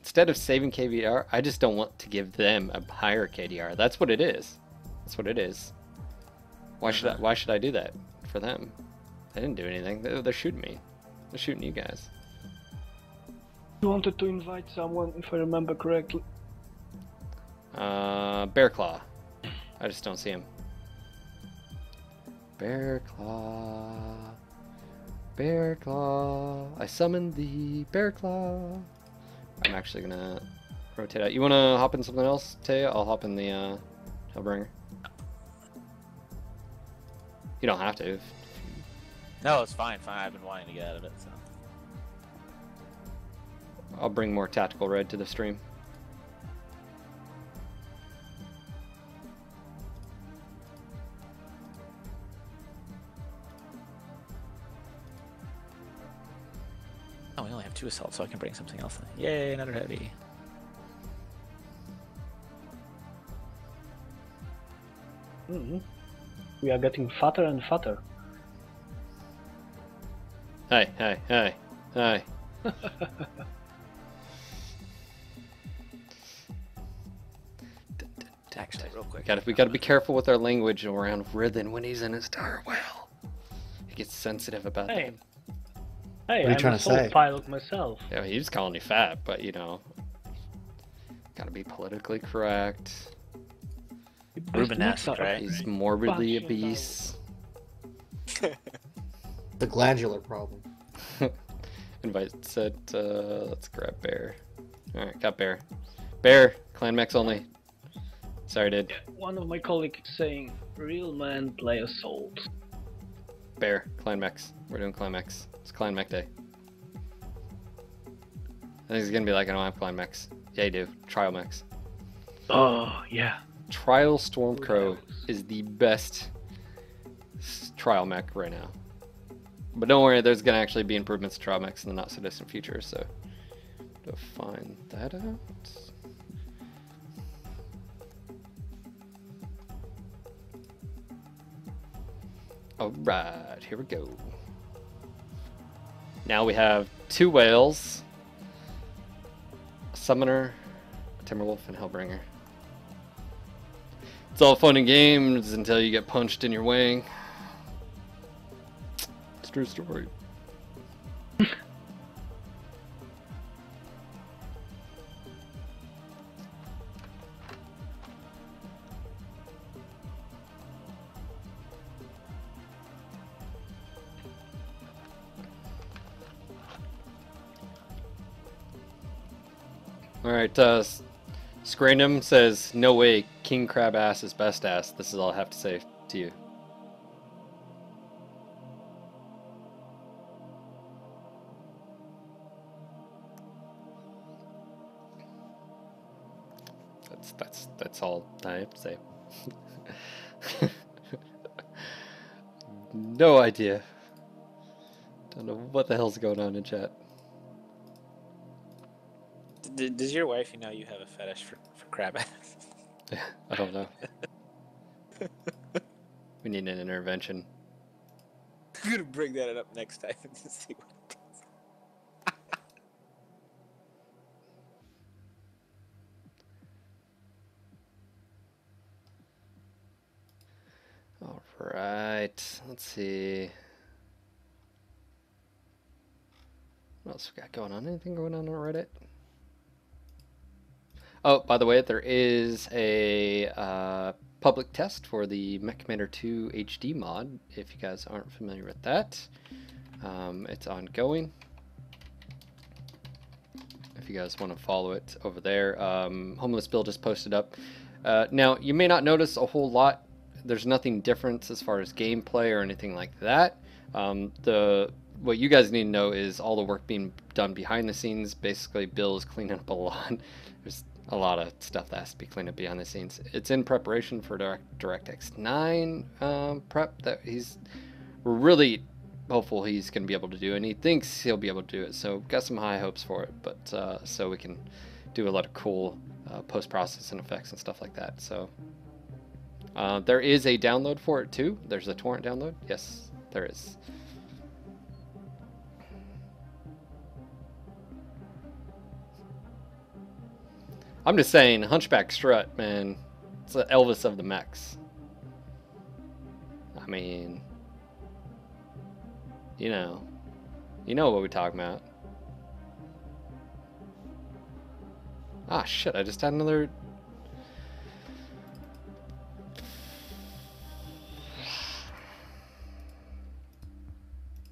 Instead of saving KDR, I just don't want to give them a higher KDR. That's what it is. That's what it is. Why should I do that for them? They didn't do anything. They're shooting me. They're shooting you guys. You wanted to invite someone, if I remember correctly. Bear Claw. I just don't see him. Bear Claw. Bear Claw. I summoned the Bear Claw. I'm actually gonna rotate out. You wanna hop in something else, Taya? I'll hop in the Hellbringer. You don't have to. No, it's fine. I've been wanting to get out of it, so. I'll bring more tactical red to the stream. Oh, we only have 2 assaults, so I can bring something else in. Yay, another heavy. We are getting fatter and fatter. Hey. Actually, real quick. We gotta be careful with our language around Rithen when he's in his tower well. He gets sensitive about that. Hey, What are you trying I'm a to soul say? pilot myself. Yeah, he was calling you fat, but gotta be politically correct. Rubenesque, right? He's morbidly obese. The glandular problem. Invite said, let's grab Bear. Alright, got Bear. Bear, clan mechs only. Sorry, dude. One of my colleagues is saying, real men play assault. Bear, clan mechs. We're doing clan mechs. It's clan mech day. I think he's gonna be like, I don't have clan mechs. Yeah, you do. Trial mechs. Oh, yeah. Trial Stormcrow is the best trial mech right now. But don't worry, there's gonna actually be improvements to trial mechs in the not so distant future, so to find that out. Alright, here we go. Now we have 2 whales, a summoner, a Timberwolf, and Hellbringer. It's all fun and games until you get punched in your wing. It's a true story. Alright, Scrandom says, no way, King Crab ass is best ass. This is all I have to say to you. That's all I have to say. No idea. Don't know what the hell's going on in chat. Does your wife know you have a fetish for crab ass? I don't know. We need an intervention. I'm gonna bring that up next time and see what it does. Alright, let's see. What else we got going on? Anything going on Reddit? Oh, by the way, there is a public test for the Mech Commander 2 HD mod, if you guys aren't familiar with that. It's ongoing. If you guys want to follow it over there. Homeless Bill just posted up. Now, you may not notice a whole lot. There's nothing different as far as gameplay or anything like that. The what you guys need to know is all the work being done behind the scenes. Basically, Bill's cleaning up a lot. There's a lot of stuff that has to be cleaned up behind the scenes. It's in preparation for DirectX 9 prep that we're really hopeful he's going to be able to do, and he thinks he'll be able to do it. So got some high hopes for it, but so we can do a lot of cool post-processing effects and stuff like that. So there is a download for it too. There's a torrent download. Yes, there is. I'm just saying, Hunchback Strut, man, it's the Elvis of the mechs. I mean, you know what we're talking about. Ah, shit, I just had another...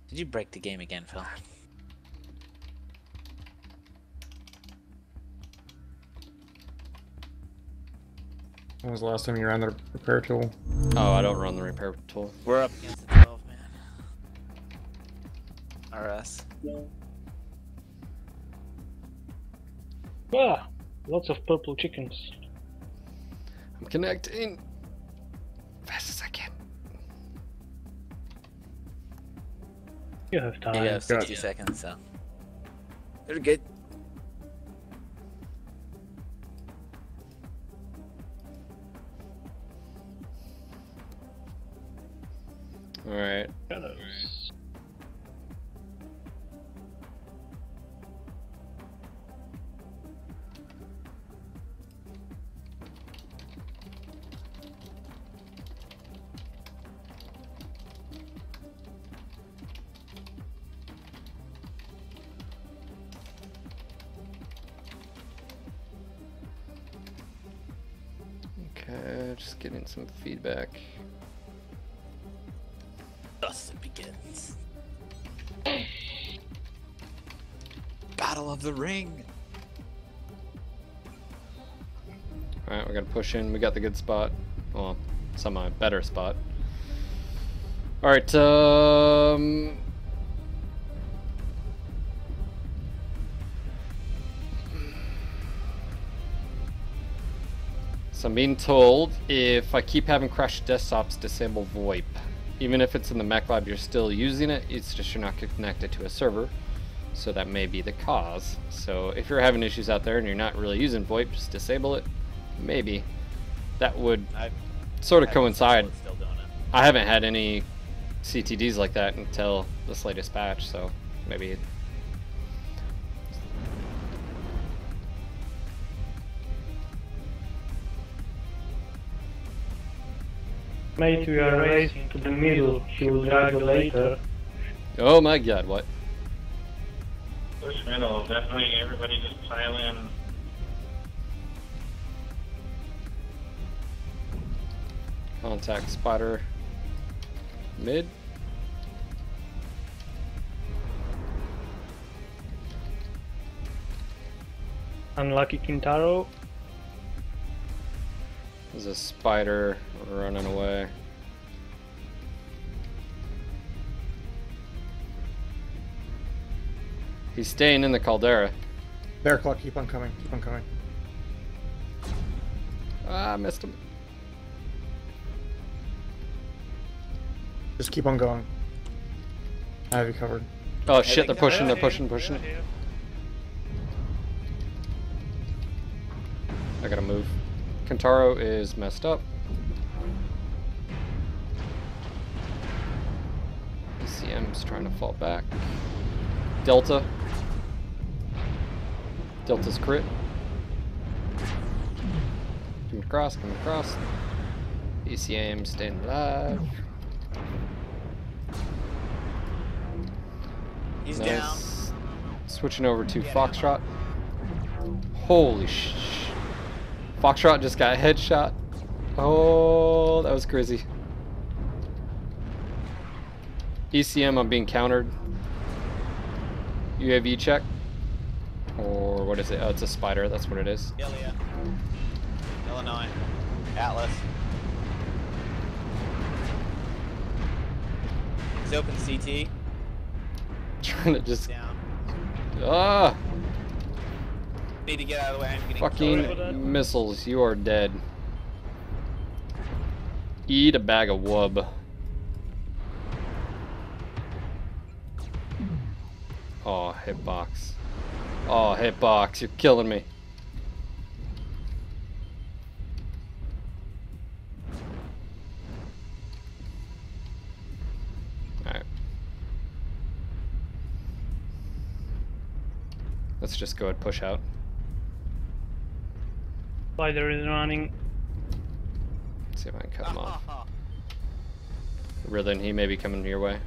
Did you break the game again, Phil? When was the last time you ran the repair tool? Oh, I don't run the repair tool. We're up against the 12 man. RS. Yeah, lots of purple chickens. I'm connecting fast as I can. You have time. You have 60 seconds, so. They're good. Alright. Okay, just getting some feedback. Thus it begins. Battle of the Ring. Alright, we gotta push in. We got the good spot. Well, semi better spot. Alright, so I'm being told if I keep having crashed desktops, disable VoIP. Even if it's in the Mech Lab, you're still using it. It's just you're not connected to a server. So that may be the cause. So if you're having issues out there and you're not really using VoIP, just disable it. Maybe. That would sort of coincide. Still doing it. I haven't had any CTDs like that until this latest patch, so maybe. Mate, we are racing to the middle. He will drive you later. Oh my god, what? Push middle, definitely everybody just pile in. Contact spider mid. Unlucky Kintaro. There's a spider running away. He's staying in the caldera. Bear Claw, keep on coming, keep on coming. Ah, I missed him. Just keep on going. I have you covered. Oh shit, they're pushing, they're pushing. I gotta move. Kentaro is messed up. ECM's trying to fall back. Delta. Delta's crit. Coming across, coming across. ECM staying alive. He's Nice. down. Switching over to Foxtrot. Holy sh! Foxtrot just got a headshot. Oh, that was crazy. ECM, I'm being countered. UAV check. Or what is it? Oh, it's a spider. That's what it is. Ilya. Illinois. Atlas. He's open CT. trying to just... Down. Ah! Need to get out of the way. I'm getting Fucking missiles, you are dead. Eat a bag of wub. Oh, hitbox. Oh, hitbox, you're killing me. Alright. Let's just go ahead and push out. Spider is running. See if I can cut him off. Rithen, he may be coming your way.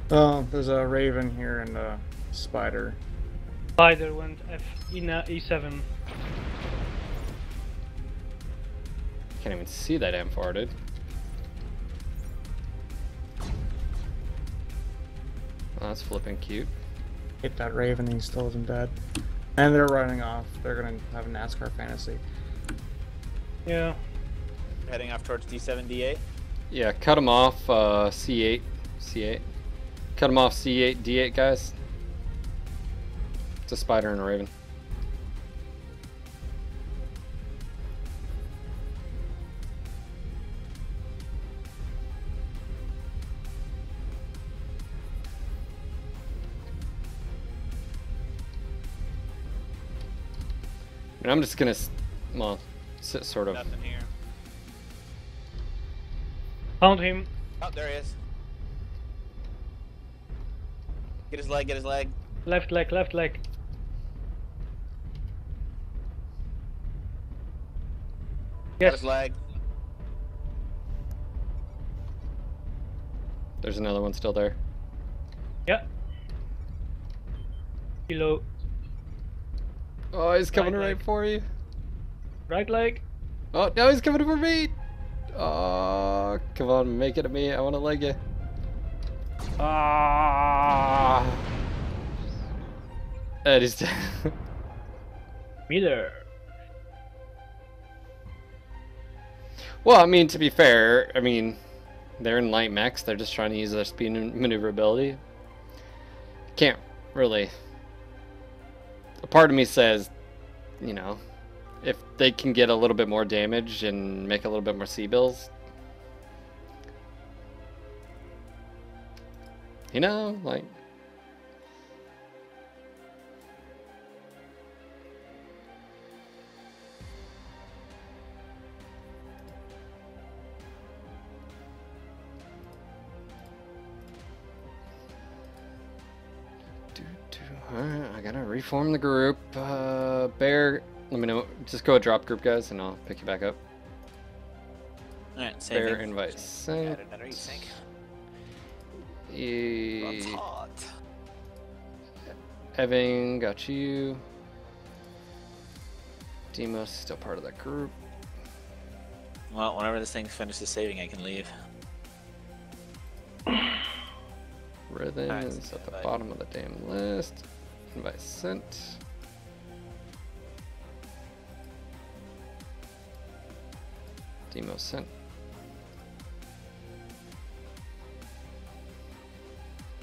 Oh, there's a Raven here and a Spider. Spider went F in E7. Can't even see that damn far, dude. Oh, that's flipping cute. Hit that Raven, he still isn't dead. And they're running off. They're gonna have a NASCAR fantasy. Yeah. Heading off towards D7, D8. Yeah, cut him off, C8. C8. Cut him off C8, D8, guys. It's a Spider and a Raven. And I'm just gonna, well, sit sort of. Nothing here. Found him. Oh, there he is. Get his leg, get his leg. Left leg, left leg. Got Yes. his leg. There's another one still there. Yeah. Below. Oh, he's coming Right right leg. for you. Right leg. Oh, no, he's coming for me. Oh, come on, make it to me. I want to leg you. Ah. And he's dead. Miller. Well, I mean, to be fair, I mean, they're in light mechs. They're just trying to use their speed and maneuverability. Can't really. A part of me says, you know, if they can get a little bit more damage and make a little bit more C-bills, you know, like. Alright, I gotta reform the group. Bear, let me know. Just go a drop group, guys, and I'll pick you back up. Alright, Bear saving. invite sent. Add another async. E That's hot. Evan, got you. Demos still part of that group. Well, whenever this thing finishes saving, I can leave. Rhythm Alright, is at the invite. bottom of the damn list. Invite sent. Demo sent.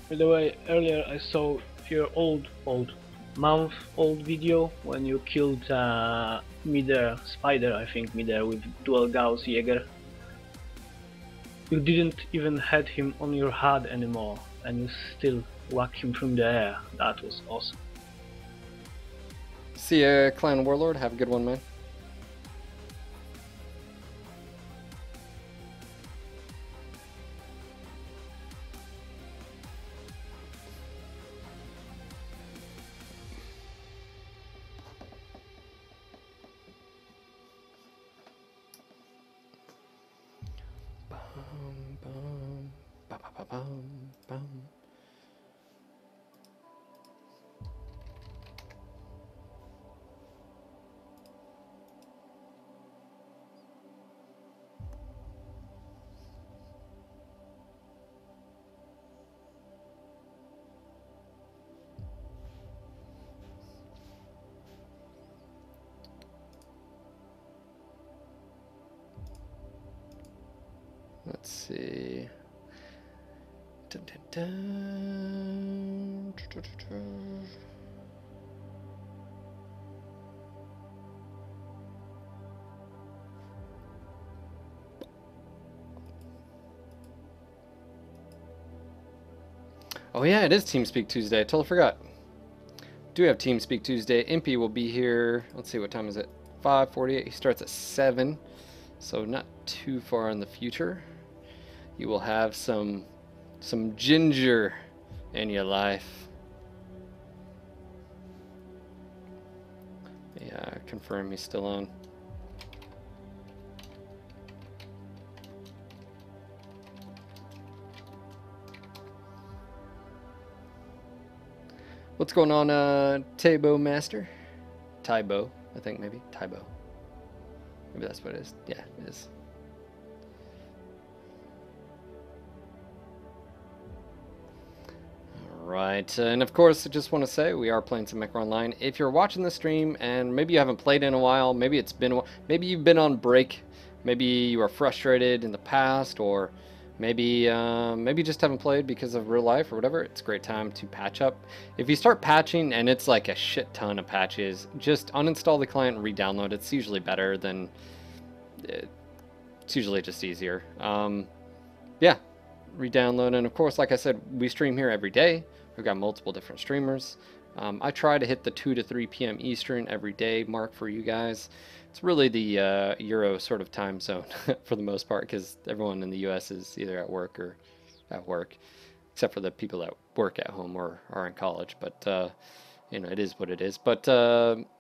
By the way, earlier I saw your month-old video when you killed Mider Spider, I think Mider with dual Gauss Jäger. You didn't even had him on your head anymore, and you still whack him from the air. That was awesome. See ya, Clan Warlord. Have a good one, man. Bum. Let's see. Dun, dun, dun. Oh yeah, it is TeamSpeak Tuesday. I totally forgot. Do have TeamSpeak Tuesday. Impy will be here. Let's see, what time is it? 5:48. He starts at 7, so not too far in the future. You will have some ginger in your life. Yeah, confirm he's still on. What's going on, Taibo Master? Taibo, I think maybe. Taibo. Maybe that's what it is. Yeah, it is. Alright, and of course, I just want to say we are playing some Mech Online. If you're watching the stream and maybe you haven't played in a while, maybe it's been a while, maybe you've been on break, maybe you were frustrated in the past, or maybe maybe you just haven't played because of real life or whatever, it's a great time to patch up. If you start patching and it's like a shit ton of patches, just uninstall the client and re-download. It's usually better than... It's usually just easier. Yeah, re-download. And of course, like I said, we stream here every day. We've got multiple different streamers. I try to hit the 2 to 3 p.m. Eastern every day mark for you guys. It's really the Euro sort of time zone for the most part, because everyone in the U.S. is either at work or at work, except for the people that work at home or are in college. But, you know, it is what it is. But,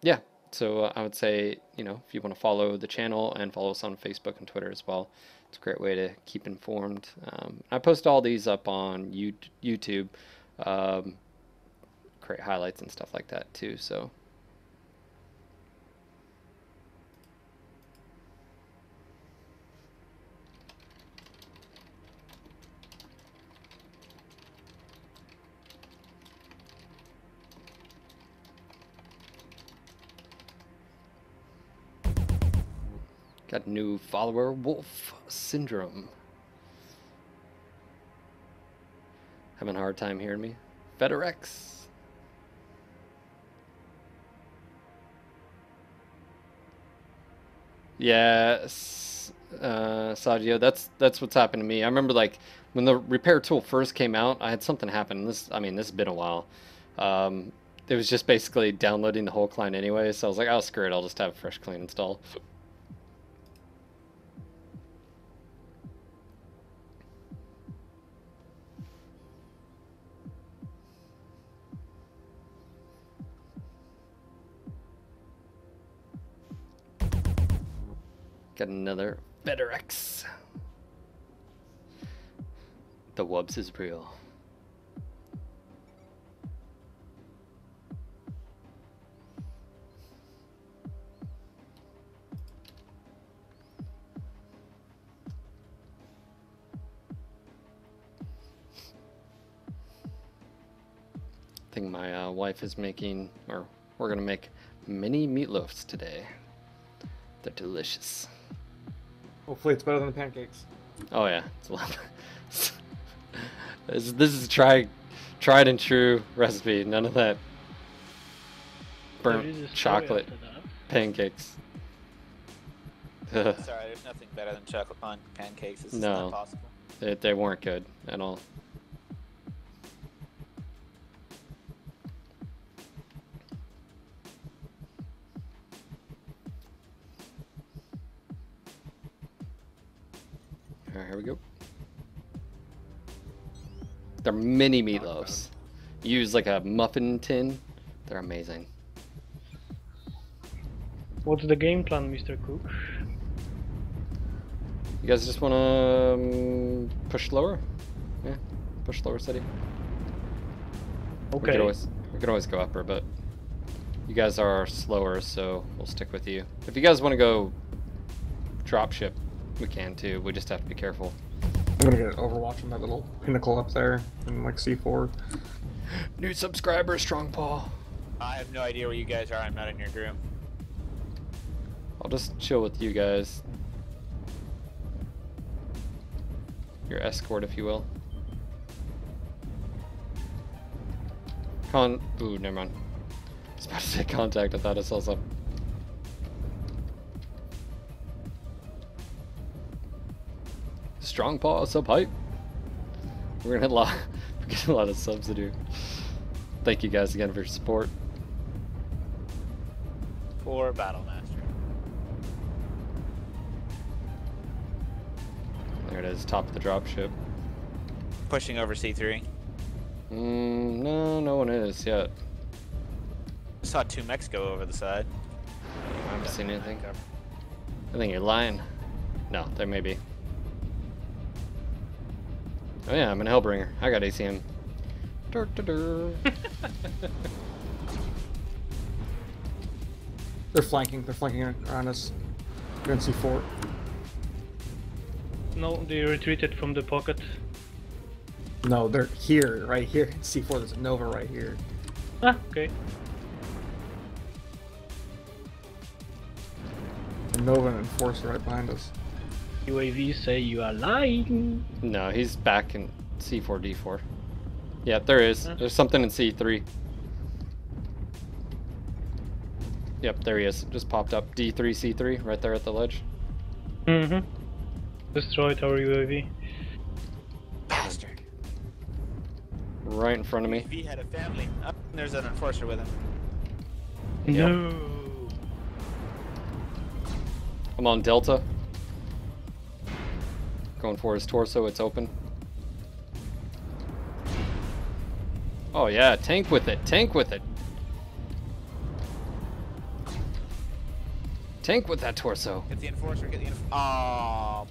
yeah, so I would say, you know, if you want to follow the channel and follow us on Facebook and Twitter as well, it's a great way to keep informed. I post all these up on YouTube, create highlights and stuff like that too, so... Got a new follower, Wolf Syndrome. Having a hard time hearing me? FedEx. Yeah, Saggio, that's what's happened to me. I remember, like, when the repair tool first came out, I had something happen. This has been a while. It was just basically downloading the whole client anyway, so I was like, oh, screw it, I'll just have a fresh clean install. Got another FedEx. The wubs is real. I think my wife is making, or we're gonna make mini meatloafs today. They're delicious. Hopefully it's better than the pancakes. Oh yeah, it's a lot. This is a tried and true recipe. None of that burnt chocolate pancakes. Sorry, there's nothing better than chocolate pancakes. It's not possible. They weren't good at all. Alright, here we go. They're mini meatloaves. You use like a muffin tin. They're amazing. What's the game plan, Mr. Cook? You guys just want to push lower? Yeah, push lower, steady. Okay. We could always go upper, but you guys are slower, so we'll stick with you. If you guys want to go drop ship, we can too. We just have to be careful. I'm gonna get Overwatch on that little pinnacle up there in like C4. New subscriber, Strong Paw. I have no idea where you guys are. I'm not in your group. I'll just chill with you guys. Your escort, if you will. Ooh, never mind. I was about to say contact. I thought I saw something. Strong paw sub hype. We're gonna hit a lot. We're getting a lot of subs to do. Thank you guys again for your support. For Battlemaster. There it is, top of the dropship. Pushing over C3. No, no one is yet. I saw 2 mechs go over the side. I haven't seen anything. I think you're lying. No, there may be. Oh yeah, I'm an Hellbringer. I got ACM. Dur, dur, dur. They're flanking around us. We're in C4. No, they retreated from the pocket. No, they're here, right here. In C4, there's a Nova right here. Ah, okay. A Nova and Enforcer right behind us. UAV say you are lying. No, he's back in C4, D4. Yeah, there is. There's something in C3. Yep, there he is. Just popped up. D3, C3, right there at the ledge. Mm-hmm. Destroyed our UAV. Bastard. Right in front of me. He had a family. Oh, there's an enforcer with him. No. I'm on Delta. Going for his torso, it's open. Oh yeah, tank with it, tank with it. Tank with that torso. Get the enforcer, get the enforcer. Oh.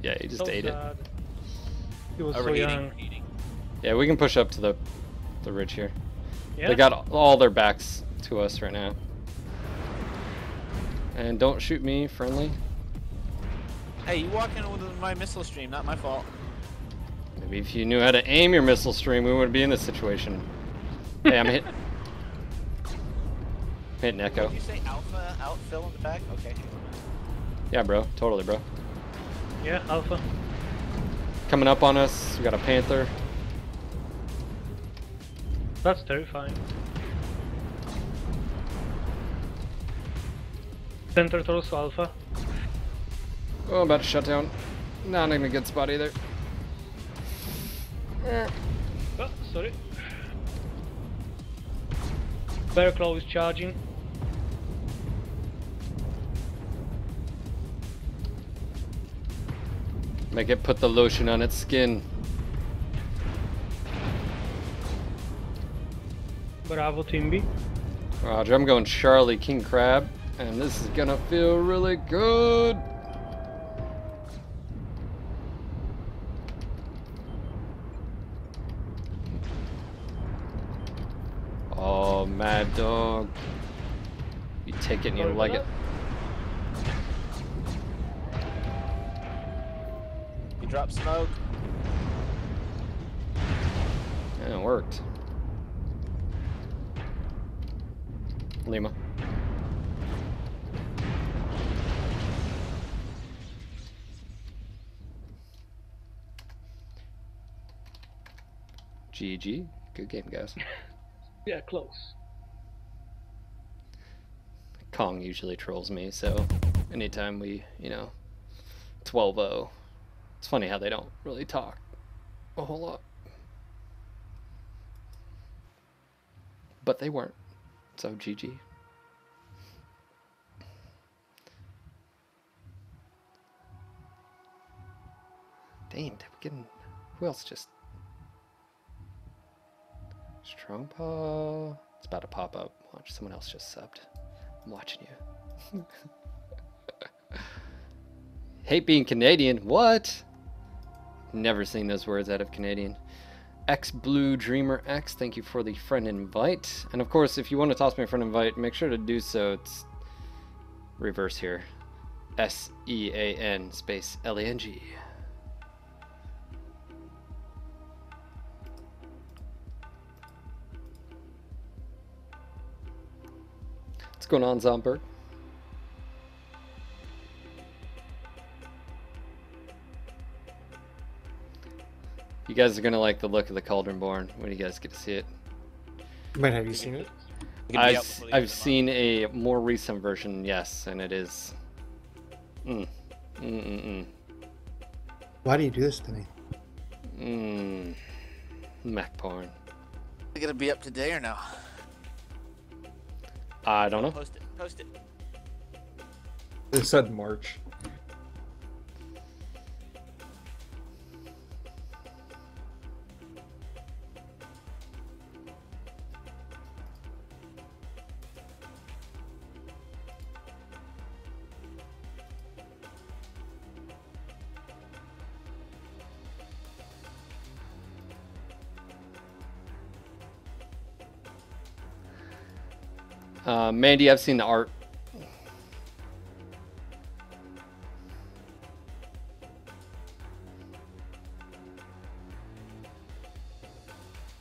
Yeah, he just So ate it. sad. He was Overheating. so young. Overheating. Yeah, we can push up to the ridge here. Yeah. They got all their backs to us right now. And don't shoot me, friendly. Hey, you walk in with my missile stream, not my fault. Maybe if you knew how to aim your missile stream, we wouldn't be in this situation. Hey, I'm hitting Echo. Did you say Alpha outfill in the back? Okay. Yeah, bro. Totally, bro. Yeah, Alpha. Coming up on us. We got a Panther. That's terrifying. Center torso Alpha. Oh, I'm about to shut down. Not in a good spot either. Oh, sorry. Bear Claw is charging. Make it put the lotion on its skin. Bravo, Team B. Roger, I'm going Charlie King Crab, and this is gonna feel really good. Oh, Mad Dog. You take it and you Sorry like about it. You drop smoke. Yeah, it worked. Lima. GG. Good game, guys. Yeah, close. Kong usually trolls me, so anytime we, 12-0, it's funny how they don't really talk a whole lot. But they weren't, so GG. Damn, did we get in? Who else just... Strong Paw. It's about to pop up. Watch, someone else just subbed. I'm watching you. Hate being Canadian. What? Never seen those words out of Canadian. X Blue Dreamer X, thank you for the friend invite. And of course, if you want to toss me a friend invite, make sure to do so. It's reverse here. SEAN space LANG. What's going on, Zomberg? You guys are gonna like the look of the Cauldron Born when you guys get to see it. But have you seen it? I've seen a more recent version, yes, and it is. Why do you do this to me? Mech porn. Is it gonna be up today or no? I don't know. Post it. Post it. It said March. Mandy, I've seen the art.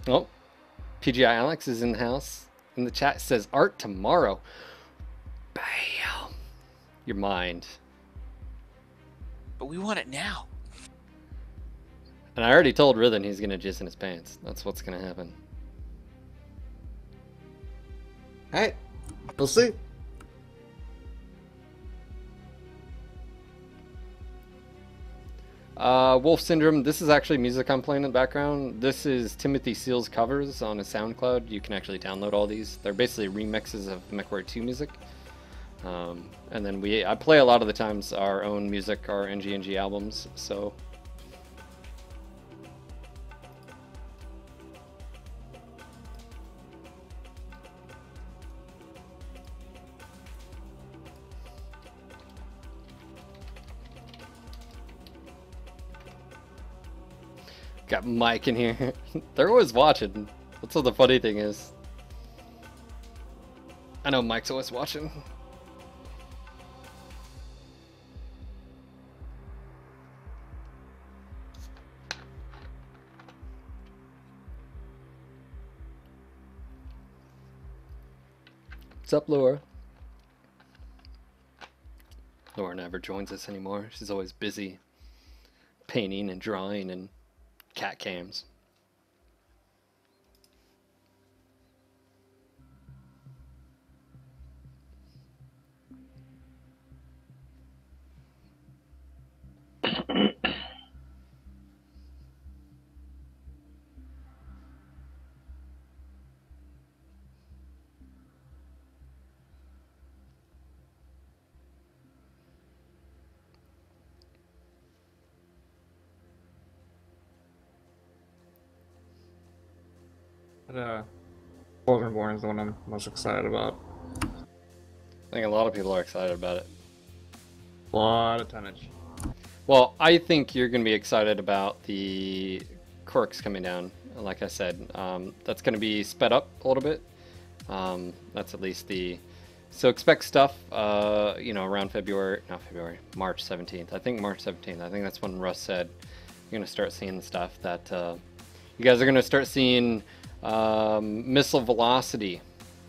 Oh, PGI Alex is in the house. In the chat, says art tomorrow. Bam. Your mind. But we want it now. And I already told Rithen he's gonna jizz in his pants. That's what's gonna happen. Alright. We'll see. Wolf Syndrome, this is actually music I'm playing in the background. This is Timothy Seal's covers on his SoundCloud. You can actually download all these. They're basically remixes of MechWarrior 2 music. And then I play a lot of the times our own music, our NGNG albums, so... Got Mike in here. They're always watching. That's what the funny thing is. I know Mike's always watching. What's up, Laura? Laura never joins us anymore. She's always busy painting and drawing and cat cams. But, Golden Born is the one I'm most excited about. I think a lot of people are excited about it. A lot of tonnage. Well, I think you're going to be excited about the quirks coming down. Like I said, that's going to be sped up a little bit. That's at least the... So expect stuff, you know, around March 17th. I think March 17th. I think that's when Russ said you're going to start seeing the stuff that... you guys are going to start seeing missile velocity,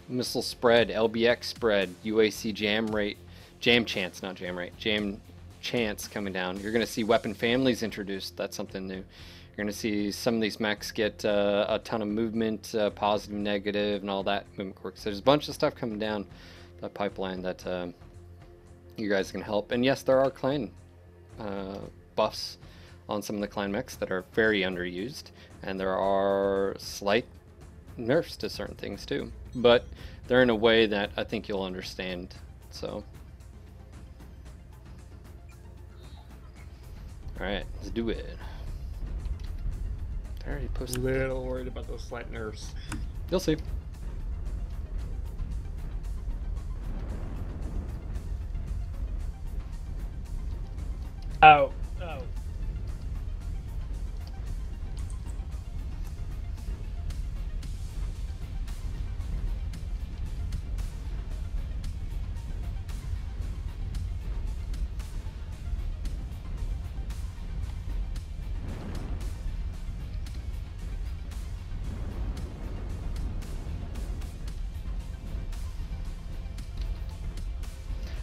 missile spread, LBX spread, UAC jam rate, jam chance, not jam rate, jam chance coming down. You're going to see weapon families introduced. That's something new. You're going to see some of these mechs get a ton of movement, positive, negative, and all that movement quirks. There's a bunch of stuff coming down the pipeline that you guys can help. And yes, there are clan buffs on some of the clan mechs that are very underused, and there are slight nerfs to certain things too, but they're in a way that I think you'll understand. So, all right, let's do it. I already posted. A little worried about those slight nerfs. You'll see. Ow. Ow.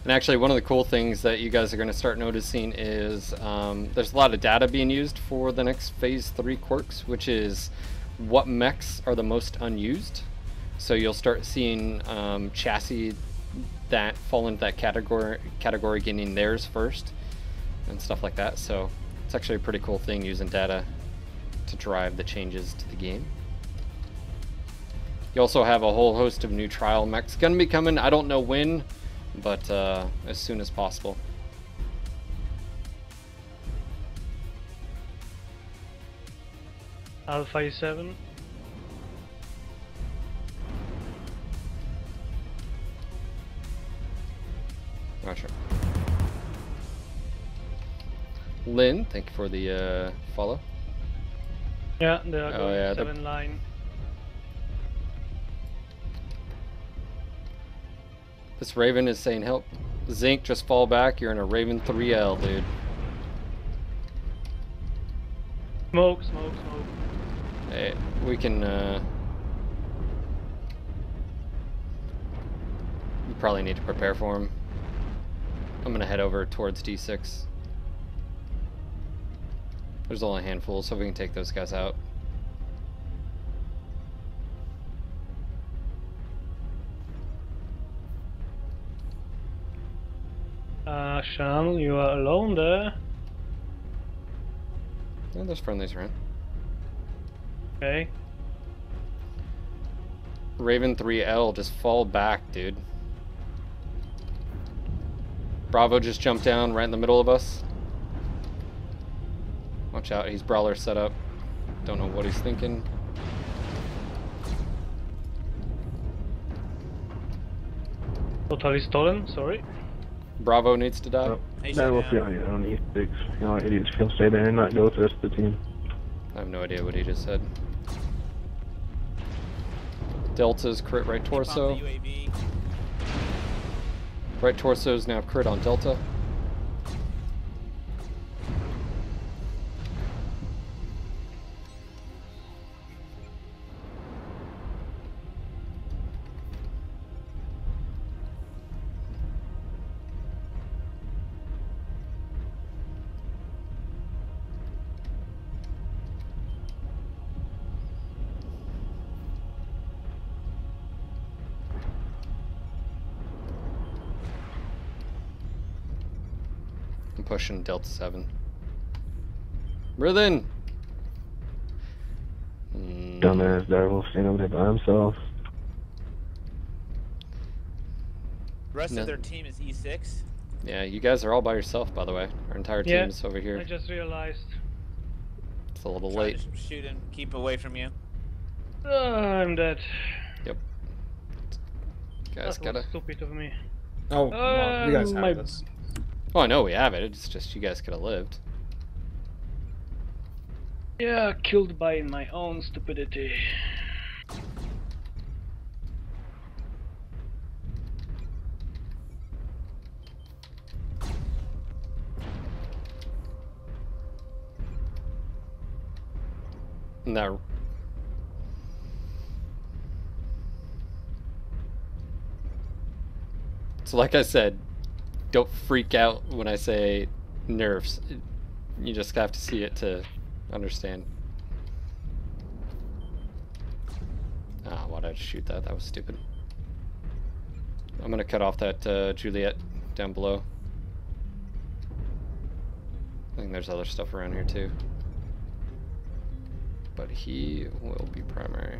And actually, one of the cool things that you guys are going to start noticing is there's a lot of data being used for the next Phase 3 quirks, which is what mechs are the most unused. So you'll start seeing chassis that fall into that category getting theirs first and stuff like that. So it's actually a pretty cool thing using data to drive the changes to the game. You also have a whole host of new trial mechs gonna be coming. I don't know when, but as soon as possible. Alpha 7. Gotcha. Lynn, thank you for the follow. Yeah, they are going yeah, 7 line. This Raven is saying help. Zinc, just fall back. You're in a Raven 3L, dude. Smoke, smoke, smoke. Hey, we can, we probably need to prepare for him. I'm gonna head over towards D6. There's only a handful, so we can take those guys out. Sean, you are alone there. Yeah, there's friendlies around. Okay. Raven 3L, just fall back, dude. Bravo just jumped down right in the middle of us. Watch out, he's brawler set up. Don't know what he's thinking. Totally stolen, sorry. Bravo needs to die. That will be on E6. You know, idiots can stay there and not go with the rest of the team. I have no idea what he just said. Delta's crit right torso. Right torso is now crit on Delta. I'm pushing Delta 7. Breathe in! Dumbass Darvel staying over there by himself. The rest of their team is E6. Yeah, you guys are all by yourself, by the way. Our entire team's over here. I just realized. It's a little Try late. to shoot and keep away from you. I'm dead. Yep. Guys That gotta... was stupid of me. Oh, well, you guys have my... this. Oh, I know we have it. It's just you guys could have lived. Yeah, killed by my own stupidity. No. So like I said, don't freak out when I say nerfs. You just have to see it to understand. Ah, why did I shoot that? That was stupid. I'm gonna cut off that Juliet down below. I think there's other stuff around here too. But he will be primary.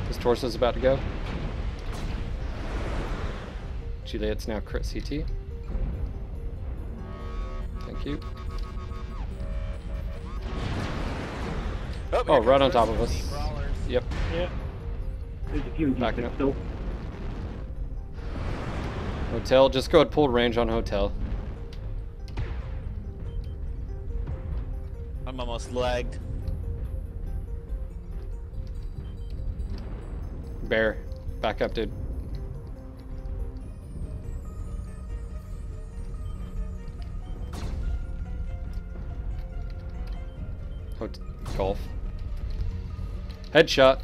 His torso's about to go. Juliet's now crit CT. Thank you. Oh, right on top of us. Yep. Yeah. There's a few Backing up. still. Hotel, just go ahead, pull range on hotel. I'm almost lagged. Bear, back up, dude. Golf. Headshot.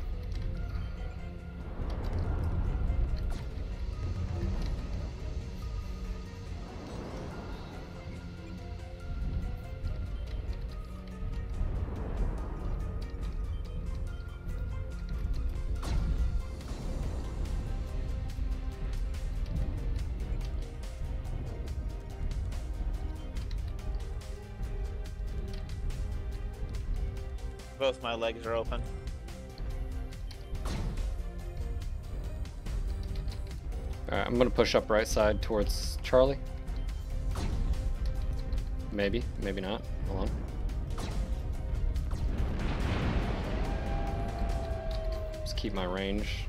Both my legs are open. Alright, I'm gonna push up right side towards Charlie. Maybe, maybe not. Hold on. Just keep my range.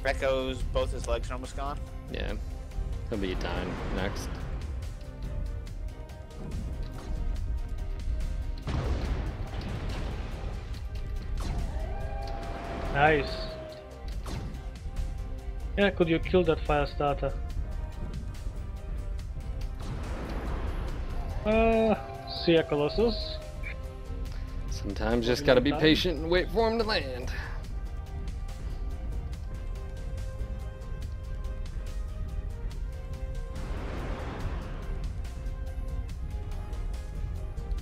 Echo's both his legs are almost gone. Yeah, he'll be dying next. Nice. Yeah, could you kill that fire starter? See ya, Colossus. Sometimes just gotta be patient and wait for him to land.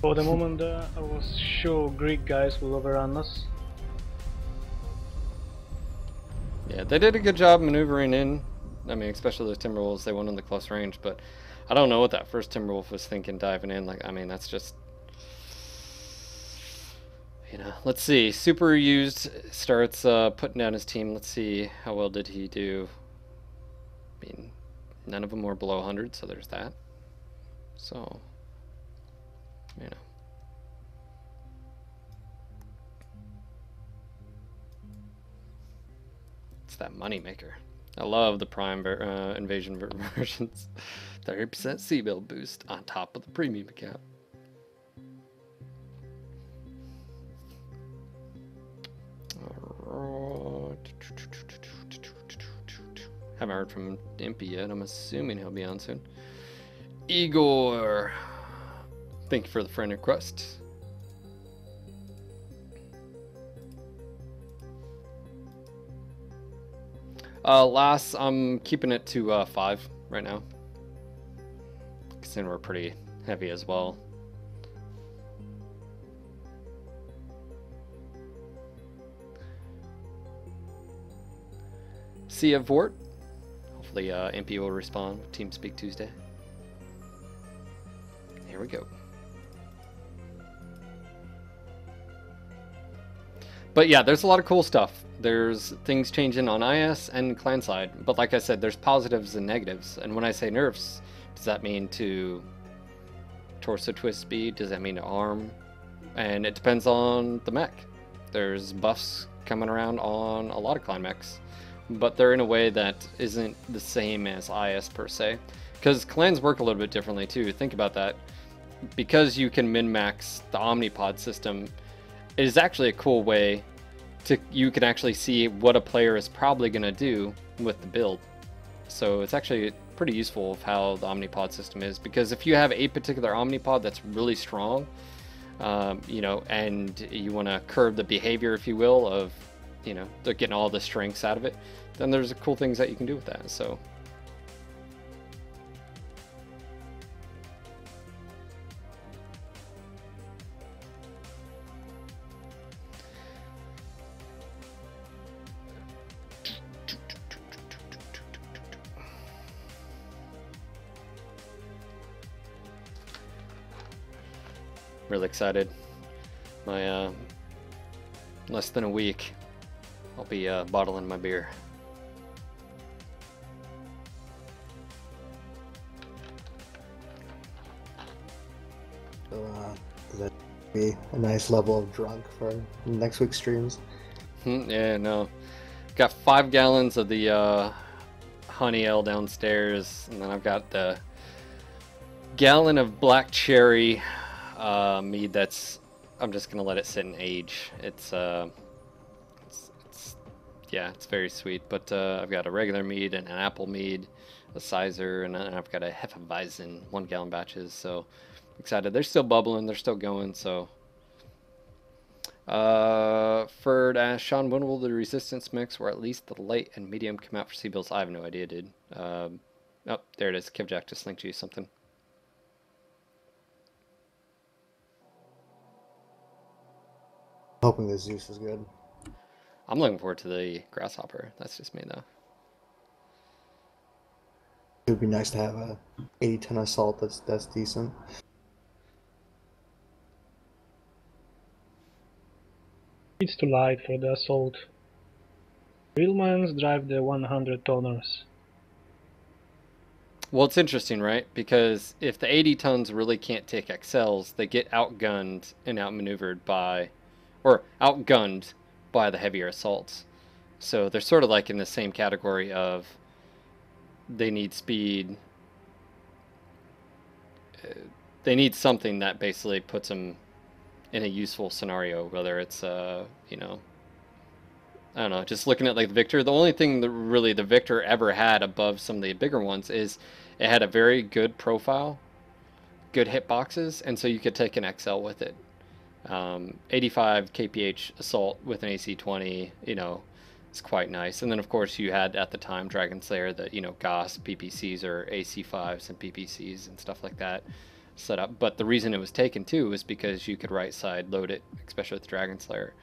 For the moment, I was sure Greek guys will overrun us. Yeah, they did a good job maneuvering in. I mean, especially those Timberwolves, they went in the close range, but I don't know what that first Timberwolf was thinking diving in. Like, I mean, that's just... You know, let's see. Super Used starts putting down his team. Let's see, how well did he do? I mean, none of them were below 100, so there's that. So, you know. It's that moneymaker. I love the Prime Invasion versions. 30% C-Build boost on top of the premium account. Haven't heard from Impy yet. I'm assuming he'll be on soon. Igor, thank you for the friend request. Last, I'm keeping it to 5 right now. Because then we're pretty heavy as well. See ya, Vort. Hopefully, MP will respond with TeamSpeak Tuesday. Here we go. But yeah, there's a lot of cool stuff. There's things changing on IS and clan side. But like I said, there's positives and negatives. And when I say nerfs, does that mean to torso twist speed? Does that mean to arm? And it depends on the mech. There's buffs coming around on a lot of clan mechs, but they're in a way that isn't the same as IS per se. Because clans work a little bit differently too. Think about that. Because you can min-max the Omnipod system, it is actually a cool way to, you can actually see what a player is probably going to do with the build. So it's actually pretty useful of how the Omnipod system is, because if you have a particular Omnipod that's really strong, you know, and you want to curb the behavior, if you will, of, you know, they're getting all the strengths out of it, then there's cool things that you can do with that. So really excited. My less than a week, I'll be bottling my beer. So that be a nice level of drunk for next week's streams. Yeah, no. Got 5 gallons of the honey ale downstairs, and then I've got the gallon of black cherry mead that's, I'm just gonna let it sit and age. It's yeah, it's very sweet, but I've got a regular mead and an apple mead, a Sizer, and then I've got a Hefeweizen 1 gallon batches, so excited. They're still bubbling, they're still going, so. Ferd asks, Sean, when will the resistance mix, or at least the light and medium, come out for C-Bills? I have no idea, dude. Oh, there it is. Kivjack just linked you something. Hoping the Zeus is good. I'm looking forward to the Grasshopper. That's just me, though. would be nice to have a 80-ton assault that's decent. It's too light for the assault. Real mines drive the 100 tonners. Well, it's interesting, right? Because if the 80 tons really can't take XLs, they get outgunned and outmaneuvered by, or outgunned by the heavier assaults. So they're sort of like in the same category of they need speed. They need something that basically puts them in a useful scenario, whether it's, you know, I don't know, just looking at like the Victor, the only thing that really the Victor ever had above some of the bigger ones is it had a very good profile, good hitboxes, and so you could take an XL with it. 85 kph assault with an AC-20, you know, it's quite nice. And then of course you had at the time Dragon Slayer, that, you know, GOS PPCs or AC-5s and PPCs and stuff like that set up. But the reason it was taken too was because you could right side load it, especially with Dragon Slayer.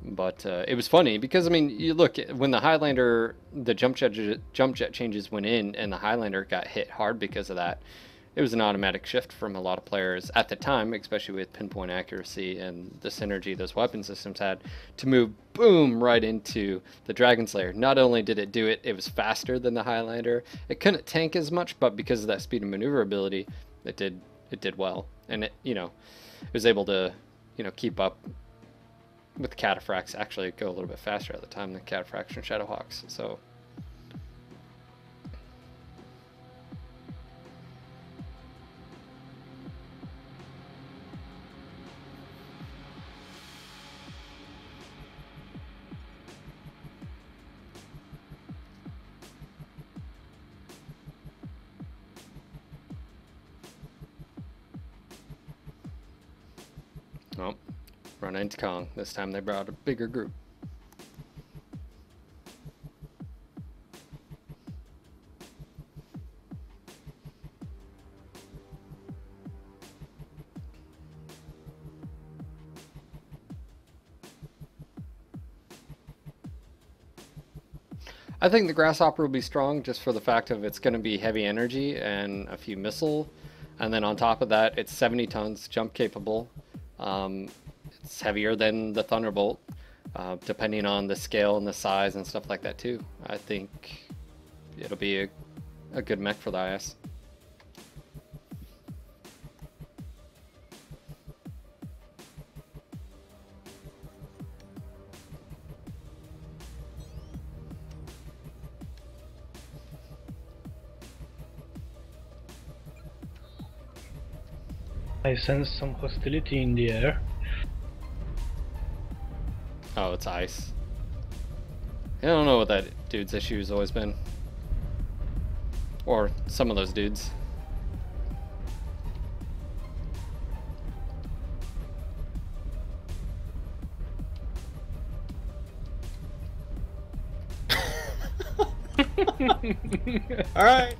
But it was funny because, I mean, you look, when the Highlander, the jump jet changes went in and the Highlander got hit hard because of that, it was an automatic shift from a lot of players at the time, especially with pinpoint accuracy and the synergy those weapon systems had, to move boom right into the Dragon Slayer. Not only did it do it, it was faster than the Highlander. It couldn't tank as much, but because of that speed and maneuverability, it did well. And it, you know, it was able to, you know, keep up with Cataphracts, actually go a little bit faster at the time than Cataphracts and Shadowhawks. So oh, run into Kong. This time they brought a bigger group. I think the Grasshopper will be strong just for the fact of it's going to be heavy energy and a few missile. And then on top of that, it's 70 tons, jump capable. It's heavier than the Thunderbolt, depending on the scale and the size and stuff like that too. I think it'll be a good mech for the IS. I sense some hostility in the air. Oh, it's ice. I don't know what that dude's issue has always been. Or some of those dudes. All right.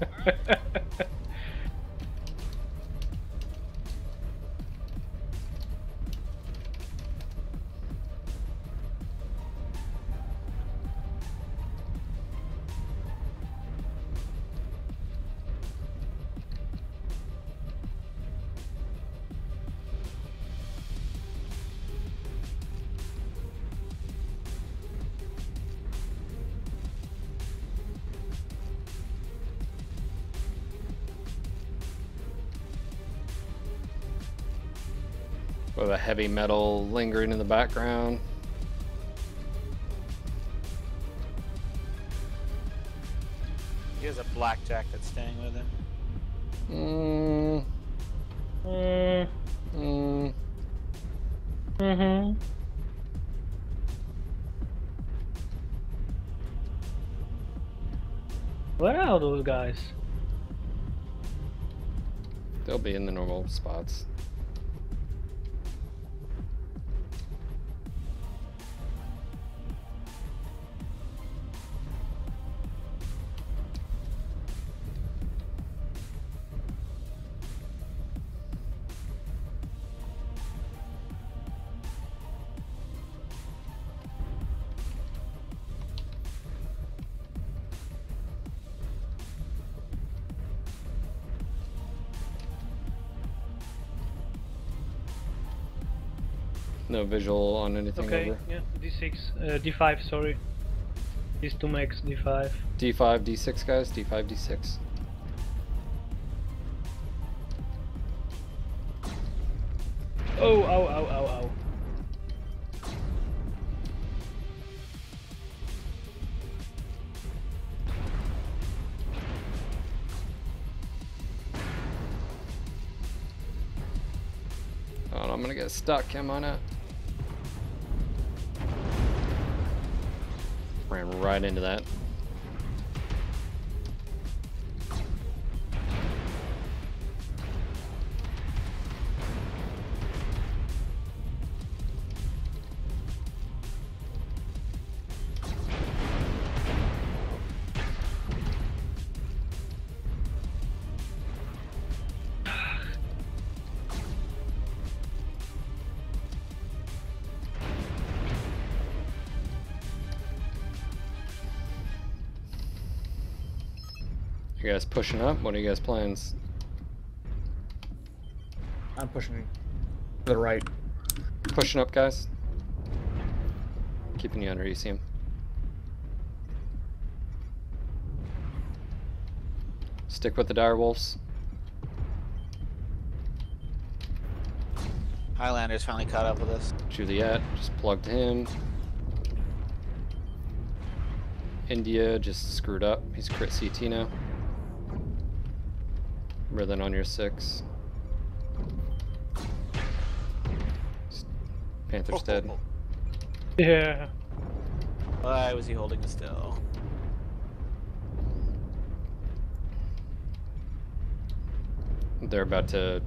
With a heavy metal lingering in the background. He has a blackjack that's staying with him. Where are those guys? They'll be in the normal spots. No visual on anything Okay, over. yeah, D6, D5, sorry. These two mechs, D5. D5, D6, guys. D5, D6. Oh, ow, ow, ow, ow. Oh, I'm gonna get stuck, am I not? Ran right into that. You guys pushing up? What are you guys' plans? I'm pushing to the right. Pushing up, guys. Keeping you under, you see him. Stick with the dire wolves. Highlander's finally caught up with us. Juliet, just plugged him. India just screwed up. He's crit CT now. Rhythm on your 6. Panther's dead. Yeah. Why was he holding us still? They're about to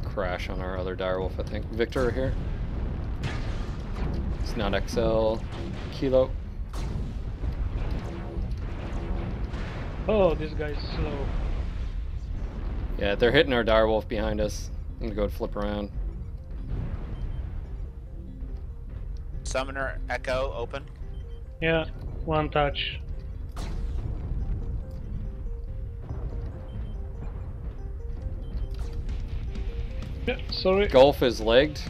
crash on our other direwolf, I think. Victor here. It's not XL. Kilo. Oh, this guy's slow. Yeah, they're hitting our direwolf behind us. I'm gonna go flip around. Summoner Echo open. Yeah, one touch. Yeah, sorry. Golf is legged.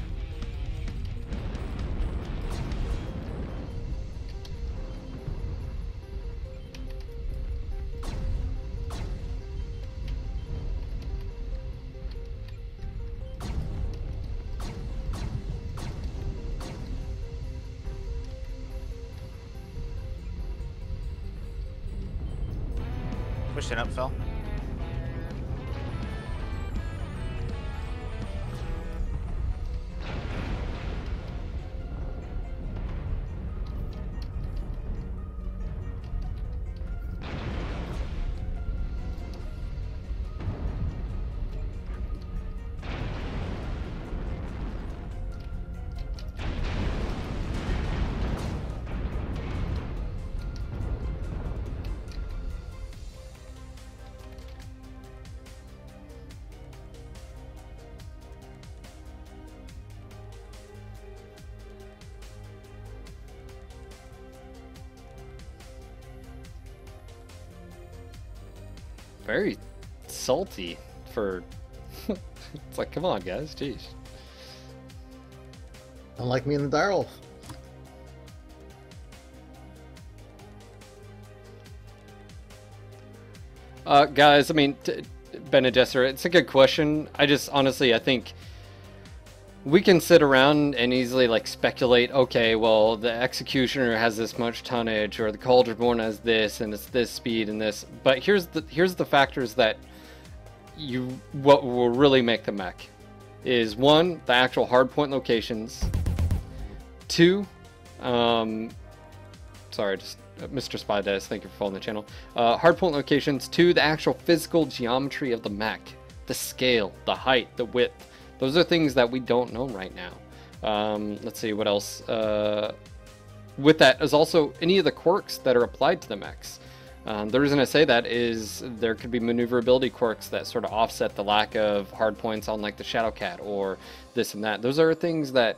Pushing up, Phil. Very salty for... It's like, come on, guys, jeez. Unlike me and the direwolf. Guys, I mean, Bene Gesserit, it's a good question. I just, honestly, I think we can sit around and easily, like, speculate, okay, well, the Executioner has this much tonnage, or the Cauldron has this, and it's this speed and this. But here's the factors that what will really make the mech. Is 1, the actual hardpoint locations. 2, sorry, just Mr. Spy Dice, thank you for following the channel. Hardpoint locations. 2, the actual physical geometry of the mech. The scale, the height, the width. Those are things that we don't know right now. Let's see, what else? With that is also any of the quirks that are applied to the mechs. The reason I say that is there could be maneuverability quirks that sort of offset the lack of hard points on like the Shadowcat or this and that. Those are things that,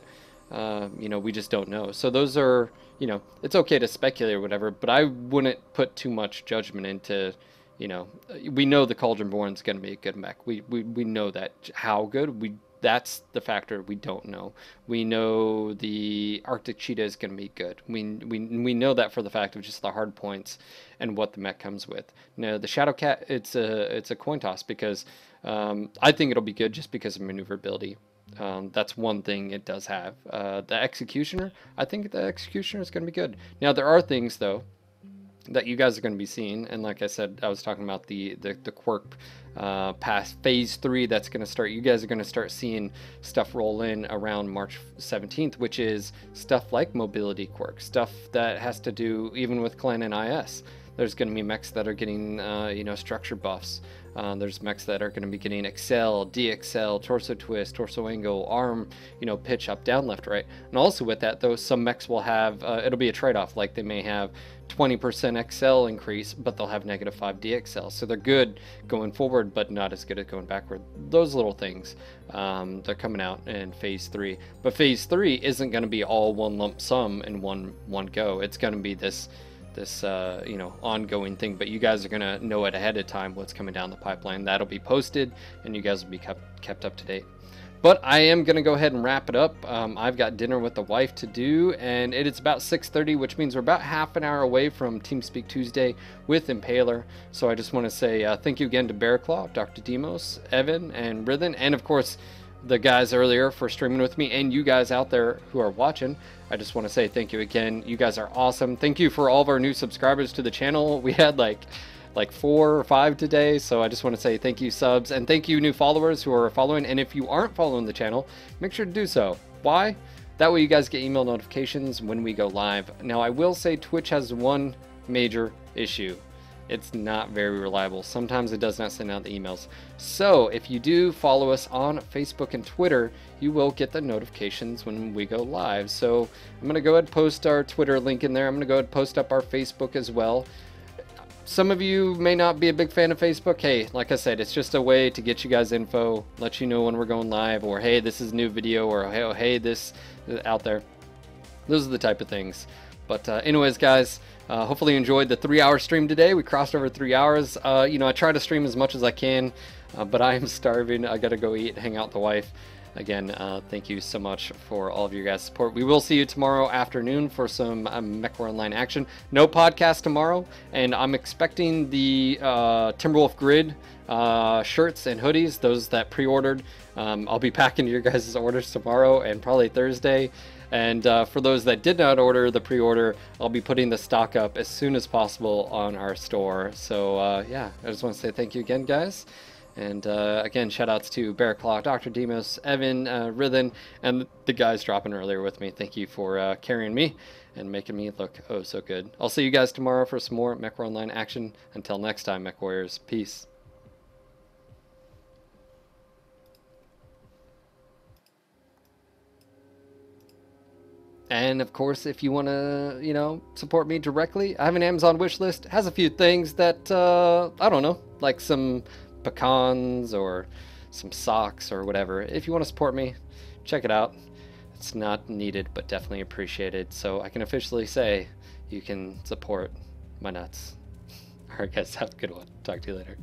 you know, we just don't know. So those are, you know, it's okay to speculate or whatever, but I wouldn't put too much judgment into, you know, we know the Cauldron Born's going to be a good mech. We know that. How good, we That's the factor we don't know. We know the Arctic Cheetah is going to be good. We know that for the fact of just the hard points and what the mech comes with. Now, the Shadow Cat, it's a coin toss because I think it'll be good just because of maneuverability. That's one thing it does have. The Executioner, I think the Executioner is going to be good. Now, there are things, though, that you guys are going to be seeing, and like I said, I was talking about the quirk past phase 3 that's going to start. You guys are going to start seeing stuff roll in around March 17th, which is stuff like mobility quirk, stuff that has to do even with clan and IS. There's going to be mechs that are getting structure buffs. There's mechs that are going to be getting Excel, DXL, torso twist, torso angle, arm, pitch up, down, left, right. And also with that, though, some mechs will have, it'll be a trade-off. Like they may have 20% Excel increase, but they'll have -5 DXL. So they're good going forward, but not as good at going backward. Those little things, they're coming out in phase 3. But phase 3 isn't going to be all one lump sum in one go. It's going to be this ongoing thing, but you guys are going to know it ahead of time what's coming down the pipeline. That'll be posted and you guys will be kept up to date. But I am going to go ahead and wrap it up. I've got dinner with the wife to do, and it is about 6:30, which means we're about half an hour away from TeamSpeak Tuesday with Impaler. So I just want to say thank you again to Bearclaw, Dr. Demos, Evan, and Rithen, and of course the guys earlier for streaming with me, and you guys out there who are watching. I just want to say thank you again. You guys are awesome. Thank you for all of our new subscribers to the channel. We had like 4 or 5 today, so I just want to say thank you, subs, and thank you new followers who are following. And if you aren't following the channel, make sure to do so. Why? That way you guys get email notifications when we go live. Now, I will say Twitch has one major issue. It's not very reliable. Sometimes it does not send out the emails. So if you do follow us on Facebook and Twitter, you will get the notifications when we go live. So I'm going to go ahead and post our Twitter link in there. I'm going to go ahead and post up our Facebook as well. Some of you may not be a big fan of Facebook. Hey, like I said, it's just a way to get you guys info, let you know when we're going live, or hey, this is a new video, or hey, this out there. Those are the type of things. But anyways, guys, hopefully you enjoyed the 3-hour stream today. We crossed over 3 hours. I try to stream as much as I can, but I am starving. I gotta go eat, hang out with the wife. Again, thank you so much for all of your guys' support. We will see you tomorrow afternoon for some MechWar Online action. No podcast tomorrow, and I'm expecting the Timberwolf Grid shirts and hoodies, those that pre-ordered. I'll be packing your guys' orders tomorrow and probably Thursday. And for those that did not order the pre-order, I'll be putting the stock up as soon as possible on our store. So yeah, I just want to say thank you again, guys. And again, shout outs to Bearclaw, Dr. Demos, Evan, Rithen, and the guys dropping earlier with me. Thank you for carrying me and making me look oh so good. I'll see you guys tomorrow for some more MechWar Online action. Until next time, Mech Warriors, peace. And of course, if you want to, support me directly, I have an Amazon wish list. It has a few things that, I don't know, like some pecans or some socks or whatever. If you want to support me, check it out. It's not needed, but definitely appreciated. So I can officially say you can support my nuts. All right, guys, have a good one. Talk to you later.